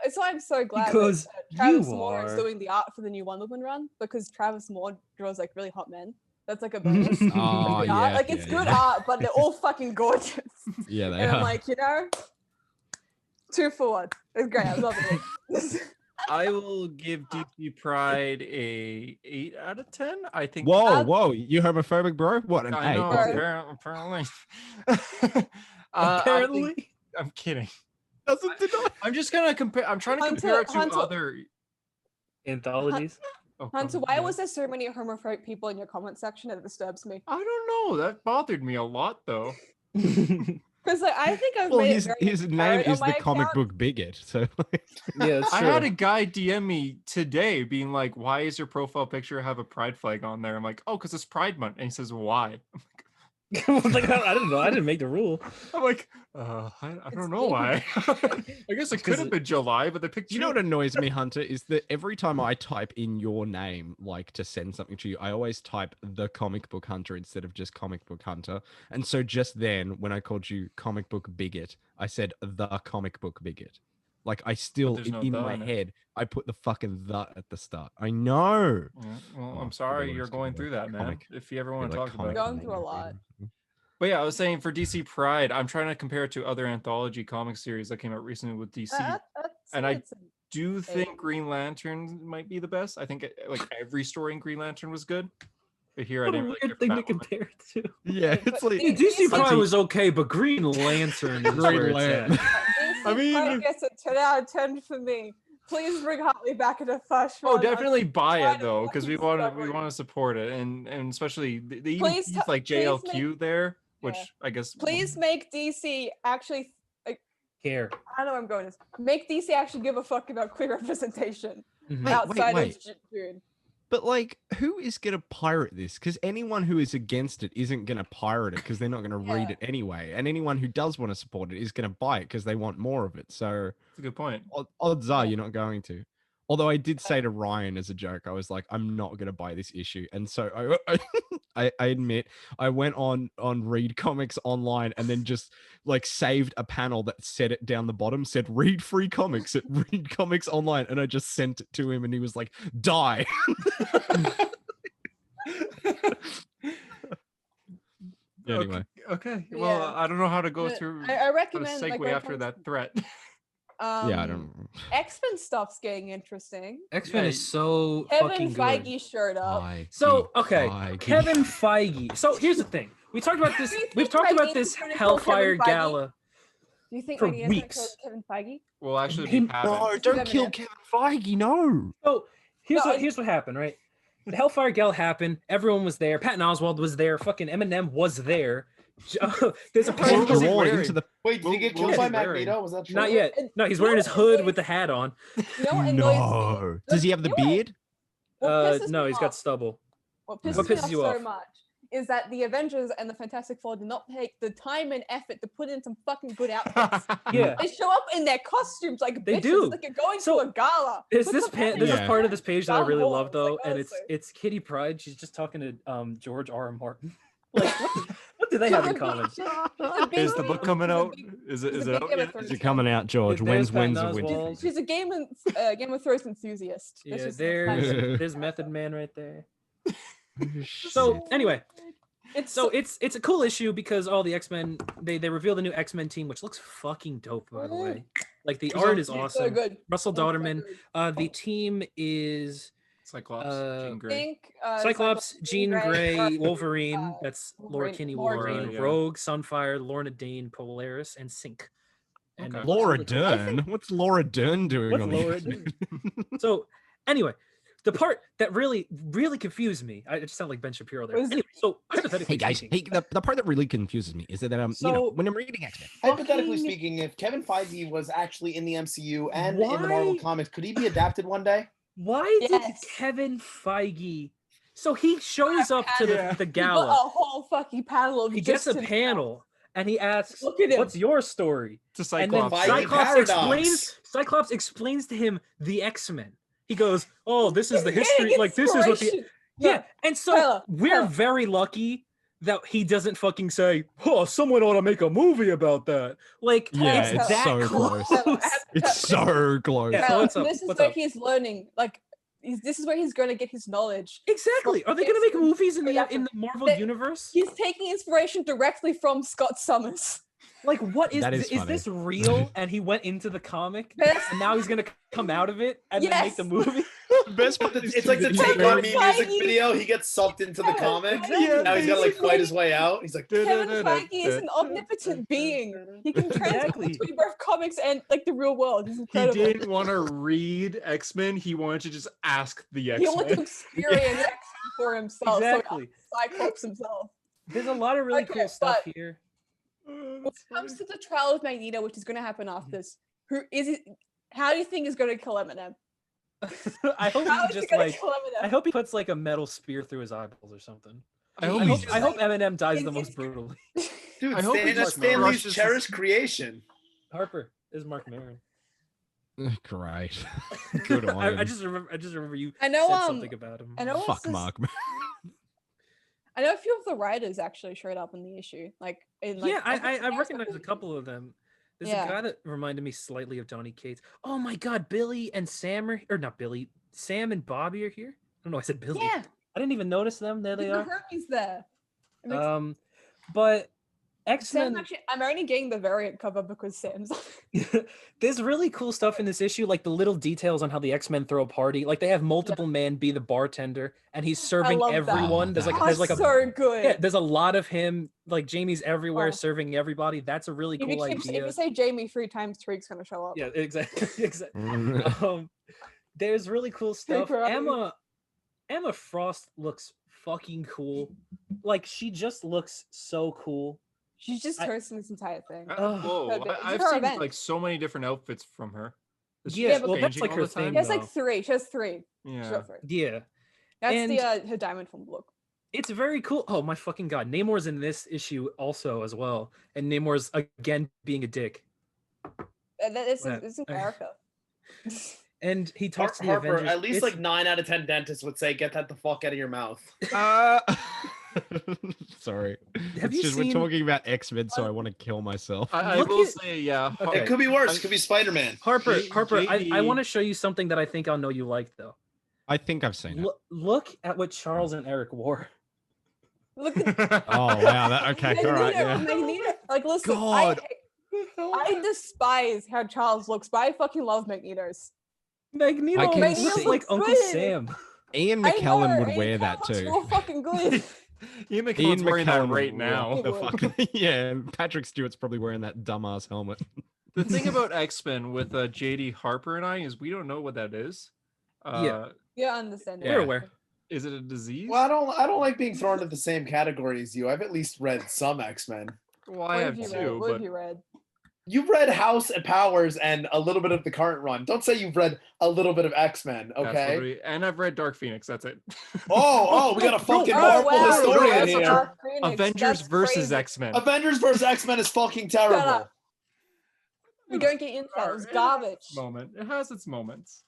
it's why I'm so glad Because that Travis you Moore is are. doing the art for the new Wonder Woman run because Travis Moore draws like really hot men. That's like a bonus. Oh, Good yeah. art. Like it's yeah, good yeah. art, but they're all fucking gorgeous. Yeah, they And are. I'm like, 2 for 1. It's great. I'm loving it. I will give DC Pride a 8 out of 10. I think. Whoa, whoa! You homophobic, bro? What an I eight? know. Right. Apparently. Apparently, I'm kidding. Doesn't deny. I'm just gonna compare. I'm trying to compare it to Hunter- other. anthologies. Oh, Hunter, go why ahead. was there so many homophobic people in your comment section? It disturbs me. I don't know. That bothered me a lot, though. Because like, I think I've Well, made his it very his name apparent on is the my comic account. book bigot. So like, Yeah, it's I true. had a guy DM me today being like, "Why is your profile picture have a pride flag on there?" I'm like, "Oh, because it's Pride Month." And he says, "Why?" Like, I don't know. I didn't make the rule. I'm like, I It's don't know why. I guess it could have been July, but the picture. you know what annoys me, Hunter, is that every time I type in your name, like to send something to you, I always type the comic book hunter instead of just comic book hunter. And so just then, when I called you comic book bigot, I said the comic book bigot. Like I still there's no in the my in it. head, I put the fucking the at the start. I know. Yeah, well, Oh, I'm sorry everyone's you're going doing through that, man. comic- If you ever want to Like talk comic about it. Going through a lot. But yeah, I was saying for DC Pride, I'm trying to compare it to other anthology comic series that came out recently with DC. And I do think Green Lantern might be the best. I think like every story in Green Lantern was good. But here I What a didn't really weird care thing for to Batwoman. compare it to. Yeah, it's like DC DC Pride was okay, but Green Lantern is Green where it's Lantern. at. I mean- I guess a 10 out of 10 for me. Please bring Hartley back in a first Oh, run. I'm definitely buy trying it to though, because we fucking want struggling. to support it, and especially they even Please use like please JLQ there, which yeah. I guess. Please make DC actually. Care. I don't know where I'm going with this. Make DC actually give a fuck about queer representation Mhm. Wait, outside wait. of June. But like, who is gonna pirate this? Because anyone who is against it isn't gonna pirate it because they're not gonna read Yeah. it anyway. And anyone who does want to support it is gonna buy it because they want more of it. So That's a good point. odds are you're not going to. Although I did say to Ryan as a joke, I was like, I'm not gonna buy this issue. And so I admit I went on Read Comics online and then just like saved a panel that said it down the bottom, said read free comics at Read Comics Online, and I just sent it to him and he was like, die. Anyway. Okay. Well, Yeah. I don't know how to go But through I how to recommend like segue when it after comes that threat. Yeah, I don't X-Men stuff's getting interesting. X-Men Yeah, is so Kevin fucking good. Feige showed up. So okay, Feige. Kevin Feige. So here's the thing. We talked about this. Do you We've think talked Feige about is this gonna kill Kevin Hellfire Feige? Gala. Do you think For Feige is weeks. gonna kill Kevin Feige? Well, actually, Him- we haven't. No, This don't is kill Eminem. Kevin Feige, no. So No, here's what happened, right? The Hellfire Gala happened. Everyone was there. Patton Oswalt was there. Fucking Eminem was there. There's a What Paul was he Drawn wearing? into the Wait, did he get What killed was by he wearing? Magneto? Was that true? Not yet. No, he's wearing his hood with the hat on. You know what annoys me? No. Does he have the You know what- beard? what pisses No, me he's got off- stubble. What What pisses me pisses off you so off? much is that the Avengers and the Fantastic Four did not take the time and effort to put in some fucking good outfits. Yeah. They show up in their costumes like They bitches, do. like you're going So, to a gala. There's Put this some there's effort this Yeah. in. part of this page that I Star really Wars, love though, like, and honestly. it's Kitty Pryde. She's just talking to George R. R. Martin. Like what What do they have in common? Is the book coming out? Is it out yet? Is it coming out, George? There's When's Patton the winter? Oswalt. She's a Game of Thrones enthusiast. That's Yeah, just there's Method Man right there. So anyway, it's a cool issue because all the X-Men they reveal the new X-Men team, which looks fucking dope, by the way. Like the art is awesome. So good. Russell Dauterman. The team is Cyclops, Jean Grey. Cyclops, Jean Grey, Wolverine. That's Laura Wolverine, Kinney, Laura Wolverine, Dern. Rogue, Sunfire, Lorna Dane, Polaris, and Sync. And Okay. Laura Dern. What's Laura Dern doing What's on Laura the Dern? So anyway, the part that really confused me, I just sound like Ben Shapiro there. Was- Anyway, so hypothetically Hey guys, speaking, the part that really confuses me is that So- when I'm reading X-Men, Hypothetically speaking, if Kevin Feige was actually in the MCU and in the Marvel Why? comics, could he be adapted one day? why did Yes. Kevin Feige? So he shows up to Yeah. the He got gala. a whole fucking panel of He gets a just panel and he asks, Look at him. "What's your story?" To And then Cyclops. Feige Cyclops explains to him the X-Men. He goes, "Oh, this is the He's history. getting Like this is what the inspiration. yeah." And so Tyler, we're Tyler. very lucky that he doesn't fucking say, "Oh, someone ought to make a movie about that." Like, Yeah, it's it's that so close. close. it's so close. Yeah. So Tyler, what's up? this is What's where up? he's learning. Like, this is where he's going to get his knowledge. Exactly. Are they going to make movies in the Marvel They- universe? He's taking inspiration directly from Scott Summers. Like, what is That this? is Is funny. this real? And he went into the comic, Yes. and now he's going to come out of it and then make Yes. the movie. The best part is It's like the that Take he's On very- Me music video. He gets sucked into the comic. Yeah, Now he's got to like fight his way out. He's like, Kevin Feige is an omnipotent being. He can translate Exactly. between both comics and like the real world. He's He incredible. didn't want to read X-Men. He wanted to just ask the He wanted to X-Men. experience X-Men for himself. Exactly. So Cyclops himself. There's a lot of really Okay, cool stuff but- here. When it comes to the trial of Magneto, which is going to happen after this, who is it? How do you think is going to kill Eminem? I hope How he is he just going to like. kill Eminem? I hope he puts like a metal spear through his eyeballs or something. I hope I he hope, just I hope Eminem dies the It's- most brutally. dude, I hope he just Stan Lee's crushes cherished creation. Harper is Mark Maron. Great. Good on him. I just remember you I know, said something about him. I know. Fuck Mark. I know a few of the writers actually showed up in the issue. Like, in like, Yeah, think I Sam's recognize a like- couple of them. There's Yeah. a guy that reminded me slightly of Donny Cates. Oh my God, Billy and Sam are, or not Billy, Sam and Bobby are here. I don't know. I said Billy. Yeah, I didn't even notice them. There they the are. Hermes there. It makes- But Sam's X-Men. actually, I'm only getting the variant cover because Sam's. There's really cool stuff in this issue, like the little details on how the X-Men throw a party. Like they have multiple man be the bartender, and he's serving love that. everyone. Oh, There's like that- there's like a so good. yeah, there's a lot of him. Like Jamie's everywhere Oh. serving everybody. That's a really if, you cool keep, if idea. you say Jamie 3 times, Tariq's gonna show up. Yeah, exactly. Exactly. There's really cool stuff. Right. Emma Frost looks fucking cool. Like she just looks so cool. She's just hosting this entire thing. Whoa, It's I've her seen event. like so many different outfits from her. Is she Yeah, just well, that's changing like all her the time? thing, She has though. like 3. She has 3. She's Yeah. got 3. Yeah, That's And- her diamond from look. it's very cool. Oh my fucking God, Namor's in this issue also as well, and Namor's again being a dick. This Yeah. is America. And he talks to the Harper, Avengers. at least It's- like 9 out of 10 dentists would say, "Get that the fuck out of your mouth." Sorry. Have It's you just seen- we're talking about X-Men, so I want to kill myself. I Look will at- say, yeah. Okay. It could be worse. It could be Spider-Man. Harper. J- Harper, I JD want to show you something that I think I'll know you like though. I think I've seen it. Look at what Charles and Eric wore. Look at Oh wow. Okay. Magneto. All right. Yeah. Magneto. Like, listen, God. I despise how Charles looks, but I fucking love Magneto's. Magneto I can looks see- like Uncle good. Sam. Ian I McKellen know, would and wear it that looks too. so fucking good. Ian McKellen's wearing that McKellen right would now. wear the He fucking- yeah, and Patrick Stewart's probably wearing that dumbass helmet. The thing about X-Men with JD Harper and I is we don't know what that is. Yeah. Yeah, I understand. We're Yeah. aware. Is it a disease? Well, I don't like being thrown into the same category as you. I've at least read some X-Men. Well, What I have have you read? two, What have but you read? You've read House and Powers and a little bit of the current run. Don't say you've read a little bit of X-Men, that's okay? literally- and I've read Dark Phoenix. That's it. Oh, we got a fucking Oh, Marvel wow, historian that's here. Dark Phoenix, Avengers that's versus crazy. X-Men. Avengers vs. X-Men is fucking terrible. up. We don't get into that. It's garbage. Moment. It has its moments.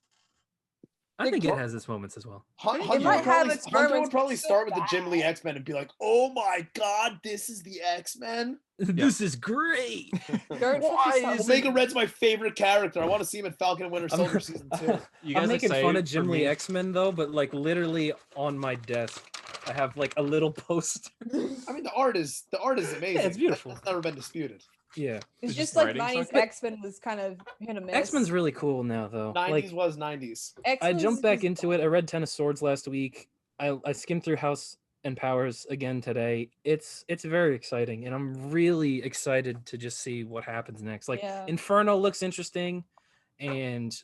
I think it has its moments as well. Hunter might have its Hunter would moments, probably but start with the so Jim Lee X-Men and be like, "Oh my god, this is the X-Men." This is great. Omega Red's my favorite character. I want to see him in Falcon and Winter Soldier season 2. You guys I'm making fun of excited for Jim Lee me? X-Men though, but like literally on my desk, I have like a little poster. I mean, the art is amazing. it's beautiful. That's never been disputed. Yeah, It's It's just just like writing 90s something. X-Men was kind of hit or miss. X-Men's really cool now though. 90s Like was 90s. I X-Men's jumped back just into it. I read Ten of Swords last week. I skimmed through House and Powers again today. It's very exciting, and I'm really excited to just see what happens next. Like Yeah. Inferno looks interesting, and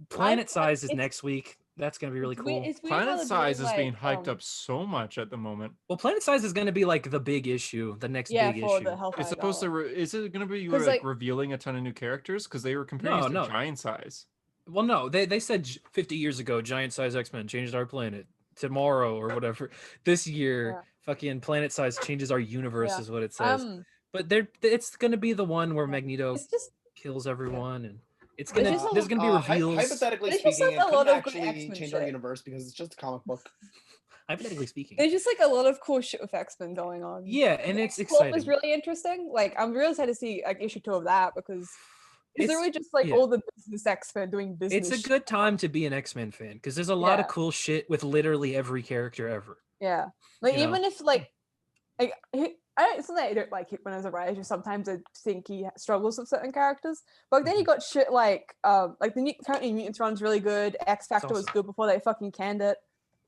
Planet Size is it's- next week. That's gonna be really it's weird- cool. it's weird how Planet they're Size doing, is being like, hyped up so much at the moment. Well, Planet Size is gonna be like the big issue, the next Yeah, big for issue. the Hellfire It's supposed to. Gala. Is it going to be 'Cause, like like- revealing a ton of new characters? Because they were comparing No, it to no. Giant Size. Well, no, they said 50 years ago, Giant Size X-Men changed our planet. Tomorrow or whatever. This year, Yeah. fucking Planet Size changes our universe, Yeah. is what it says. But it's gonna be the one where Magneto It's just kills everyone, and it's There's gonna just a there's gonna be reveals. Hypothetically There's just, speaking, like, it a lot couldn't of good actually X-Men change our shit. universe because it's just a comic book. Hypothetically speaking. there's just like a lot of cool shit with X-Men going on. Yeah, and it's X-Corp exciting. was really interesting. Like I'm really excited to see like issue 2 of that because it's It's- literally just like yeah. all the business X-Men doing business. It's a shit. good time to be an X-Men fan because there's a lot of Yeah. cool shit with literally every character ever. Yeah. Like You know? even if like it's not that I don't like Hickman as a writer, just sometimes I think he struggles with certain characters. But then you got shit like the currently Mutants run's really good. X Factor was also- good before they fucking canned it.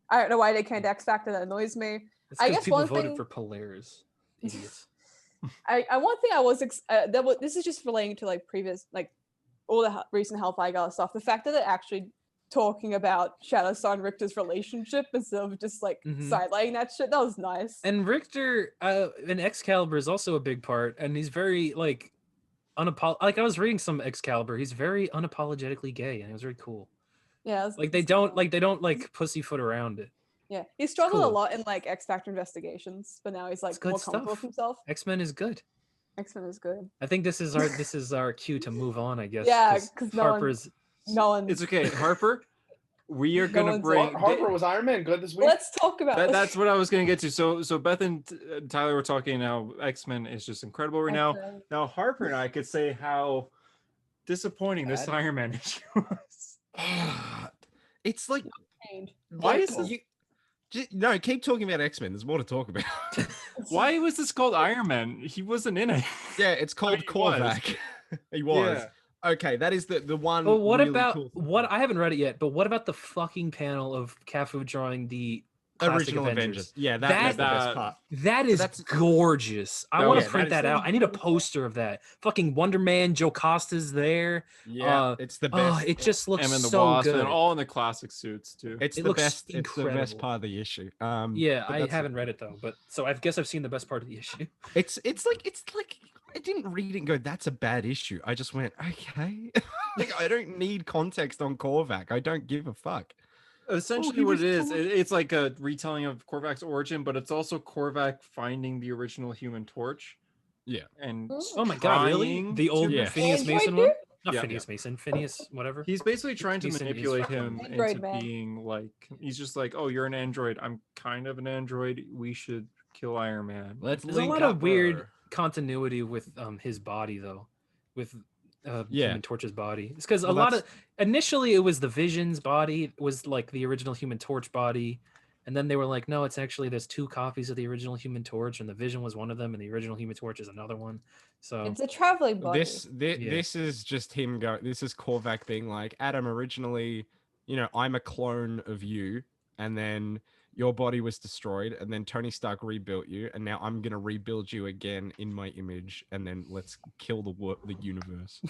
I don't know why they canned X Factor, that annoys me. It's I 'cause guess people one voted thing- for Polaris. Idiots. One thing I was this is just relating to like previous like all the recent Hellfire Gala stuff. The fact that they're actually talking about Shatterstar and Richter's relationship instead of just like Mhm. sidelining that shit, that was nice. And Richter in Excalibur is also a big part, and he's very like like I was reading some Excalibur, he's very unapologetically gay, and it was very cool. Yeah, it was- Like they don't like pussyfoot around it. Yeah, he struggled a cool. lot in like X Factor investigations, but now he's like good more comfortable stuff. with himself. X-Men is good. X-Men is good. I think this is our cue to move on, I guess. Yeah, 'cause no one- Harper's No one. It's okay, Harper. We are No gonna one's- bring. Harper was Iron Man good this week. Let's talk about That's what I was gonna get to. So Beth and Tyler were talking how X-Men is just incredible right now. X-Men. Now Harper and I could say how disappointing this Bad. Iron Man issue was. It's like, Change. Why is this? no, keep talking about X-Men. There's more to talk about. Why was this called Iron Man? He wasn't in it. Yeah, it's called he was. Korvac. He was. Yeah. Okay, that is the one. But what really about cool thing. what I haven't read it yet, but what about the fucking panel of Cafu drawing the classic original Avengers? Yeah, that's the best That- part. That is that's- gorgeous. I That want was- to print that is that out. I need a really poster of that. Fucking Wonder Man, Joe Costa's there. Yeah, it's the best. Oh, it just looks Him and the so Wasp, good. and all in the classic suits too. It's it the looks best. It's the best incredible. part of the issue. Yeah, but I that's- haven't read it though, but so I guess I've seen the best part of the issue. It's like I didn't read it and go, "That's a bad issue." I just went, "Okay." Like I don't need context on Korvac. I don't give a fuck. Essentially, he what was it is, cool. it's like a retelling of Korvac's origin, but it's also Korvac finding the original Human Torch. Yeah. And Oh my god, really? trying The old Yeah. Phineas Android Mason dude? one? Not Yeah. Phineas Mason, Phineas, whatever. he's basically trying to Decent, he's manipulate fucking him Android into man. being like, he's just like, oh, you're an android. I'm kind of an android. We should kill Iron Man. Let's There's a link lot up, of weird bro. continuity with his body though, with Yeah. Human Torch's body. It's because Well, a lot of that's- initially it was the Vision's body was like the original Human Torch body, and then they were like, no, it's actually there's two copies of the original Human Torch, and the Vision was one of them, and the original Human Torch is another one. So It's a traveling body. Yeah. This is just him go. This is Korvac being like, Adam, originally, I'm a clone of you, and then your body was destroyed, and then Tony Stark rebuilt you, and now I'm gonna rebuild you again in my image, and then let's kill the universe.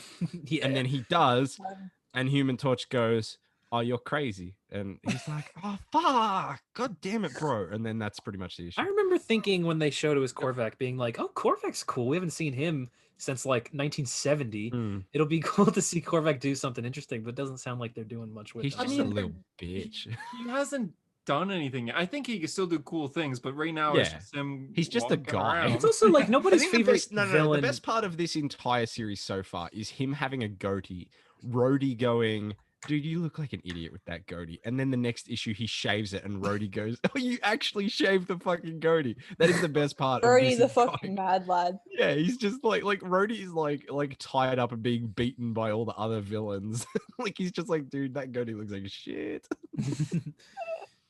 yeah, And then he does, Um, and Human Torch goes, "Oh, you're crazy," and he's like, "Oh fuck, god damn it, bro!" And then that's pretty much the issue. I remember thinking when they showed it was Korvac, being like, "Oh, Korvac's cool. We haven't seen him since like 1970. Mm. It'll be cool to see Korvac do something interesting." But it doesn't sound like they're doing much with. He's him. just mean, a little bitch. He hasn't done anything. I think he can still do cool things, but right now it's Yeah. just him. He's just a walking guy. around. It's also like I nobody's think the favorite best, no, villain. the best part of this entire series so far is him having a goatee, Rhodey going, dude, you look like an idiot with that goatee. And then the next issue, he shaves it, and Rhodey goes, oh, you actually shaved the fucking goatee. That is the best part. Brody, of the this fucking entire- mad lad. Yeah, he's just like Rhodey is like tied up and being beaten by all the other villains. Like he's just like, dude, that goatee looks like shit.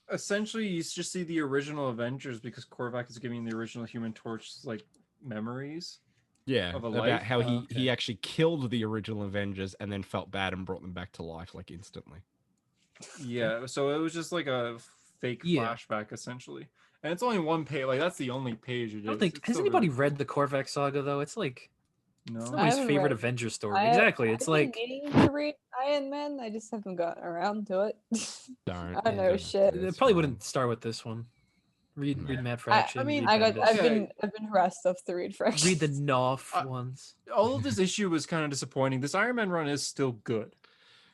Essentially, you just see the original Avengers because Korvac is giving the original Human Torch like memories. Yeah, Of a about life? how he Okay. actually killed the original Avengers and then felt bad and brought them back to life like instantly. Yeah, so it was just like a fake Yeah. flashback essentially, and it's only one page. Like that's the only page it is. I don't think It's has still anybody really read the Korvac saga though. It's like no. nobody's haven't favorite read- Avenger story. Exactly. It's I've been like meaning to read Iron Man. I just haven't gotten around to it. Don't. I know shit. it probably wouldn't start with this one. Read No. Mad Fraction. mean, read I've Bendis. been harassed stuff to read fresh. Read the Knopf Uh, ones. All of this issue was kind of disappointing. This Iron Man run is still good.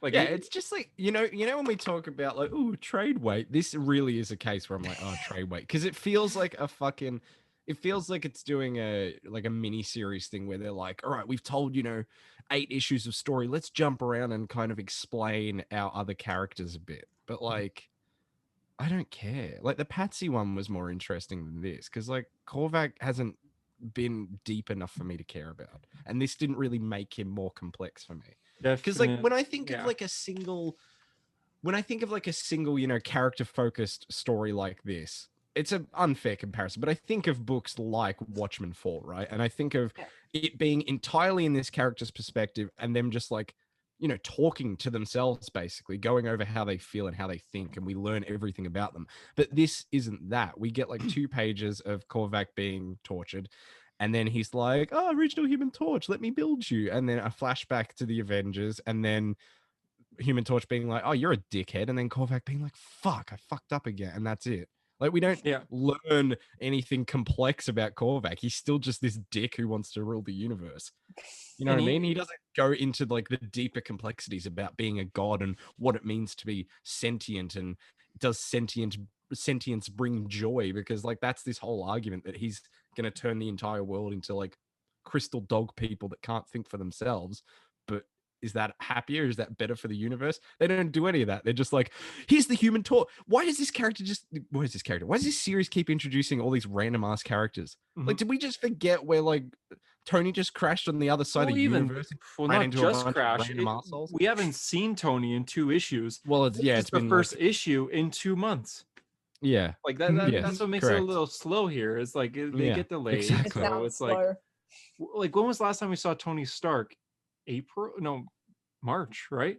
Like Yeah, it's just like you know when we talk about like trade weight, this really is a case where I'm like, oh, trade weight, because it feels like it feels like it's doing a mini series thing where they're like, all right, we've told 8 issues of story, let's jump around and kind of explain our other characters a bit, but like. I don't care. Like the Patsy one was more interesting than this because like Korvac hasn't been deep enough for me to care about, and this didn't really make him more complex for me. Because like when I think of like a single character focused story like this, it's an unfair comparison, but I think of books like Watchmen 4, right? And I think of it being entirely in this character's perspective and them just like talking to themselves, basically going over how they feel and how they think, and we learn everything about them. But this isn't that. We get like 2 pages of Korvac being tortured, and then he's like, oh, original Human Torch, let me build you, and then a flashback to the Avengers, and then Human Torch being like, oh, you're a dickhead, and then Korvac being like, fuck, I fucked up again, and that's it. Like we don't learn anything complex about Korvac. He's still just this dick who wants to rule the universe. You know what I mean? He doesn't go into like the deeper complexities about being a god and what it means to be sentient, and does sentience bring joy, because like that's this whole argument that he's going to turn the entire world into like crystal dog people that can't think for themselves. But is that happier? Is that better for the universe? They don't do any of that. They're just like, here's the Human Torch. Why does this series keep introducing all these random ass characters? Mhm. Like, did we just forget where like Tony just crashed on the other side of the universe? Not just crash. We haven't seen Tony in 2 issues. Well, it's it's been the first like, issue in 2 months. Yeah, Like that. Yes, That's what makes correct. it a little slow here. It's like they get delayed. exactly. It So sounds it's like, slow. when was the last time we saw Tony Stark? March, right?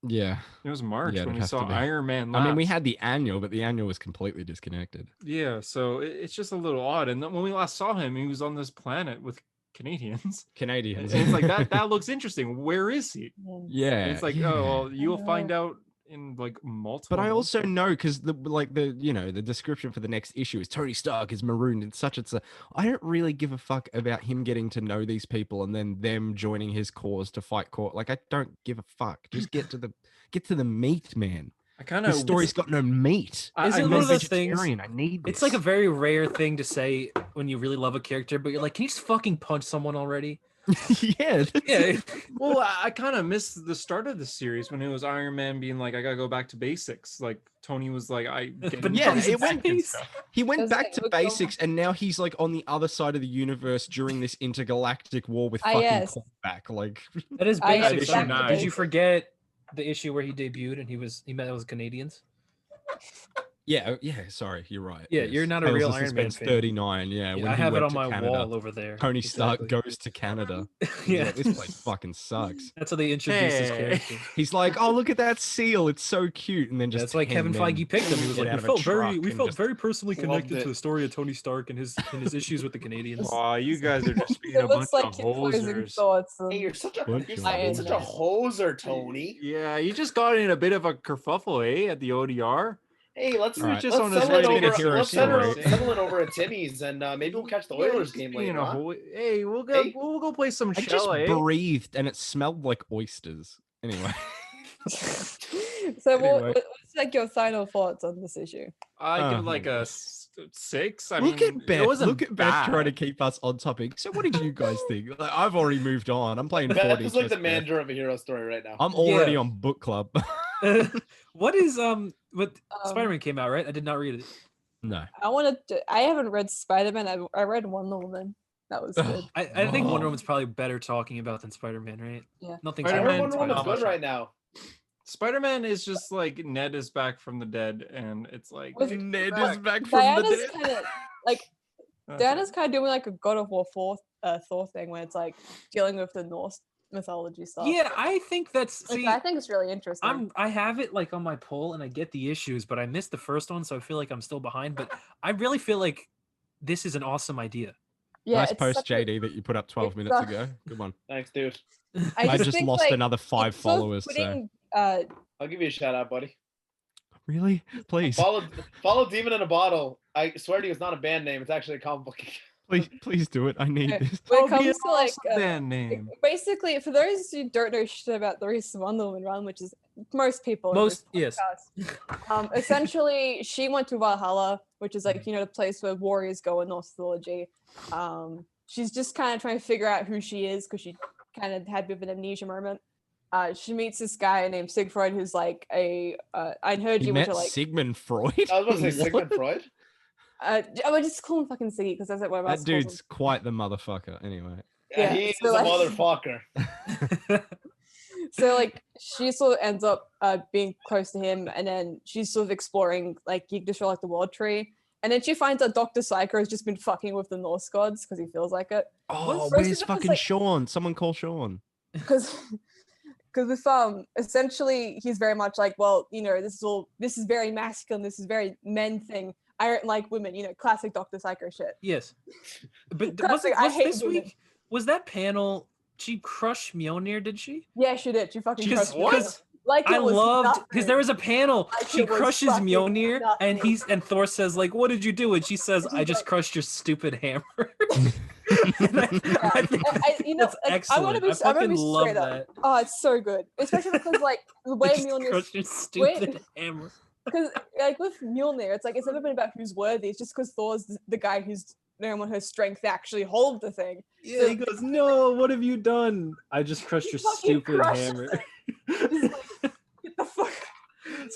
Yeah, It was March Yeah, when it'd we have to saw be. Iron Man. I mean, we last. had the annual, but the annual was completely disconnected. Yeah, so it's just a little odd. And then when we last saw him, he was on this planet with Canadians. Canadians. And it's like that looks interesting. Where is he? Yeah, And it's like, yeah. oh, well, you'll know. find out in like multiple. But I months. also know, because the description for the next issue is Tony Stark is marooned in such and such. I don't really give a fuck about him getting to know these people and then them joining his cause to fight court. Like I don't give a fuck. Just get to the meat, man. I kind The of story's got no meat. Is it I'm one a of those things? vegetarian. I need this. It's like a very rare thing to say when you really love a character, but you're like, can you just fucking punch someone already? yeah. Yeah. Well, I kind of missed the start of the series when it was Iron Man being like, I gotta go back to basics. Like Tony was like, But yeah, he's it in went- space. He went Does back it to look basics, and now he's like on the other side of the universe during this intergalactic war with fucking yes. Korvac. Like, That is I basic. issue Did 9. you forget the issue where he debuted and he met those Canadians? yeah. Sorry, you're right. Yeah, you're not a Tales real of Iron Man Suspense fan. 39. Yeah, Yeah, when I he have it went on to my Canada, wall over there. Tony Stark Exactly. goes to Canada. Yeah. Like, this place fucking sucks. That's how they introduced his Hey. character. He's like, oh, look at that seal. It's so cute. And then just That's why 10 Kevin men Feige picked him. He was get like, out of a truck we and felt just very personally loved connected it. to the story of Tony Stark and his issues with the Canadians. Aw, you guys are just being It a bunch looks like of his closing hosers. thoughts. Hey, you're such a Bunch you're of such a hosers. hoser, Tony. Yeah, you just got in a bit of a kerfuffle, eh, at the ODR. Hey, let's All right. Just on let's his settle it way to over. hero Let's story. settle it over at Timmy's, and maybe we'll catch the Oilers game Being later. a Huh? Hey, we'll go. Hey. We'll go play some I just shell, eh? breathed and it smelled like oysters. Anyway. So Anyway. what's like your final thoughts on this issue? I give Oh, like my a God. 6. I Look mean, at Beth. it wasn't Look at Beth trying to bad. keep us on topic. So, what did you guys think? Like, I've already moved on. I'm playing 4D. Beth is like the chess, manager of a hero story right now. I'm already Yeah. on book club. What is what Um, Spider-Man came out, right? I did not read it. No. I haven't read Spider-Man. I read Wonder Woman. That was good. I think Wonder Oh. Woman's probably better talking about than Spider-Man, right? Yeah. Nothing. I heard Spider-Man- Wonder Woman's Spider-Man. good right now. Spider-Man is just like Ned is back from the dead, and it's like Was- Ned but is back from the Diana's dead. kind of like Diana's kind of doing like a God of War Thor thing where it's like dealing with the Norse mythology stuff. Yeah, I think that's Which see. I think it's really interesting. I have it like on my poll and I get the issues, but I missed the first one, so I feel like I'm still behind. But I really feel like this is an awesome idea. Yeah, Nice it's post, such a- JD, that you put up 12 it's minutes a- ago. Good one. Thanks, dude. I just think, lost like, another 5 it's sort of followers. So. putting, I'll give you a shout out, buddy. Really? Please. Follow Demon in a Bottle. I swear to you, it's not a band name. It's actually a comic book. Please do it. I need Okay. this. when it That'll be comes to like awesome band name. basically, for those who don't know shit about the recent Wonder Woman run, which is most people, in Most this yes. podcast, essentially, she went to Valhalla, which is like the place where warriors go in Norse mythology. She's just kind of trying to figure out who she is because she kind of had a bit of an amnesia moment. She meets this guy named Siegfried, who's like a Einherji, You which met are like Sigmund Freud? I was about to say Sigmund What? Freud. I would just call him fucking Siggy because that's like what I'm That dude's quite the motherfucker. Anyway. Yeah, Yeah, he is so, a like- motherfucker. So like she sort of ends up being close to him, and then she's sort of exploring like Yggdrasil, like the world tree, and then she finds out Dr. Psycho has just been fucking with the Norse gods because he feels like it. Oh, First where's it was fucking like- Sean? Someone call Sean. Because with essentially he's very much like, well, this is very masculine, this is very men thing. I don't like women, classic Dr. Psycho shit. Yes. But Classic, I was hate this women. week? Was that panel? She crushed Mjolnir, did she? Yeah, she did. She fucking Because crushed it. Like I it was loved because nothing. there was a panel. Like She it was crushes fucking Mjolnir, and nothing. and Thor says like, "What did you do?" And she says, And "I he's just like- crushed your stupid hammer." And I think that's like, excellent. I fucking love that. Oh, it's so good, especially because like the way I just Mjolnir, crushed your stupid hammer. because like with Mjolnir, it's like it's never been about who's worthy. It's just because Thor's the guy who's known on her strength to actually hold the thing. Yeah, he goes, "No, what have you done? I just crushed He your fucking stupid crushes hammer." He's like, get the fuck.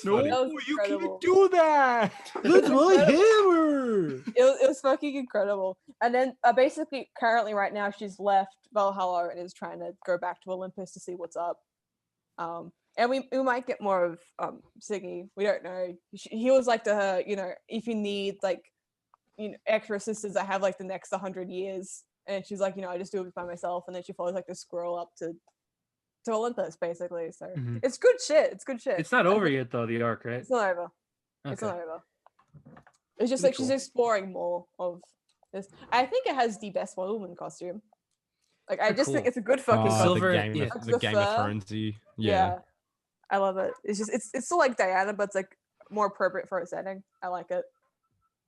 No, That was you incredible. can't do that. That's my hammer. It was fucking incredible. And then basically, currently, right now, she's left Valhalla and is trying to go back to Olympus to see what's up. And we might get more of Siggy. We don't know. He was like to her, if you need like, extra assistants, I have like the next 100 years. And she's like, I just do it by myself. And then she follows like the scroll up to Olympus, basically. So Mhm. it's good shit. It's good shit. It's not over yet, though. The arc, right? It's not over. It's Okay. not over. It's just Pretty like she's cool. exploring more of this. I think it has the best Wonder Woman costume. Like I Pretty just think cool. it's a good fucking Oh, Silver- costume. the Game, yeah. of, Like the the Game of fur. Thrones-y. Yeah. Yeah. I love it. It's just it's still like Diana, but it's like more appropriate for a setting. I like it.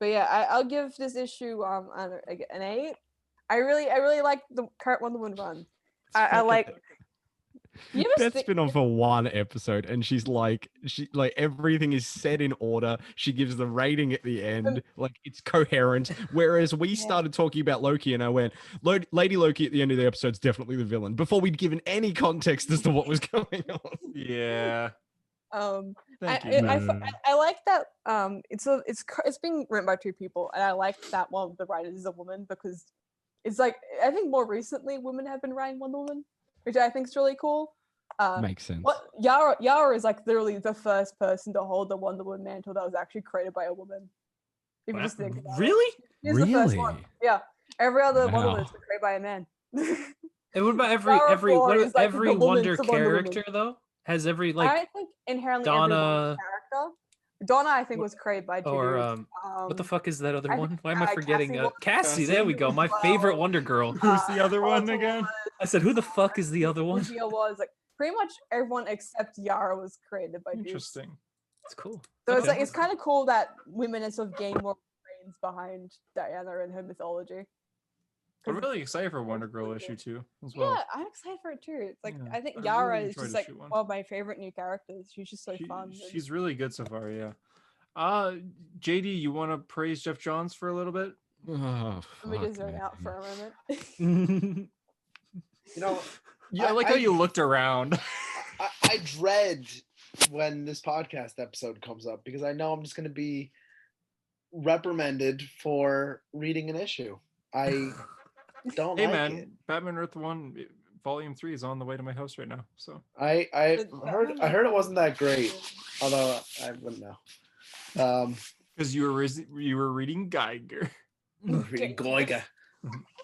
But yeah, I'll give this issue an 8. I really like the current Wonder Woman run. I like. You ever Beth's think- been on for one episode and she everything is set in order. She gives the rating at the end, like it's coherent. Whereas we started talking about Loki and I went, Lady Loki at the end of the episode is definitely the villain before we'd given any context as to what was going on. Yeah. Thank you. I like that it's being written by 2 people, and I like that one of the writers is a woman because it's like I think more recently women have been writing Wonder Woman, which I think is really cool. Makes sense. What Yara is like literally the first person to hold the Wonder Woman mantle that was actually created by a woman. If you just think about it. Really? She's the first one. Really? Yeah. Every other Wonder Woman Wow. has been created by a man. And what about Zara every Ford what, is, like, every the woman Wonder to Wonder Woman. character though? Has every I like don't think inherently every Donna- Wonder character. Donna, I think, was created by 2 or dudes. what the fuck is that other I one? think, Why am I forgetting? Cassie was- Cassie, there we go. My Wow. favorite Wonder Girl. Who's the other one Panther again? was- I said, who the fuck is the other one? Lugia was like pretty much everyone except Yara was created by dudes. Interesting. It's cool. So it's Okay. like it's kind of cool that women have sort of gained more brains behind Diana and her mythology. I'm really excited for Wonder Girl issue 2 as well. Yeah, I'm excited for it too. It's like Yeah, I think I Yara really is enjoyed just like issue 1. one of my favorite new characters. She's just so fun. and- She's really good so far, yeah. JD, you want to praise Jeff Johns for a little bit? Oh, Let me just fuck zoom me. out for a moment. You know, I like how you looked around. I dread when this podcast episode comes up because I know I'm just going to be reprimanded for reading an issue. I don't Hey like man, it. Batman Earth 1 Volume 3 is on the way to my house right now. So I heard it wasn't that great, although I wouldn't know. because you were reading Geiger. Reading Geiger.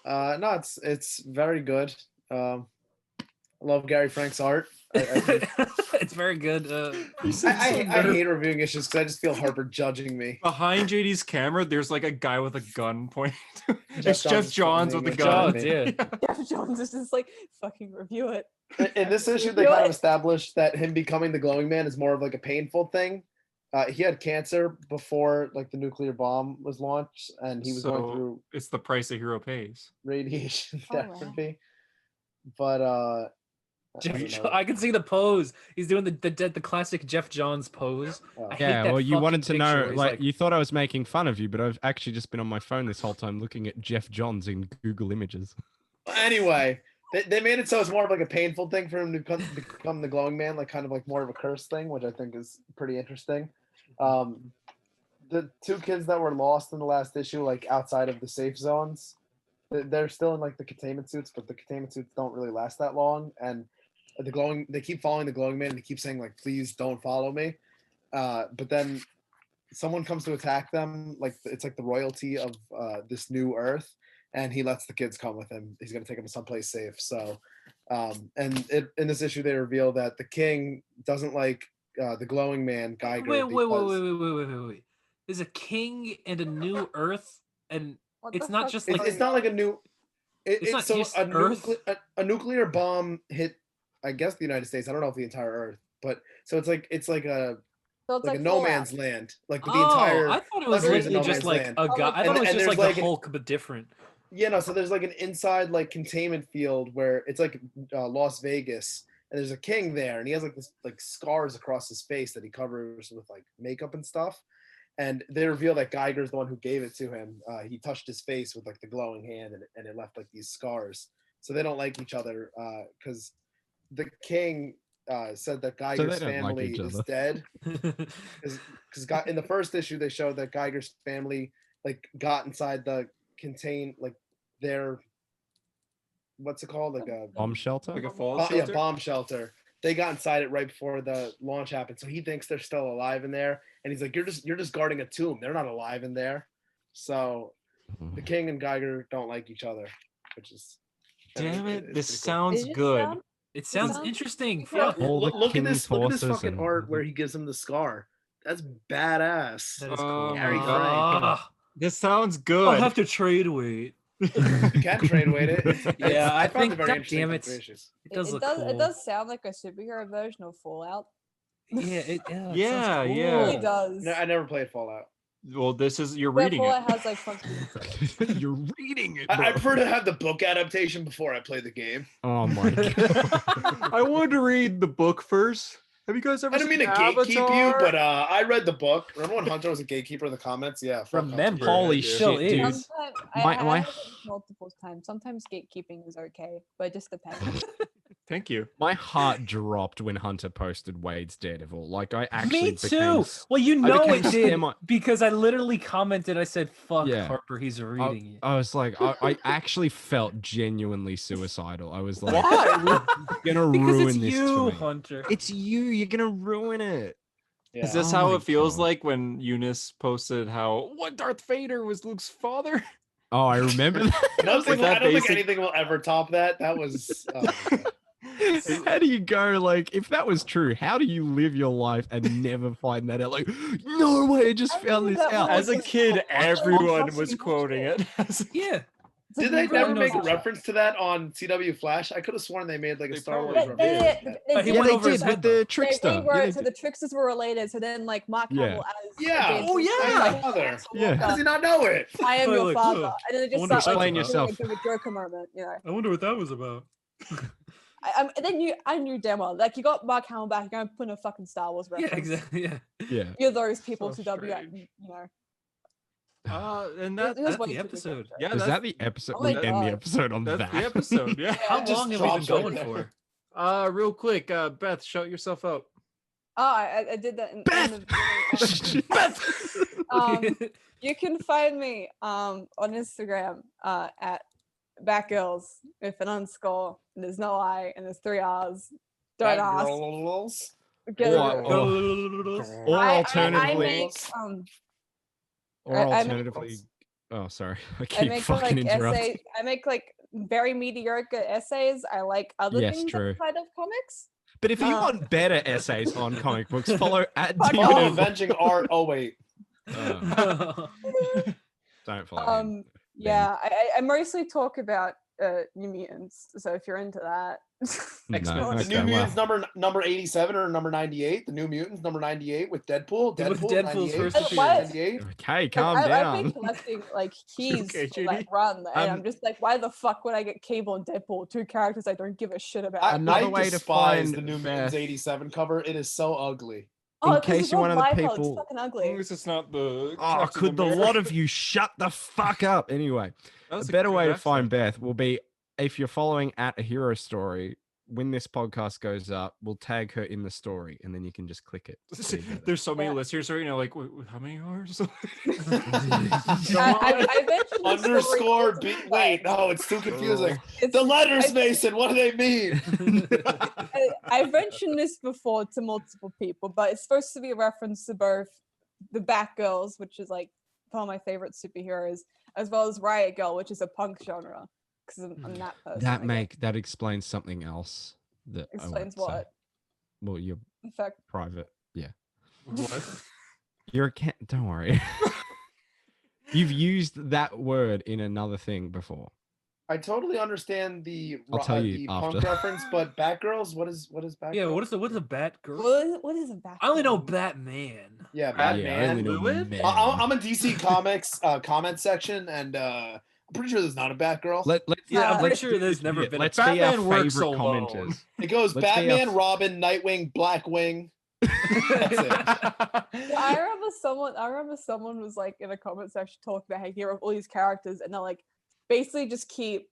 No, it's very good. I love Gary Frank's art. It's very good. I hate reviewing issues because I just feel Harper judging me. Behind JD's camera, there's like a guy with a gun pointing. It's Jeff Jeff Johns with a gun. Johns, yeah. Jeff Johns is just like fucking review it. In this issue, they kind of established that him becoming the glowing man is more of like a painful thing. He had cancer before like the nuclear bomb was launched, and he was going through. It's the price a hero pays. Radiation Oh, wow. therapy, but I can see the pose. He's doing the classic Jeff Johns pose. I hate Yeah, that well, you wanted to fucking know, picture. He's like, you thought I was making fun of you, but I've actually just been on my phone this whole time looking at Jeff Johns in Google Images. anyway, they made it so it's more of like a painful thing for him to become the glowing man, like kind of like more of a curse thing, which I think is pretty interesting. The two kids that were lost in the last issue, like outside of the safe zones, they're still in like the containment suits, but the containment suits don't really last that long, and they keep following the glowing man and they keep saying like, please don't follow me, but then someone comes to attack them, like it's like the royalty of this new earth, and he lets the kids come with him. He's going to take them to someplace safe. So in this issue they reveal that the king doesn't like the glowing man Geiger. Wait. There's a king and a new earth, and it's not just like it's not like a new It's not so just Earth? a nuclear bomb hit, I guess, the United States. I don't know if the entire Earth, but so it's like a So it's like a no Fallout. man's land, like with the entire. I thought it was country's a literally no just man's like land. a guy. I thought it was And just there's like like the Hulk, but different. Yeah, no. So there's like an inside like containment field where it's like Las Vegas, and there's a king there, and he has like this like scars across his face that he covers with like makeup and stuff. And they reveal that Geiger's the one who gave it to him. He touched his face with like the glowing hand, and it left like these scars. So they don't like each other because the king said that Geiger's family is dead. Because in the first issue they showed that Geiger's family like got inside the their what's it called, like a bomb shelter, like a fallout shelter? Yeah, bomb shelter. They got inside it right before the launch happened, so he thinks they're still alive in there, and he's like, "You're just guarding a tomb. They're not alive in there." So the king and Geiger don't like each other, which is damn it. This cool. sounds good. It sounds interesting. Yeah, Fuck. look at this forces fucking and- art where he gives him the scar. That's badass. That is Oh cool. Gary my Frank. Ah, This sounds good. I'll have to trade weight. You can trade weight it. Yeah, I found think- it very God interesting damn for it. three issues. It does look cool. It does sound like a superhero version of Fallout. Yeah, it Yeah, sounds yeah. cool. It really does. No, I never played Fallout. Well, this is you're But reading Fallout it. has like fun. You're reading it. I bro. prefer to have the book adaptation before I play the game. Oh my god. I wanted to read the book first. Have you guys ever I didn't seen mean to gatekeep you, Avatar? but I read the book. Remember when Hunter was a gatekeeper in the comments? Yeah. fuck Hunter. Remember, Holy it still shit, dude. is. Sometimes, My- I my- have it multiple times. Sometimes gatekeeping is okay, but it just depends. Thank you. My heart dropped when Hunter posted Wade's Daredevil. Like I actually Me became too. Well, you know became it did semi- because I literally commented. I said, "Fuck Yeah. Harper, he's reading it." I was like, I actually felt genuinely suicidal. I was like, Why? you're gonna Because ruin it's this you, for me. Hunter. It's you. You're gonna ruin it. Yeah. Is this Oh how my it feels God. like when Eunice posted how what Darth Vader was Luke's father? Oh, I remember that. I don't think that basic? anything will ever top that. That was. Oh my God. How do you go, like, if that was true, how do you live your life and never find that out? Like, no way, I just I found knew this that out. As a was- kid, everyone was Fucking quoting it. Yeah. Did they Really never knows make a the shit. reference to that on CW Flash? I could have sworn they made like a They Star probably Wars did. review. He Yeah, went they over his did head, with the though. trickster. They rewrote Yeah, it so the tricksters were related. So then, like Mark Yeah. Hamill as Yeah. James Oh, was yeah. like, Father. Yeah. How does he not know it? I am Like, your like, father, huh. and then it I just wonder started Explain like, yourself. doing a Joker moment, you know. I wonder what that was about. I knew damn well, like, you got Mark Hamill back, you're gonna put in a fucking Star Wars reference. Yeah, exactly. Yeah. Yeah. You're those people So to W, strange. you know. And It was That's way the too episode. yeah, Was that's, that the episode? Oh my We end the God. episode on that's that. the episode. Yeah. How It just long have we been drops right going there. for? Real quick, Beth, shout yourself out. Oh, I did that in the Beth! you can find me on Instagram at Batgirls with an underscore. And there's no I and there's 3 R's. Don't ask. Batgirls. Or I alternatively, make or I make- alternatively. Oh, sorry. I I keep make fucking like interrupting. essays. I make like very mediocre essays. I like other Yes, things true. outside of comics. But if you Um, want better essays on comic books, follow at Fuck Demon Oh, off. and- avenging art. Oh wait. Don't follow him. Yeah, I mostly talk about New Mutants. So if you're into that, X-Men. No, The okay, New well, Mutants number 87 or number 98. The New Mutants number 98 with Deadpool. With Deadpool Deadpool's 98, first appearance. What? 98. Okay, calm I've down. been collecting like keys Okay, for that JD? run, and I'm Um, just like, why the fuck would I get Cable and Deadpool, 2 characters I don't give a shit about? Another I way to despise find the New Beth- Mutants 87 cover. It is so ugly. Oh, in 'cause case it's you're all one of the lipo, people- It's fucking As ugly. long as it's not the. Oh, Captain could the lot America. of you shut the fuck up? Anyway, That a was better good way to accent. find Beth will be if you're following at a hero story. When this podcast goes up, we'll tag her in the story, and then you can just click it. So you get it. There's so many Yeah. listeners right now. Like, wait, how many hours? I mentioned this story Underscore multiple B. times. Wait, no, it's too confusing. It's- The letters, I- Mason. What do they mean? I've mentioned this before to multiple people, but it's supposed to be a reference to both the Batgirls, which is like one of my favorite superheroes, as well as Riot Girl, which is a punk genre. Because I'm that person. I guess. that explains something else. That I won't Explains say. what? Well, you're In fact, private. Yeah, What? you're a cat. Don't worry. You've used that word in another thing before. I totally understand the I'll tell you the after. punk reference, but Batgirls. What is Batgirls? Yeah, what is a Batgirl? what is a Batgirl? I only know Batman. Yeah, Yeah, I Batman. only know Fluid? men. I'm in DC Comics comment section, and I'm pretty sure there's not a Batgirl. Let's Yeah, I'm pretty let's sure do there's this never bit. been a Let's be our Batman works favorite alone. commenters. It goes let's be a Batman, f- Robin, Nightwing, Blackwing. That's it. I remember someone was like in a comment section talking about how he wrote all these characters, and they're like basically just keep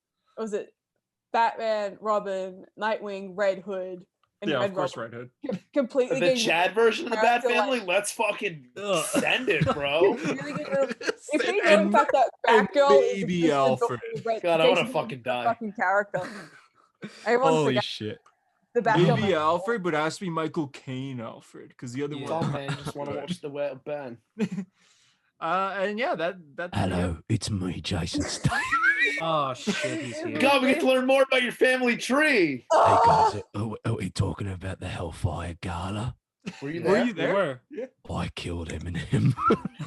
Batman, Robin, Nightwing, Red Hood, and Yeah, Red of course, Robin. Red Hood. Completely The getting Chad version of the Bat character, Family. like- Let's fucking Ugh. send it, bro. really good. If we know And- in fact that and Batgirl is baby just a Alfred. God, I wanna basically fucking a die. Fucking character. Everyone Holy forgets shit! the Batgirl. Maybe Alfred, but it has to be Michael Caine Alfred, because the other Yeah. Some one. man just want to watch the web Ben. And yeah, that's it's me, Jason Statham. Oh shit, he's here. God, we get to learn more about your family tree. are we talking about the Hellfire Gala? Were you Were there? you there? Where? I killed Eminem.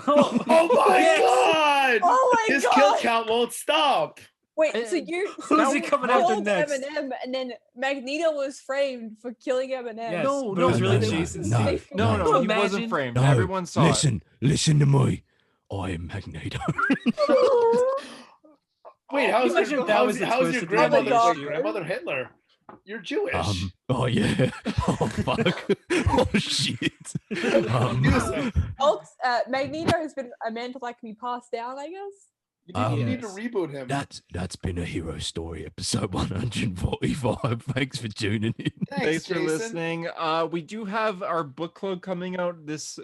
Oh, Oh my yes! god! Oh my His god! kill count won't stop. Wait, And- so you Who's he coming after killed next? Eminem, and then Magneto was framed for killing Eminem. Yes, No, but it was no, really no, Jason no, Statham. No, Can you he wasn't imagine? framed. Everyone saw it. listen to me. I am Magneto. Wait, Imagine how's if that was the how's twist your at the grandmother? end of the Your year. grandmother Hitler. You're Jewish. Oh yeah. Oh fuck. Oh shit. Music. Magneto has been a mantle that can be passed down, I guess. You need to Yes. reboot him. That's been a Hero Story episode 145. Thanks for tuning in. Thanks for Jason. listening. We do have our book club coming out this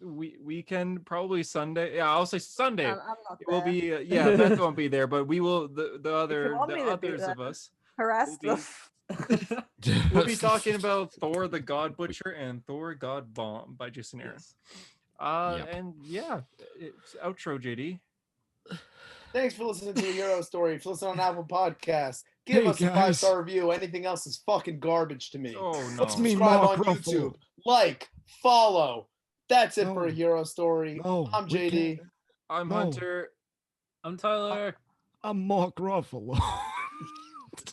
weekend, probably Sunday. Yeah, I'll say Sunday. I'm not It will there. be yeah, Beth won't be there, but we will the want me to be others there. of us Harass will be- be- we'll be talking about Thor the God Butcher and Thor God Bomb by Jason Aaron. Yep. And yeah, it's outro JD. Thanks for listening to a Hero Story. If you listen on Apple Podcasts, give Hey, us a guys. 5-star review. Anything else is fucking garbage to me. Oh no. That's me, Subscribe Mark on Ruffalo. YouTube. Like, follow. That's it for a No. Hero Story. No, I'm we JD. can't. I'm No. Hunter. I'm Tyler. I'm Mark Ruffalo.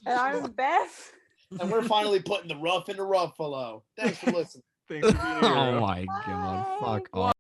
And I'm Beth. And we're finally putting the rough into Ruffalo. Thanks for listening. Thanks for being here. Oh my god. Fuck off.